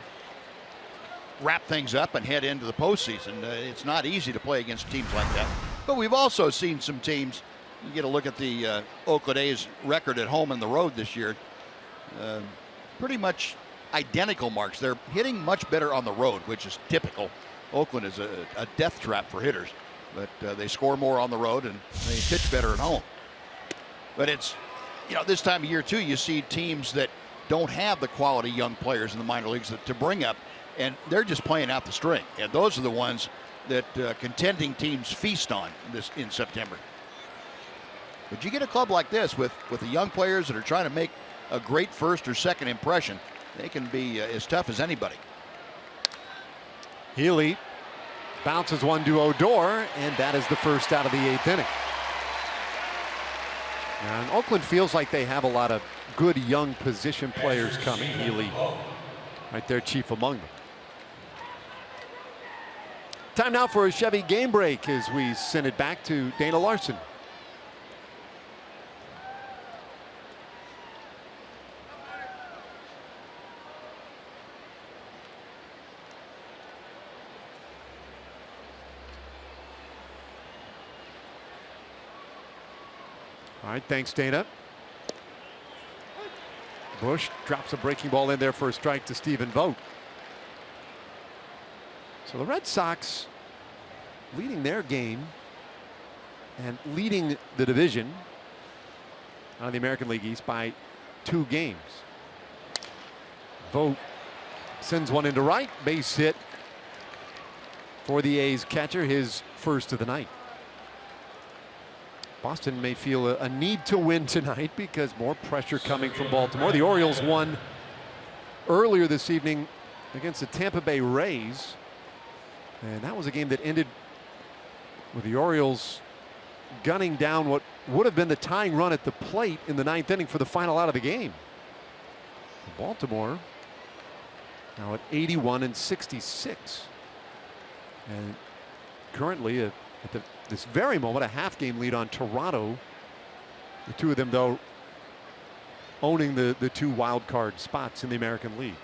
wrap things up and head into the postseason. It's not easy to play against teams like that. But we've also seen some teams. You get a look at the Oakland A's record at home and the road this year. Pretty much identical marks. They're hitting much better on the road, which is typical. Oakland is a death trap for hitters, but they score more on the road and they pitch better at home. But it's, this time of year too, you see teams that don't have the quality young players in the minor leagues to bring up, and they're just playing out the string. And those are the ones that contending teams feast on in September. But you get a club like this with the young players that are trying to make a great first or second impression, they can be as tough as anybody. Healy bounces one to Odor, and that is the first out of the 8th inning. And Oakland feels like they have a lot of good young position players coming. Healy right there, chief among them. Time now for a Chevy game break as we send it back to Dana Larson. All right, thanks, Dana. Bush drops a breaking ball in there for a strike to Stephen Vogt. So the Red Sox leading their game and leading the division out of the American League East by 2 games. Vogt sends one into right, base hit for the A's catcher, his first of the night. Boston may feel a need to win tonight because more pressure coming from Baltimore. The Orioles won earlier this evening against the Tampa Bay Rays, and that was a game that ended with the Orioles gunning down what would have been the tying run at the plate in the 9th inning for the final out of the game. Baltimore now at 81-66, and currently at this very moment a half-game lead on Toronto. The 2 of them, though, owning the 2 wild card spots in the American League.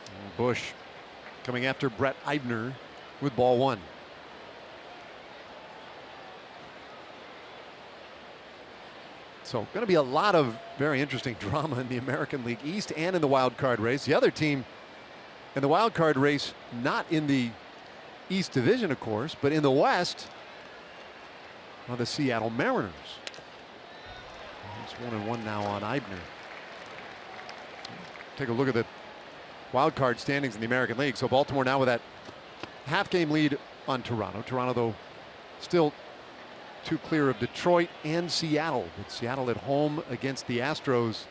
And Bush coming after Brett Eibner with ball 1. So going to be a lot of very interesting drama in the American League East and in the wild card race. The other team in the wild card race, not in the East Division, of course, but in the West are the Seattle Mariners. It's 1-1 now on Eibner. Take a look at the wild card standings in the American League. So Baltimore now with that half-game lead on Toronto. Toronto, though, still 2 clear of Detroit and Seattle. With Seattle at home against the Astros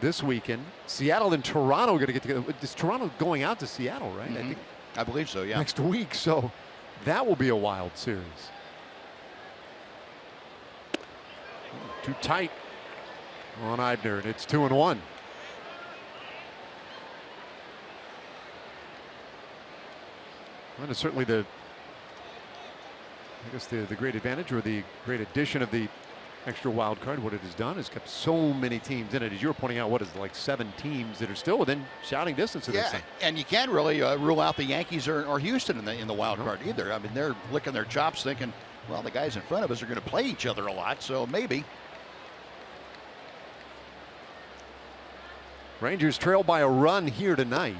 this weekend. Seattle and Toronto are going to get together. Is Toronto going out to Seattle, right? Mm-hmm. I believe so, yeah. Next week, so that will be a wild series. Too tight on Eibner, and it's 2-1. And it's certainly the great advantage or the great addition of the extra wild card. What it has done is kept so many teams in it. As you were pointing out, what is it, like 7 teams that are still within shouting distance of this thing. And you can't really rule out the Yankees or Houston in the wild card either. I mean, they're licking their chops thinking, well, the guys in front of us are going to play each other a lot, so maybe. Rangers trail by a run here tonight.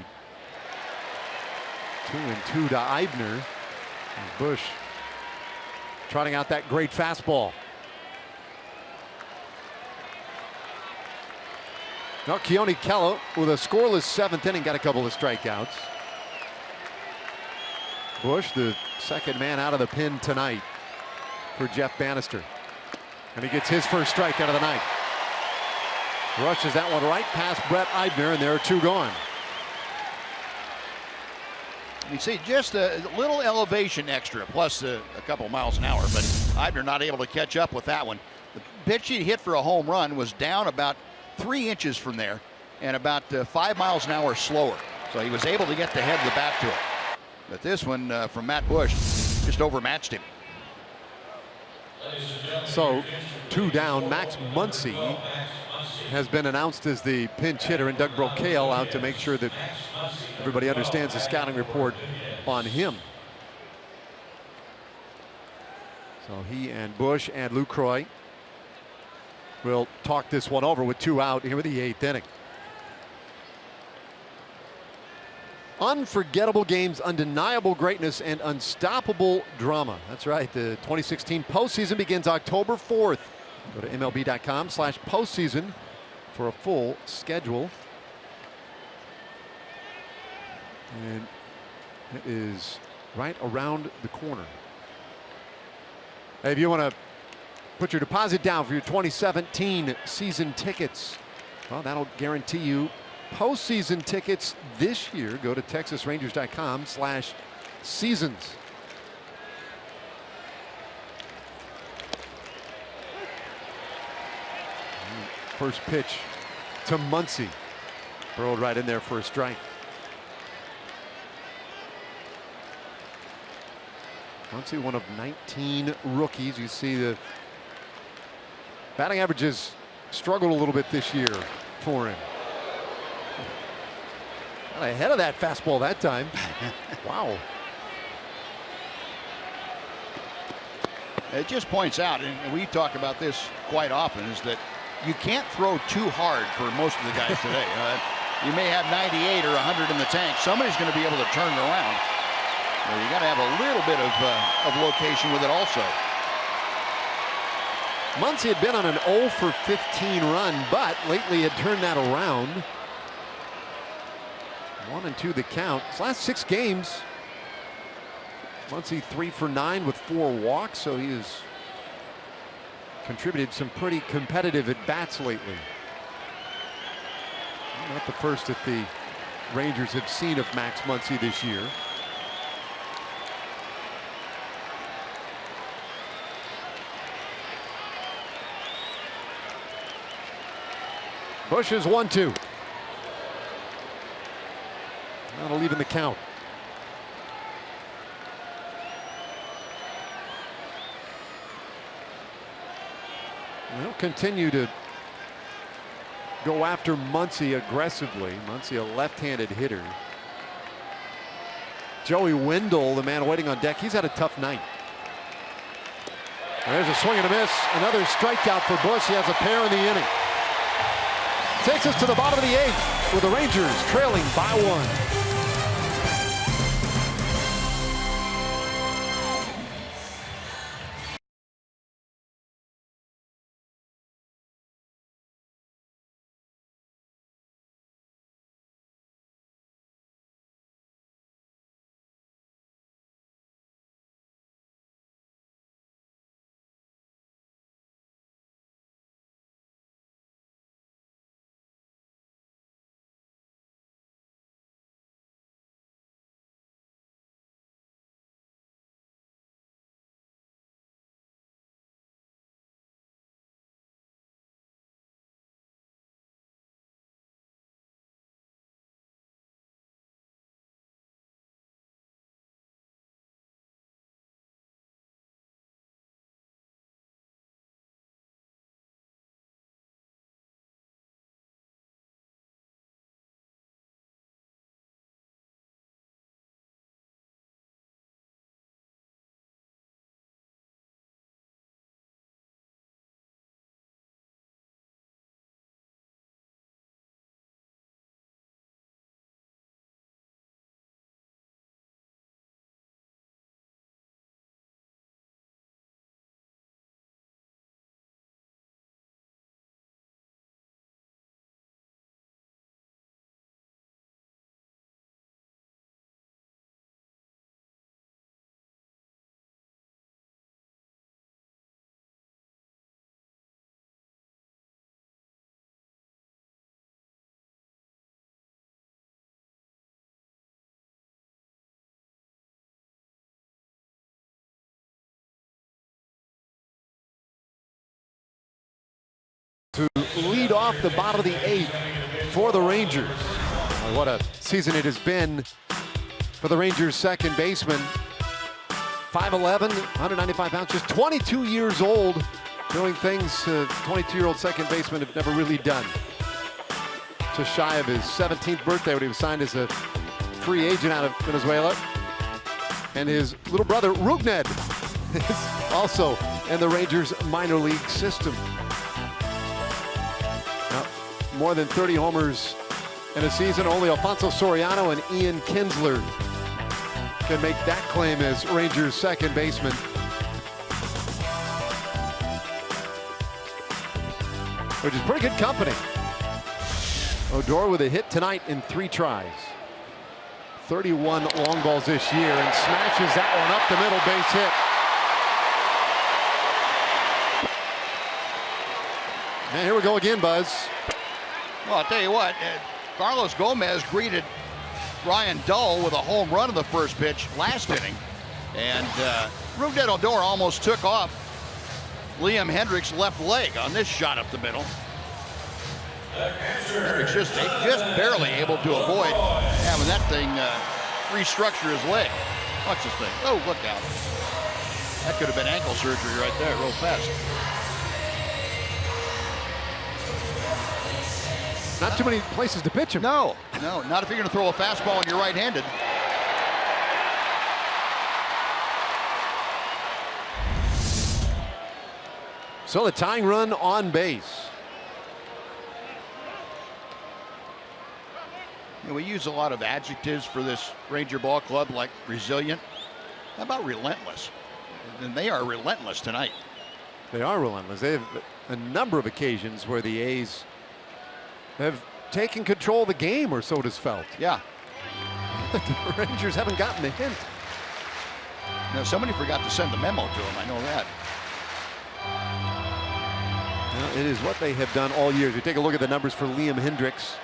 2-2 to Eibner. And Bush trotting out that great fastball. Now Keone Kela with a scoreless 7th inning, got a couple of strikeouts. Bush, the second man out of the pen tonight for Jeff Bannister. And he gets his first strikeout of the night. Rushes that one right past Brett Eibner, and there are 2 gone. You see just a little elevation extra, plus a couple miles an hour, but Eibner not able to catch up with that one. The pitch he hit for a home run was down about 3 inches from there and about 5 miles an hour slower. So he was able to get the head of the bat to it. But this one from Matt Bush just overmatched him. So 2 down. Max Muncy has been announced as the pinch hitter, and Doug Brocail out to make sure that everybody understands the scouting report on him. So he and Bush and Lucroy will talk this one over with 2 out here with the 8th inning. Unforgettable games, undeniable greatness, and unstoppable drama. That's right. The 2016 postseason begins October 4th. Go to MLB.com/postseason for a full schedule. And it is right around the corner. Hey, if you want to put your deposit down for your 2017 season tickets, well, that'll guarantee you postseason tickets this year. Go to TexasRangers.com/seasons. First pitch to Muncy. Burrowed right in there for a strike. Muncy, one of 19 rookies. You see the batting averages struggled a little bit this year for him. Got ahead of that fastball that time. Wow. It just points out, and we talk about this quite often, is that you can't throw too hard for most of the guys today. You may have 98 or 100 in the tank. Somebody's going to be able to turn it around. You got to have a little bit of location with it also. Muncy had been on an 0 for 15 run, but lately had turned that around. 1-2 the count. His last 6 games, Muncy 3 for 9 with 4 walks, so he has contributed some pretty competitive at bats lately. Not the first that the Rangers have seen of Max Muncy this year. Bush is 1-2. That'll even the count. They'll continue to go after Muncy aggressively. Muncy, a left-handed hitter. Joey Wendell, the man waiting on deck, he's had a tough night. And there's a swing and a miss. Another strikeout for Bush. He has a pair in the inning. Takes us to the bottom of the 8th with the Rangers trailing by 1. To lead off the bottom of the 8th for the Rangers. Well, what a season it has been for the Rangers second baseman. 5'11", 195 pounds, just 22 years old, doing things 22-year-old second baseman have never really done. Just shy of his 17th birthday when he was signed as a free agent out of Venezuela. And his little brother, Rugned, is also in the Rangers minor league system. Now, more than 30 homers in a season, only Alfonso Soriano and Ian Kinsler can make that claim as Rangers second baseman. Which is pretty good company. Odor with a hit tonight in 3 tries. 31 long balls this year and smashes that one up the middle, base hit. And here we go again, Buzz. Well, I'll tell you what, Carlos Gomez greeted Ryan Dull with a home run in the first pitch last inning. And Rougned Odor almost took off Liam Hendriks' left leg on this shot up the middle. Hendriks just barely able to avoid having that thing restructure his leg. Watch this thing. Oh, look out. That could have been ankle surgery right there real fast. Not too many places to pitch him. No, not if you're going to throw a fastball and you're right-handed. So the tying run on base. We use a lot of adjectives for this Ranger ball club, like resilient. How about relentless? And they are relentless tonight. They are relentless. They have a number of occasions where the A's have taken control of the game, or so it is felt. Yeah. The Rangers haven't gotten the hint. No, somebody forgot to send the memo to him. I know that. Well, it is what they have done all year. If you take a look at the numbers for Liam Hendriks.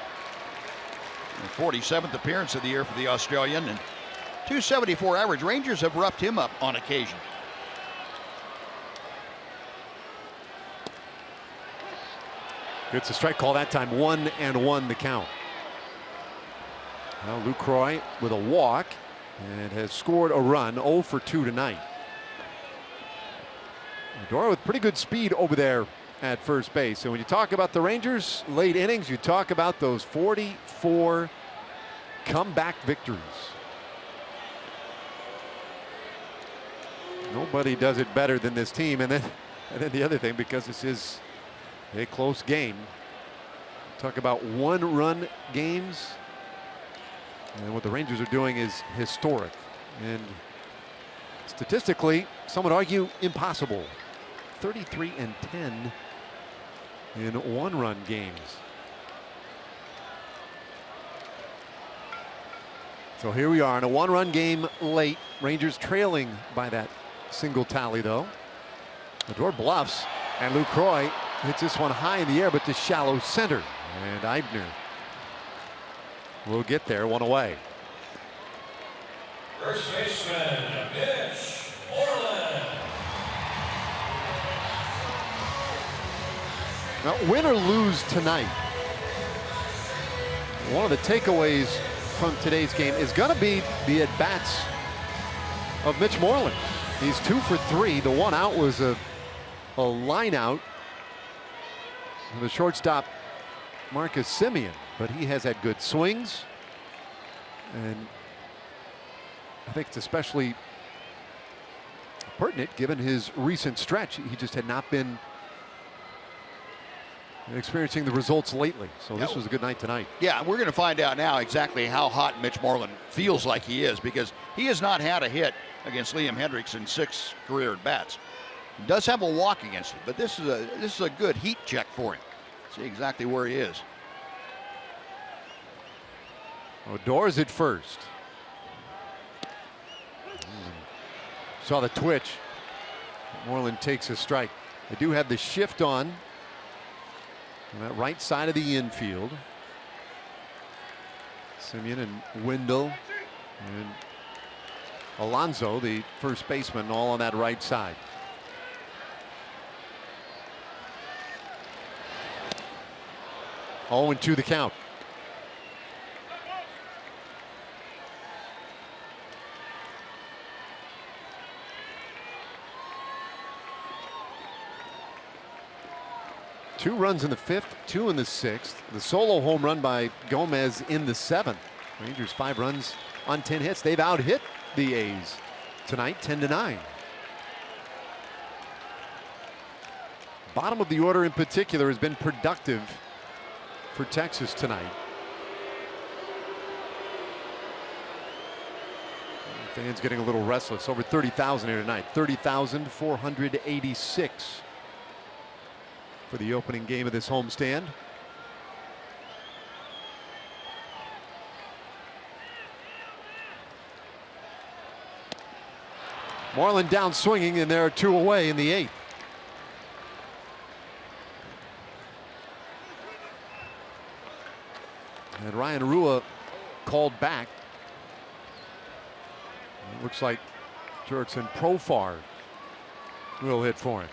47th appearance of the year for the Australian, and 274 average. Rangers have roughed him up on occasion. Gets a strike call that time. 1-1 the count. Now Lucroy with a walk and has scored a run. 0 for 2 tonight. Odor with pretty good speed over there at first base. And when you talk about the Rangers late innings, you talk about those 44 comeback victories. Nobody does it better than this team. And then the other thing, because this is a close game, talk about 1-run games, and what the Rangers are doing is historic and statistically, some would argue, impossible. 33-10 in 1-run games. So here we are in a 1-run game late. Rangers trailing by that single tally, though. Odor bluffs, and Lucroy hits this one high in the air, but to shallow center. And Eibner will get there, 1 away. First baseman, Mitch Moreland. Now, win or lose tonight, one of the takeaways from today's game is going to be the at-bats of Mitch Moreland. He's 2 for 3. The one out was a line out. The shortstop, Marcus Semien, but he has had good swings, and I think it's especially pertinent given his recent stretch. He just had not been experiencing the results lately, so this was a good night tonight. Yeah, we're going to find out now exactly how hot Mitch Moreland feels like he is, because he has not had a hit against Liam Hendriks in 6 career at-bats. He does have a walk against him, but this is a good heat check for him. See exactly where he is. Odor's at first. Saw the twitch. Moreland takes a strike. They do have the shift on that right side of the infield. Semien and Wendell and Alonso, the first baseman, all on that right side. 0-2 the count. Two runs in the 5th, 2 in the 6th. The solo home run by Gomez in the 7th. Rangers 5 runs on 10 hits. They've out-hit the A's tonight, 10-9. Bottom of the order in particular has been productive for Texas tonight. Fans getting a little restless. Over 30,000 here tonight. 30,486 for the opening game of this homestand. Moreland down swinging, and there are 2 away in the 8th. And Ryan Rua called back. It looks like Jurickson Profar will hit for him.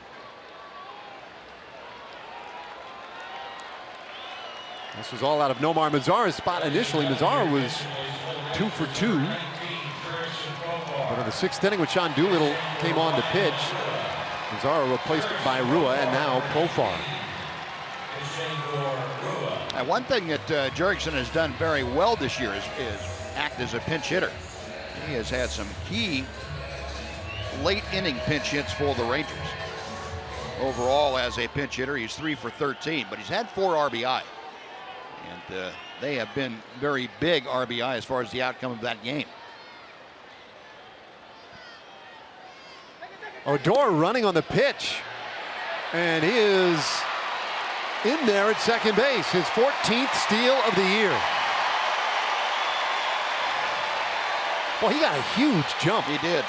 This was all out of Nomar Mazara's spot initially. Mazara was 2 for 2. But in the 6th inning when Sean Doolittle came on to pitch, Mazara replaced by Rua, and now Profar. And one thing that Jurickson has done very well this year is act as a pinch hitter. He has had some key late inning pinch hits for the Rangers. Overall, as a pinch hitter, he's 3 for 13, but he's had 4 RBI. And they have been very big RBI as far as the outcome of that game. Odor running on the pitch, and he is in there at second base. His 14th steal of the year. Well, he got a huge jump. He did.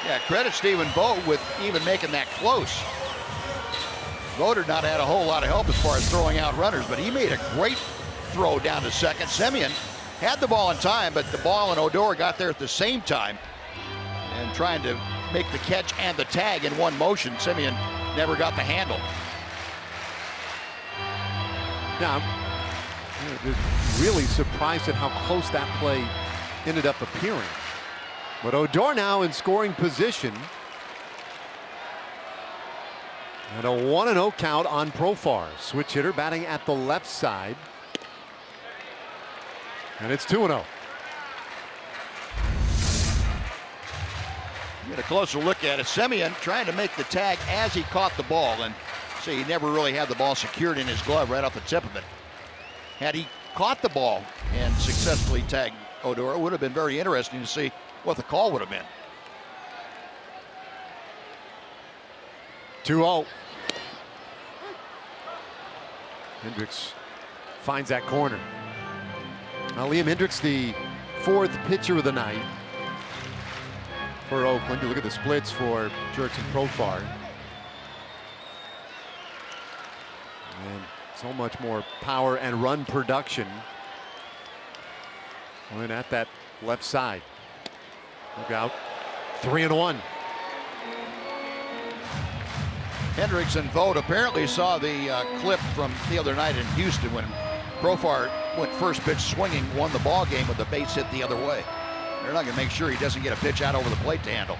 Yeah, credit Stephen Vogt with even making that close. Vogt had not had a whole lot of help as far as throwing out runners, but he made a great throw down to second. Semien had the ball in time, but the ball and Odor got there at the same time. And trying to make the catch and the tag in one motion, Semien never got the handle. Now, I'm just really surprised at how close that play ended up appearing. But Odor now in scoring position. And a 1-0 count on Profar. Switch hitter batting at the left side. And it's 2-0. Get a closer look at it. Semien trying to make the tag as he caught the ball, and see, he never really had the ball secured in his glove right off the tip of it. Had he caught the ball and successfully tagged Odor, it would have been very interesting to see what the call would have been. 2-0. Hendricks finds that corner. Now Liam Hendricks, the 4th pitcher of the night for Oakland. You look at the splits for Jurickson Profar. And so much more power and run production when at that left side. Look out. 3-1. Hendricks and Vogt apparently saw the clip from the other night in Houston when Profar went first pitch swinging, won the ball game with a base hit the other way. They're not going to make sure he doesn't get a pitch out over the plate to handle.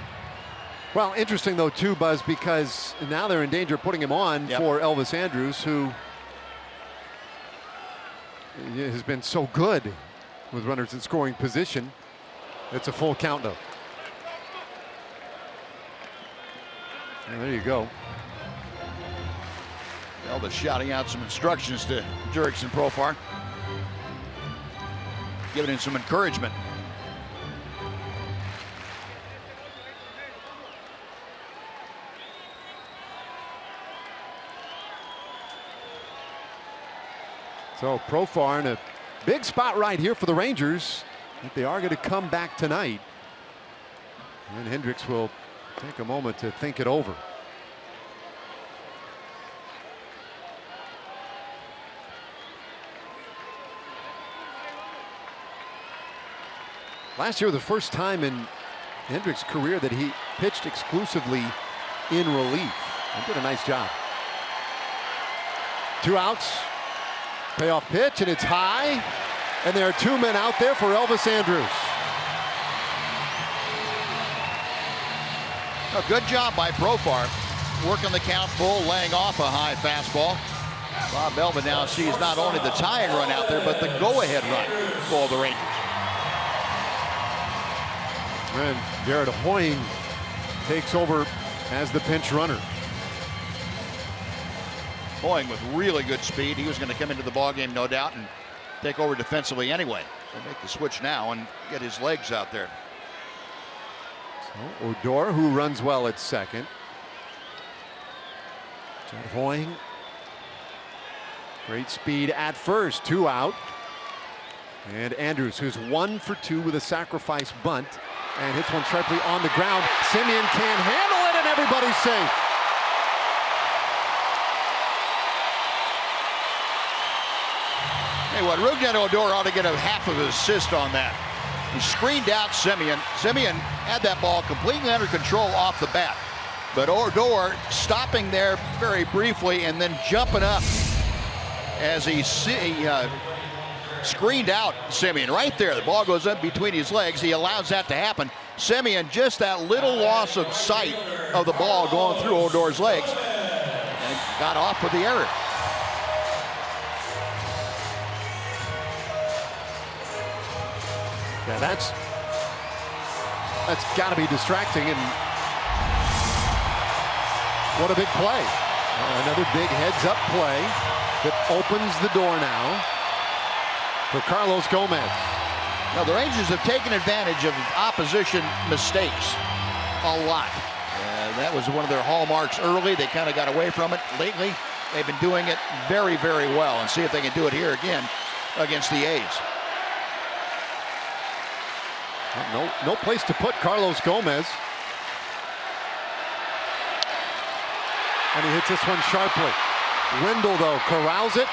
Well, interesting though too, Buzz, because now they're in danger of putting him on for Elvis Andrus, who has been so good with runners in scoring position. It's a full count though. And there you go. Elvis shouting out some instructions to Jurickson Profar, giving him some encouragement. So Profar in a big spot right here for the Rangers. If they are going to come back tonight, and Hendricks will take a moment to think it over. Last year was the first time in Hendricks' career that he pitched exclusively in relief and did a nice job. 2 outs. Payoff pitch, and it's high. And there are 2 men out there for Elvis Andrus. A good job by Profar, working the count full, laying off a high fastball. Bob Melvin now sees not only the tying run out there, but the go-ahead run for the Rangers. And Jared Hoying takes over as the pinch runner. Hoying with really good speed. He was going to come into the ballgame, no doubt, and take over defensively anyway. So make the switch now and get his legs out there. So Odor, who runs well at second. Jared Hoying. Great speed at first, 2 out. And Andrus, who's 1 for 2 with a sacrifice bunt, and hits one sharply on the ground. Simeon can't handle it, and everybody's safe. Hey, what, Rougned Odor ought to get a half of an assist on that. He screened out Simeon. Simeon had that ball completely under control off the bat. But Odor stopping there very briefly and then jumping up as he screened out Simeon right there. The ball goes up between his legs. He allows that to happen. Simeon, just that little loss of sight of the ball going through Odor's legs, and got off with the error. Yeah, that's got to be distracting, and what a big play. Another big heads-up play that opens the door now for Carlos Gomez. Now, the Rangers have taken advantage of opposition mistakes a lot. That was one of their hallmarks early. They kind of got away from it. Lately, they've been doing it very, very well, and see if they can do it here again against the A's. No place to put Carlos Gomez. And he hits this one sharply. Wendell, though, corrals it,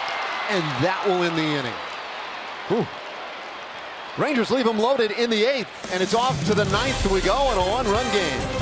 and that will end the inning. Whew. Rangers leave him loaded in the 8th, and it's off to the 9th we go in a 1-run game.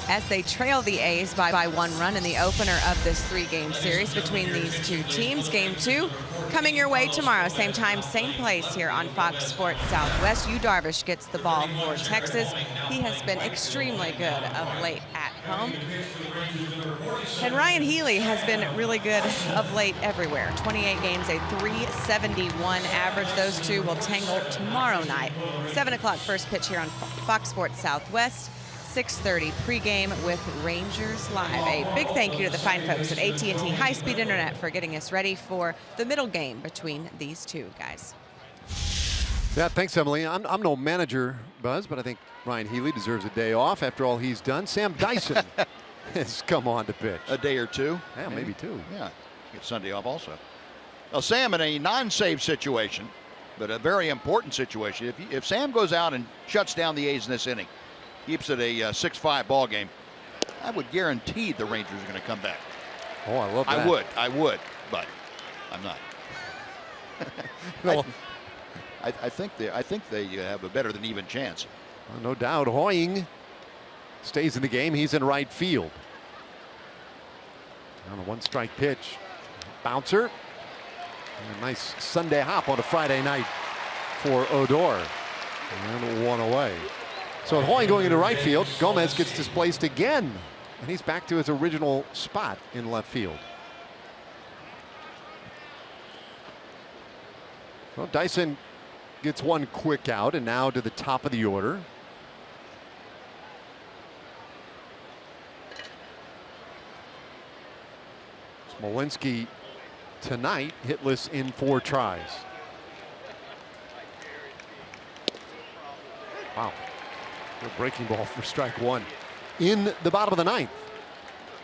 As they trail the A's by 1 run in the opener of this 3-game series between these 2 teams. Game 2 coming your way tomorrow, same time, same place here on Fox Sports Southwest. Yu Darvish gets the ball for Texas. He has been extremely good of late at home. And Ryan Healy has been really good of late everywhere. 28 games, a .371 average. Those 2 will tangle tomorrow night. 7 o'clock first pitch here on Fox Sports Southwest. 6:30 pregame with Rangers Live. A big thank you to the fine folks at AT High-Speed Internet for getting us ready for the middle game between these 2 guys. Yeah, thanks, Emily. I'm no manager, Buzz, but I think Ryan Healy deserves a day off after all he's done. Sam Dyson has come on to pitch. A day or 2. Yeah, maybe 2. Yeah, get Sunday off also. Well, Sam in a non-save situation but a very important situation. If Sam goes out and shuts down the A's in this inning, keeps it a 6-5 ball game, I would guarantee the Rangers are going to come back. Oh, I love that. I would, but I'm not. No. I think they have a better than even chance. Well, no doubt. Hoying stays in the game. He's in right field. On a 1-strike pitch. Bouncer. And a nice Sunday hop on a Friday night for Odor. And 1 away. So Hoying going into right field. Gomez gets displaced again. And he's back to his original spot in left field. Well, Dyson gets one quick out, and now to the top of the order. Smolinski tonight hitless in 4 tries. Wow. A breaking ball for strike 1 in the bottom of the 9th.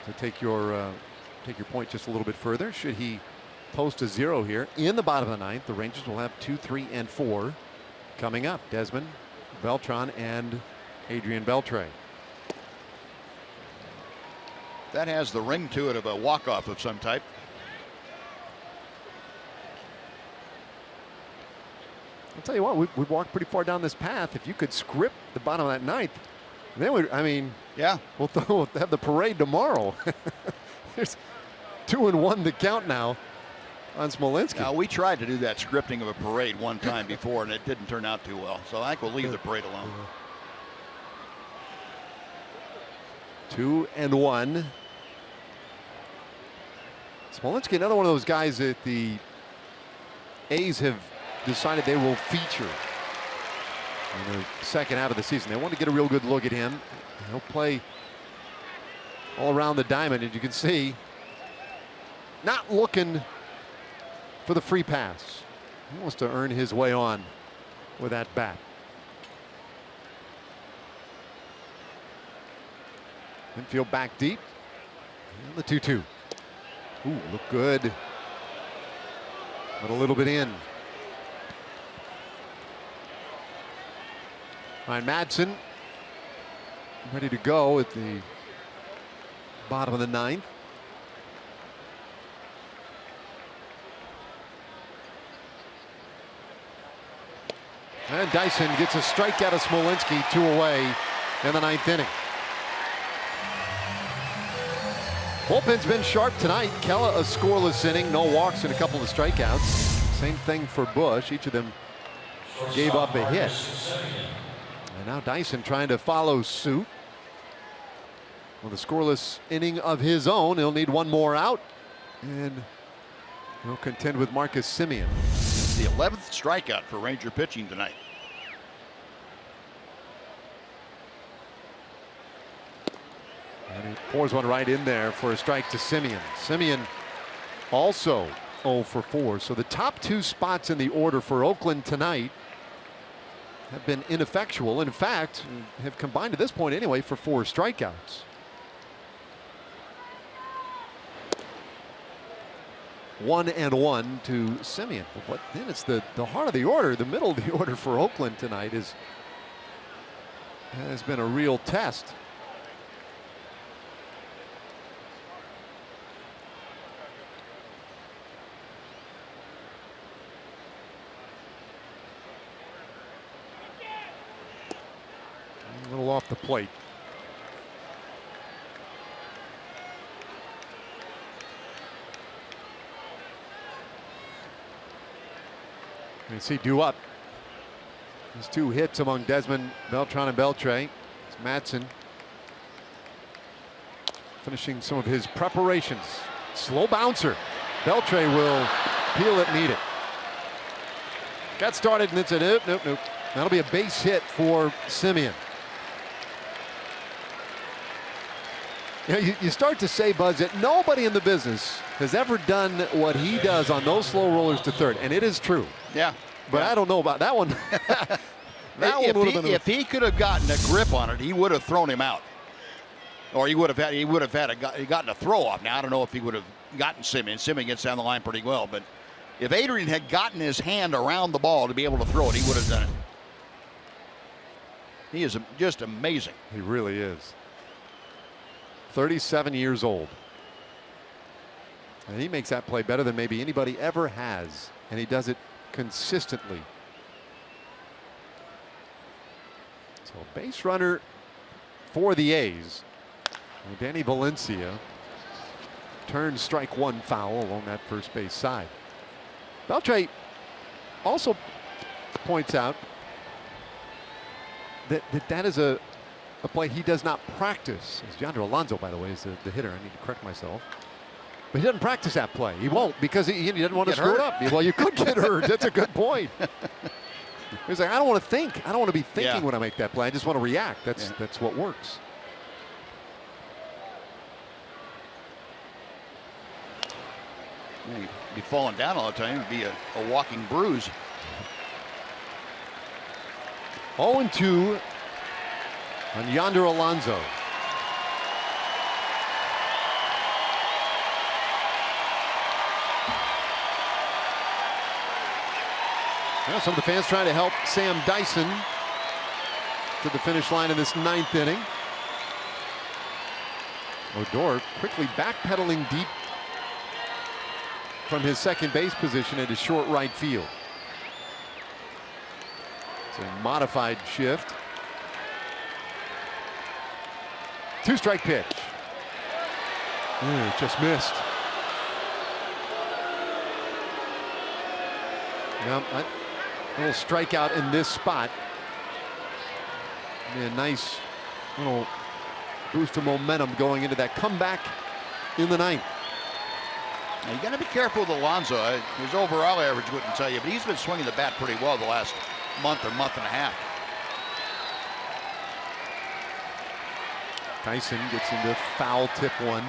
To take your point just a little bit further, should he post a 0 here in the bottom of the 9th, the Rangers will have 2, 3, and 4 coming up. Desmond, Beltran, and Adrian Beltre. That has the ring to it of a walk-off of some type. I'll tell you what, we've walked pretty far down this path. If you could script the bottom of that 9th, then I mean, yeah, we'll have the parade tomorrow. There's 2-1 to count now on Smolinski. Now, we tried to do that scripting of a parade one time before, and it didn't turn out too well. So I think we'll leave the parade alone. 2-1. Smolinski, another one of those guys that the A's have decided they will feature in the second half of the season. They want to get a real good look at him. He'll play all around the diamond, and you can see, not looking for the free pass. He wants to earn his way on with that bat. Infield back deep. And the 2-2. Ooh, look good. But a little bit in. Ryan Madsen ready to go at the bottom of the 9th. And Dyson gets a strikeout of Smolinski, 2 away in the 9th inning. Bullpen's been sharp tonight. Kella a scoreless inning, no walks and a couple of strikeouts. Same thing for Bush. Each of them gave up a hit. And now Dyson trying to follow suit. With a scoreless inning of his own, he'll need 1 more out. And he'll contend with Marcus Semien. The 11th strikeout for Ranger pitching tonight. And he pours one right in there for a strike to Semien. Semien also 0 for 4. So the top 2 spots in the order for Oakland tonight have been ineffectual. In fact, have combined to this point anyway for 4 strikeouts. One and 1 to Semien. But then it's the heart of the order, the middle of the order for Oakland tonight has been a real test. A little off the plate. You see due up. There's 2 hits among Desmond, Beltran, and Beltre. It's Madsen finishing some of his preparations. Slow bouncer. Beltre will peel it, need it. Got started and it's a nope, nope, nope. That'll be a base hit for Semien. You know, you start to say, Buzz, that nobody in the business has ever done what he does on those slow rollers to third, and it is true. Yeah. But I don't know about that one. If he could have gotten a grip on it, he would have thrown him out, or he would have gotten a throw off. Now I don't know if he would have gotten Semien. Semien gets down the line pretty well, but If Adrian had gotten his hand around the ball to be able to throw it, he would have done it. He is just amazing. He really is. 37 years old. And he makes that play better than maybe anybody ever has. And he does it consistently. So base runner for the A's. And Danny Valencia turns strike one foul along that first base side. Beltre also points out that is a play he does not practice. As Yonder Alonso, by the way, is the hitter. I need to correct myself. But he doesn't practice that play. He won't because he doesn't want to screw it up. Well, you could get hurt. That's a good point. He's like, I don't want to think. I don't want to be thinking when I make that play. I just want to react. That's what works. He'd be falling down all the time. It'd be a walking bruise. 0-2 on Yonder Alonso. Well, some of the fans trying to help Sam Dyson to the finish line in this ninth inning. Odor quickly backpedaling deep from his second base position into short right field. It's a modified shift. Two-strike pitch. Just missed. Now, a little strikeout in this spot. A nice little boost of momentum going into that comeback in the ninth. Now you got to be careful with Alonso. His overall average wouldn't tell you, but he's been swinging the bat pretty well the last month or month and a half. Tyson gets into foul tip one.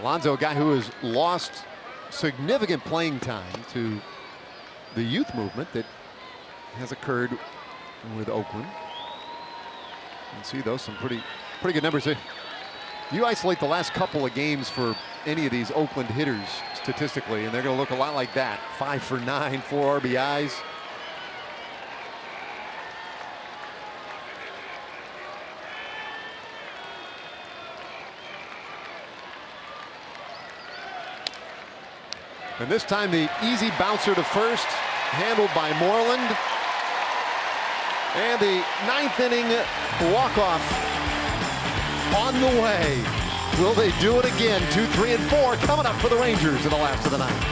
Alonso, a guy who has lost significant playing time to the youth movement that has occurred with Oakland. You can see those some pretty good numbers. You isolate the last couple of games for any of these Oakland hitters statistically, and they're going to look a lot like that. 5 for 9, 4 RBIs. And this time the easy bouncer to first, handled by Moreland. And the ninth inning walk-off on the way. Will they do it again? 2, 3, and 4 coming up for the Rangers in the last of the ninth.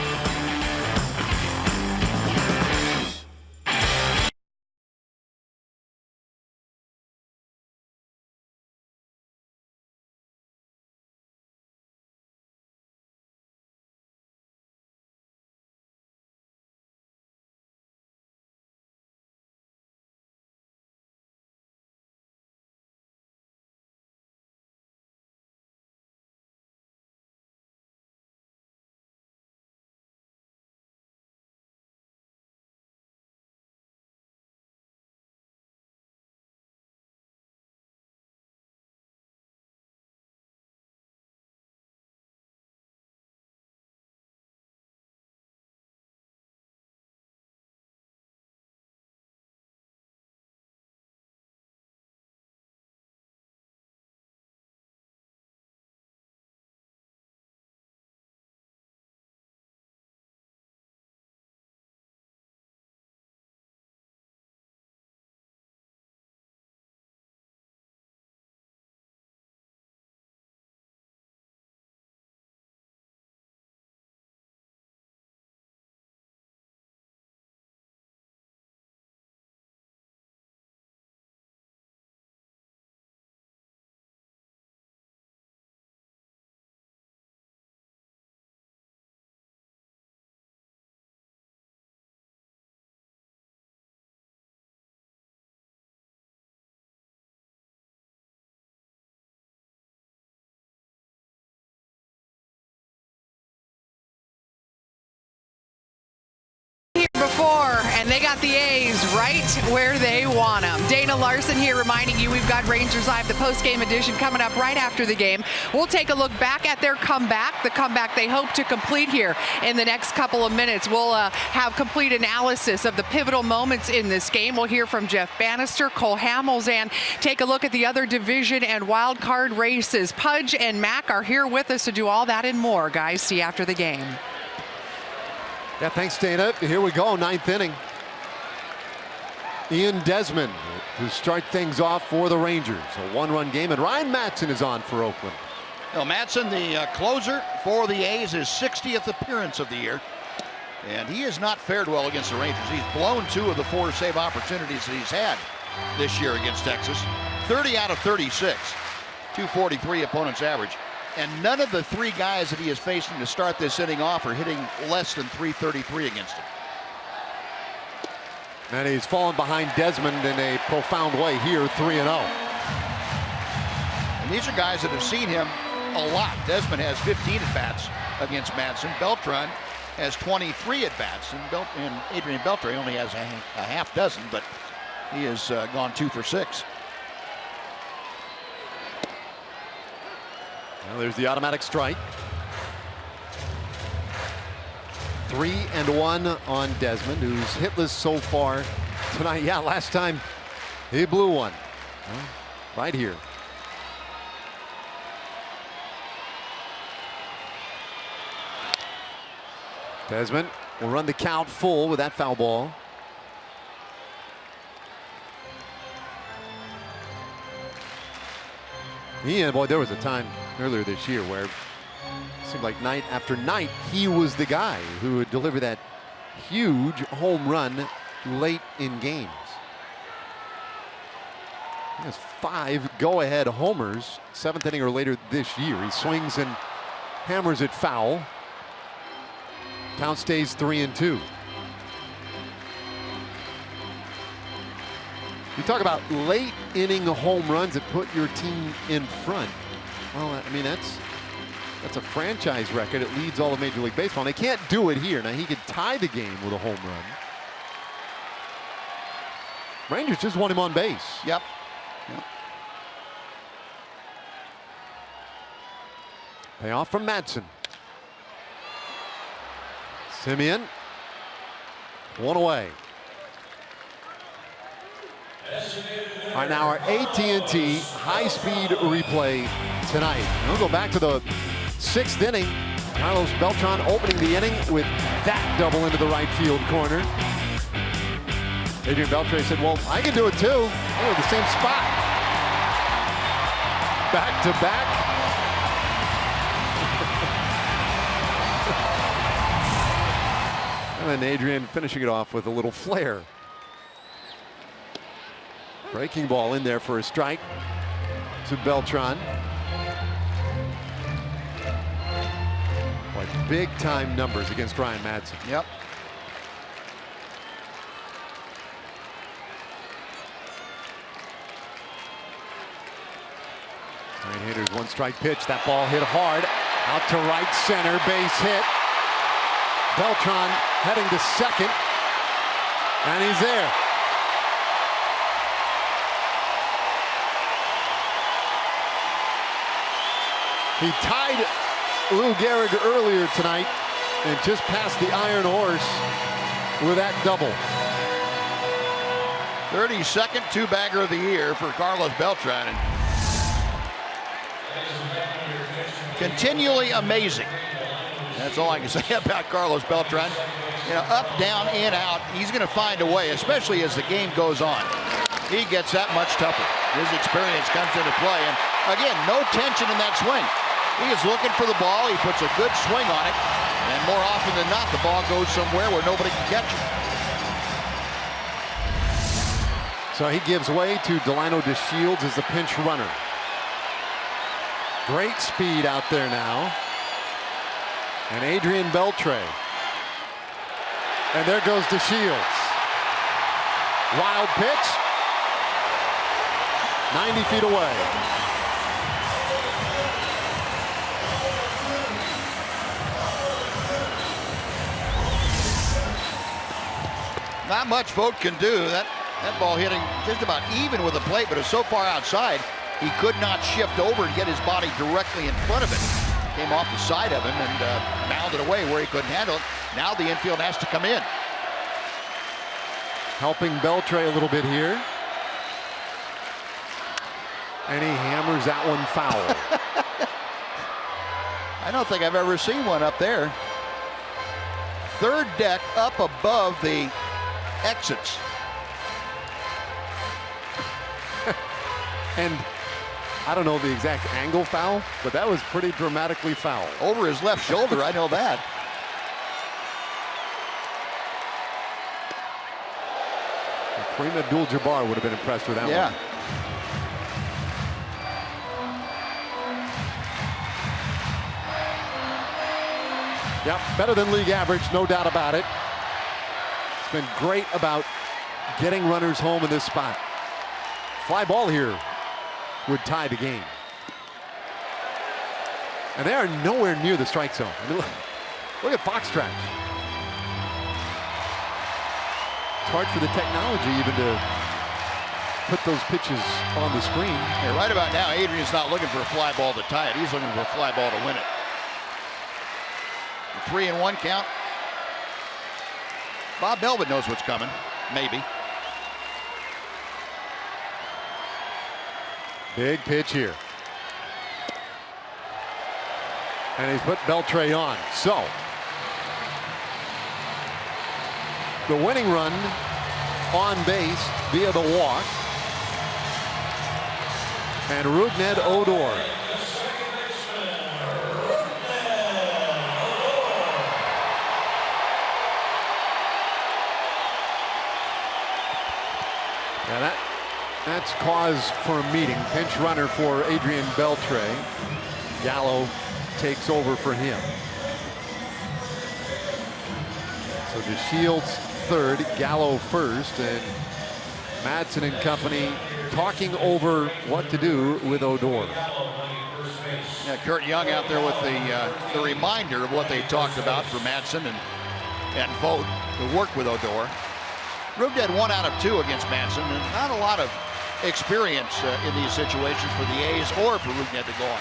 Before, And they got the A's right where they want them. Dana Larson here reminding you we've got Rangers Live, the post-game edition, coming up right after the game. We'll take a look back at their comeback, the comeback they hope to complete here in the next couple of minutes. We'll have complete analysis of the pivotal moments in this game. We'll hear from Jeff Bannister, Cole Hamels, and take a look at the other division and wild card races. Pudge and Mac are here with us to do all that and more, guys. See you after the game. Yeah, thanks, Dana. Here we go, 9th inning. Ian Desmond to start things off for the Rangers. A 1-run game, and Ryan Madson is on for Oakland. Well, Madson, the closer for the A's, his 60th appearance of the year. And he has not fared well against the Rangers. He's blown 2 of the 4 save opportunities that he's had this year against Texas. 30 out of 36. 243 opponent's average. And none of the 3 guys that he is facing to start this inning off are hitting less than 333 against him. And he's fallen behind Desmond in a profound way here, 3-0. And these are guys that have seen him a lot. Desmond has 15 at-bats against Madson. Beltran has 23 at-bats. And Adrian Beltre only has a half dozen, but he has gone 2 for 6. Well, there's the automatic strike. 3-1 on Desmond, who's hitless so far tonight. Yeah, last time he blew one. Right here. Desmond will run the count full with that foul ball. Ian, boy, there was a time earlier this year where it seemed like night after night he was the guy who would deliver that huge home run late in games. He has 5 go-ahead homers, 7th inning or later this year. He swings and hammers it foul. Count stays 3-2. You talk about late inning home runs that put your team in front. Well, I mean, that's a franchise record. It leads all of Major League Baseball. And they can't do it here. Now, he could tie the game with a home run. Rangers just want him on base. Yep. Payoff from Madson. Simeon. 1 away. All right, now our AT&T high-speed replay tonight. We'll go back to the 6th inning. Carlos Beltran opening the inning with that double into the right field corner. Adrian Beltre said, well, I can do it too. Oh, the same spot. Back to back. And then Adrian finishing it off with a little flair. Breaking ball in there for a strike to Beltran. Boy, big time numbers against Ryan Madson. Yep. Right-handers, 1-strike pitch. That ball hit hard. Out to right center, base hit. Beltran heading to second. And he's there. He tied Lou Gehrig earlier tonight and just passed the Iron Horse with that double. 32nd two-bagger of the year for Carlos Beltran. And continually amazing. That's all I can say about Carlos Beltran. You know, up, down, in, out. He's going to find a way, especially as the game goes on. He gets that much tougher. His experience comes into play. And again, no tension in that swing. He is looking for the ball. He puts a good swing on it. And more often than not, the ball goes somewhere where nobody can catch it. So he gives way to Delano DeShields as the pinch runner. Great speed out there now. And Adrian Beltre. And there goes DeShields. Wild pitch. 90 feet away. Not much Vogt can do. That ball hitting just about even with the plate, but it's so far outside, he could not shift over and get his body directly in front of it. Came off the side of him and bounded away where he couldn't handle it. Now the infield has to come in. Helping Beltre a little bit here. And he hammers that one foul. I don't think I've ever seen one up there. Third deck up above the exits. And I don't know the exact angle foul, but that was pretty dramatically foul. Over his left shoulder, I know that. Kareem Abdul-Jabbar would have been impressed with that one. Yep, better than league average, no doubt about it. It's been great about getting runners home in this spot. Fly ball here would tie the game. And they are nowhere near the strike zone. I mean, look at box tracks. It's hard for the technology even to put those pitches on the screen. Yeah, right about now, Adrian's not looking for a fly ball to tie it. He's looking for a fly ball to win it. 3-1 count. Bob Melvin knows what's coming, maybe. Big pitch here. And he's put Beltre on. So the winning run on base via the walk. And Rougned Odor. Yeah, that's cause for a meeting. Pinch runner for Adrian Beltre. Gallo takes over for him. So DeShields third, Gallo first, and Madsen and company talking over what to do with Odor. Yeah, Kurt Young out there with the reminder of what they talked about for Madsen and Vogt to work with Odor. Rougned 1 out of 2 against Madsen, and not a lot of experience in these situations for the A's or for Rougned to go on.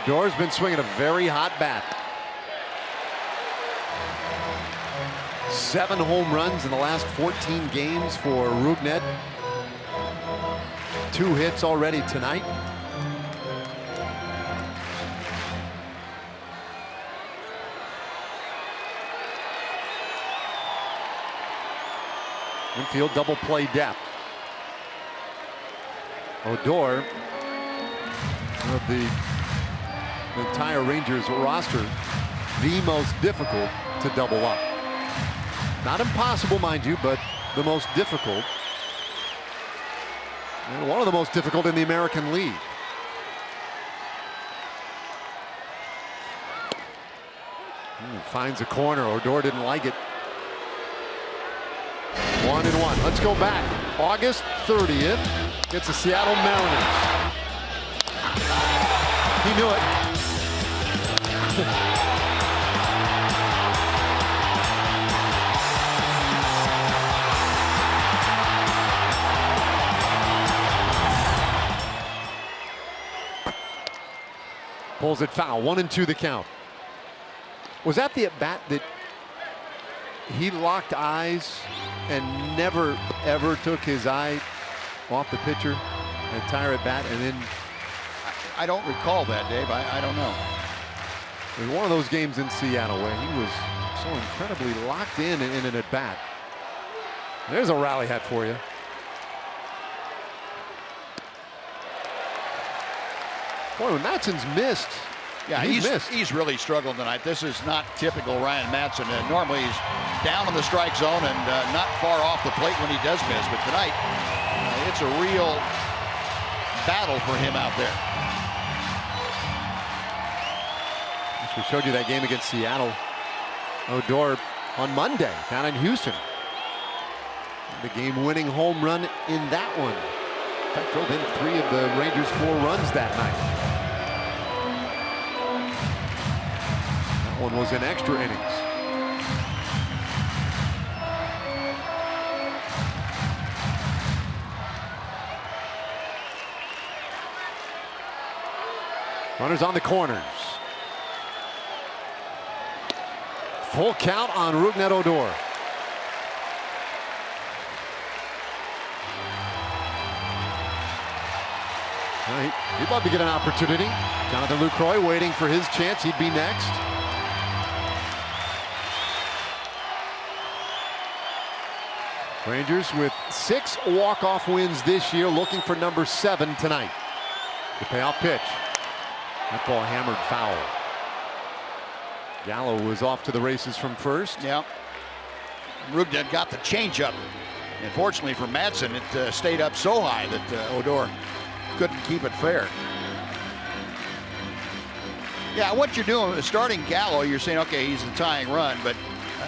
Odor's been swinging a very hot bat. 7 home runs in the last 14 games for Rougned. 2 hits already tonight. Infield double play depth. Odor, of the entire Rangers roster, the most difficult to double up. Not impossible, mind you, but the most difficult. And one of the most difficult in the American League. Finds a corner. Odor didn't like it. 1-1. Let's go back. August 30th. Gets the Seattle Mariners. He knew it. Pulls it foul. 1-2 the count. Was that the at bat that he locked eyes and never ever took his eye off the pitcher the entire at bat, and then I don't recall that, Dave. I don't know. It was one of those games in Seattle where he was so incredibly locked in an at bat. There's a rally hat for you. Boy, when Madsen's missed. Yeah, he's really struggled tonight. This is not typical Ryan Madsen. Normally he's down in the strike zone and not far off the plate when he does miss. But tonight, it's a real battle for him out there. We showed you that game against Seattle. Odor on Monday down in Houston. The game-winning home run in that one. In fact, drove in 3 of the Rangers' 4 runs that night. one was in extra innings. Runners on the corners. Full count on Rougned Odor. He'd love to get an opportunity. Jonathan Lucroy waiting for his chance. He'd be next. Rangers with 6 walk-off wins this year, looking for number 7 tonight. The payoff pitch. That ball hammered foul. Gallo was off to the races from first. Yeah. Rougned got the changeup. Unfortunately for Madsen, it stayed up so high that Odor couldn't keep it fair. Yeah, what you're doing is starting Gallo, you're saying, okay, he's the tying run, but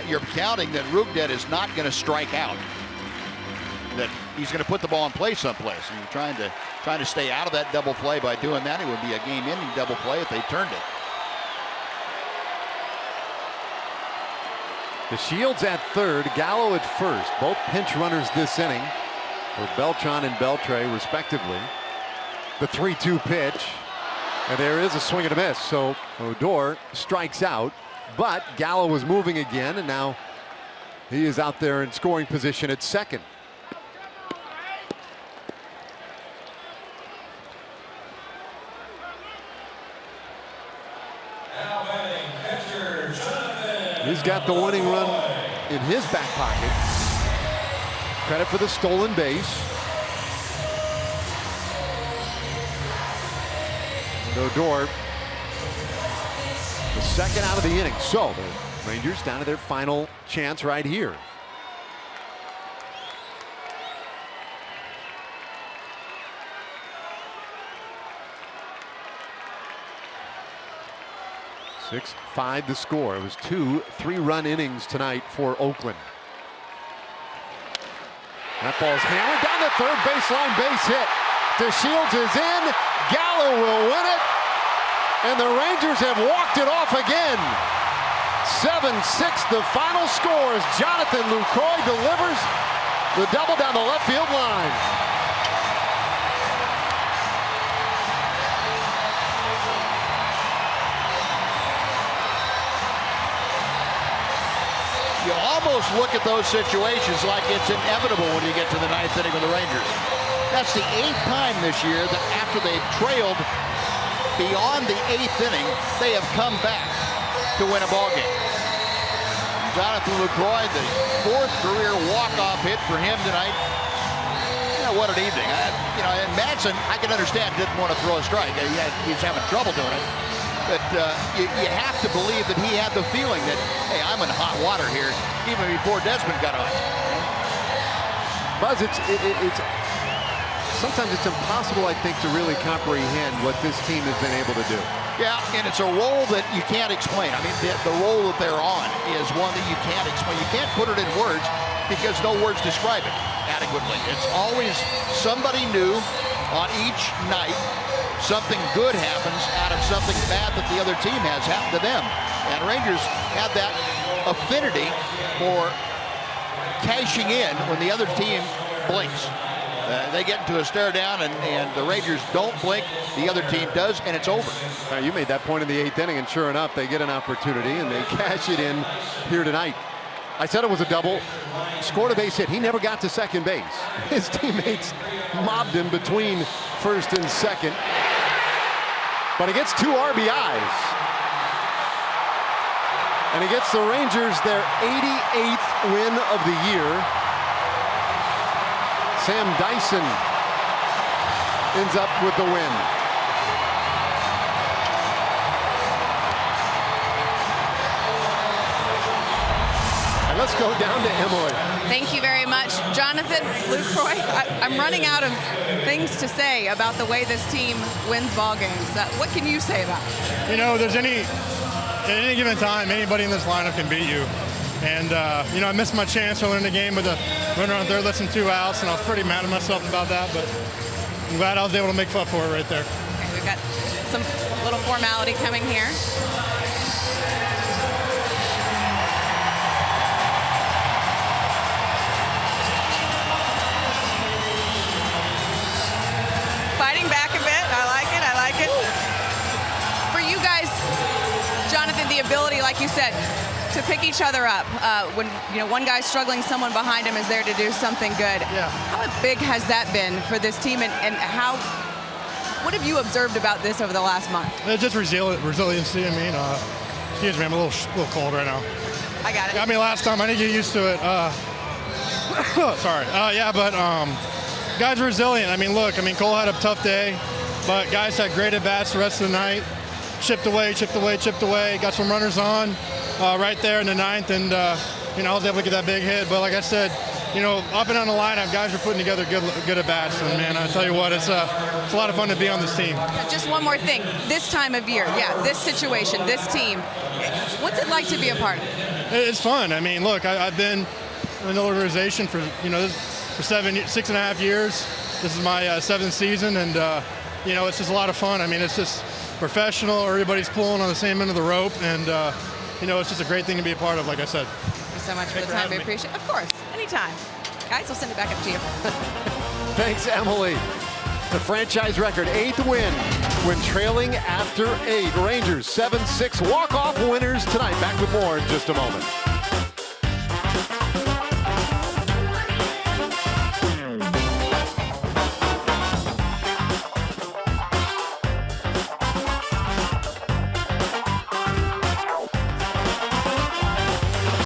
you're counting that Rougned is not going to strike out. That he's going to put the ball in play someplace, and you're trying to stay out of that double play. By doing that, it would be a game-ending double play if they turned it. The Shields at third, Gallo at first. Both pinch runners this inning for Beltran and Beltre, respectively. The 3-2 pitch, and there is a swing and a miss. So Odor strikes out, but Gallo was moving again, and now he is out there in scoring position at second. He's got the winning run in his back pocket. Credit for the stolen base. Odor, the second out of the inning. So the Rangers down to their final chance right here. (6-5) the score. It was 2 3-run innings tonight for Oakland. That ball's hammered down the third baseline, base hit. DeShields is in. Gallo will win it. And the Rangers have walked it off again. 7-6 the final score as Jonathan Lucroy delivers the double down the left field line. You almost look at those situations like it's inevitable when you get to the 9th inning with the Rangers. That's the 8th time this year that after they've trailed beyond the 8th inning, they have come back to win a ball game. Jonathan Lucroy, the 4th career walk-off hit for him tonight. Yeah, what an evening. And Madsen, I can understand, didn't want to throw a strike. He's having trouble doing it. But you have to believe that he had the feeling that, hey, I'm in hot water here, even before Desmond got on. Buzz, sometimes it's impossible, I think, to really comprehend what this team has been able to do. Yeah, and it's a role that you can't explain. I mean, the role that they're on is one that you can't explain. You can't put it in words because no words describe it adequately. It's always somebody new on each night. Something good happens out of something bad that the other team has happened to them. And Rangers have that affinity for cashing in when the other team blinks. They get into a stare down and the Rangers don't blink. The other team does, and it's over. You made that point in the 8th inning, and sure enough, they get an opportunity and they cash it in here tonight. I said it was a double. Scored a base hit. He never got to second base. His teammates mobbed him between first and second. But he gets 2 RBIs. And he gets the Rangers their 88th win of the year. Sam Dyson ends up with the win. And let's go down to Emily. Thank you very much, Jonathan Lucroy. I'm running out of things to say about the way this team wins ball games. What can you say about it? You know, at any given time, anybody in this lineup can beat you. And, I missed my chance earlier in the game with a runner on third, less than 2 outs, and I was pretty mad at myself about that, but I'm glad I was able to make up for it right there. Okay, we've got some little formality coming here. ability, like you said, to pick each other up. When one guy's struggling, someone behind him is there to do something good. Yeah. How big has that been for this team, and what have you observed about this over the last month? Just resiliency. I mean, excuse me, I'm a little cold right now. I got it. Got me last time. I didn't get used to it. Sorry. Guys are resilient. I mean, look. I mean, Cole had a tough day, but guys had great at bats the rest of the night. Chipped away. Got some runners on right there in the ninth, and I was able to get that big hit. But like I said, up and down the lineup, guys are putting together good at bats. And man, I tell you what, it's a lot of fun to be on this team. Just one more thing. This time of year, this situation, this team, what's it like to be a part of it? It's fun. I mean, look, I've been in the organization for 6.5 years. This is my 7th season, and it's just a lot of fun. I mean, it's just professional. Everybody's pulling on the same end of the rope, and it's just a great thing to be a part of, like I said. Thank you so much for the time. We appreciate it. Of course, anytime. Guys, we'll send it back up to you. Thanks, Emily. The franchise record, 8th win when trailing after 8. Rangers 7-6 walk-off winners tonight. Back with more in just a moment.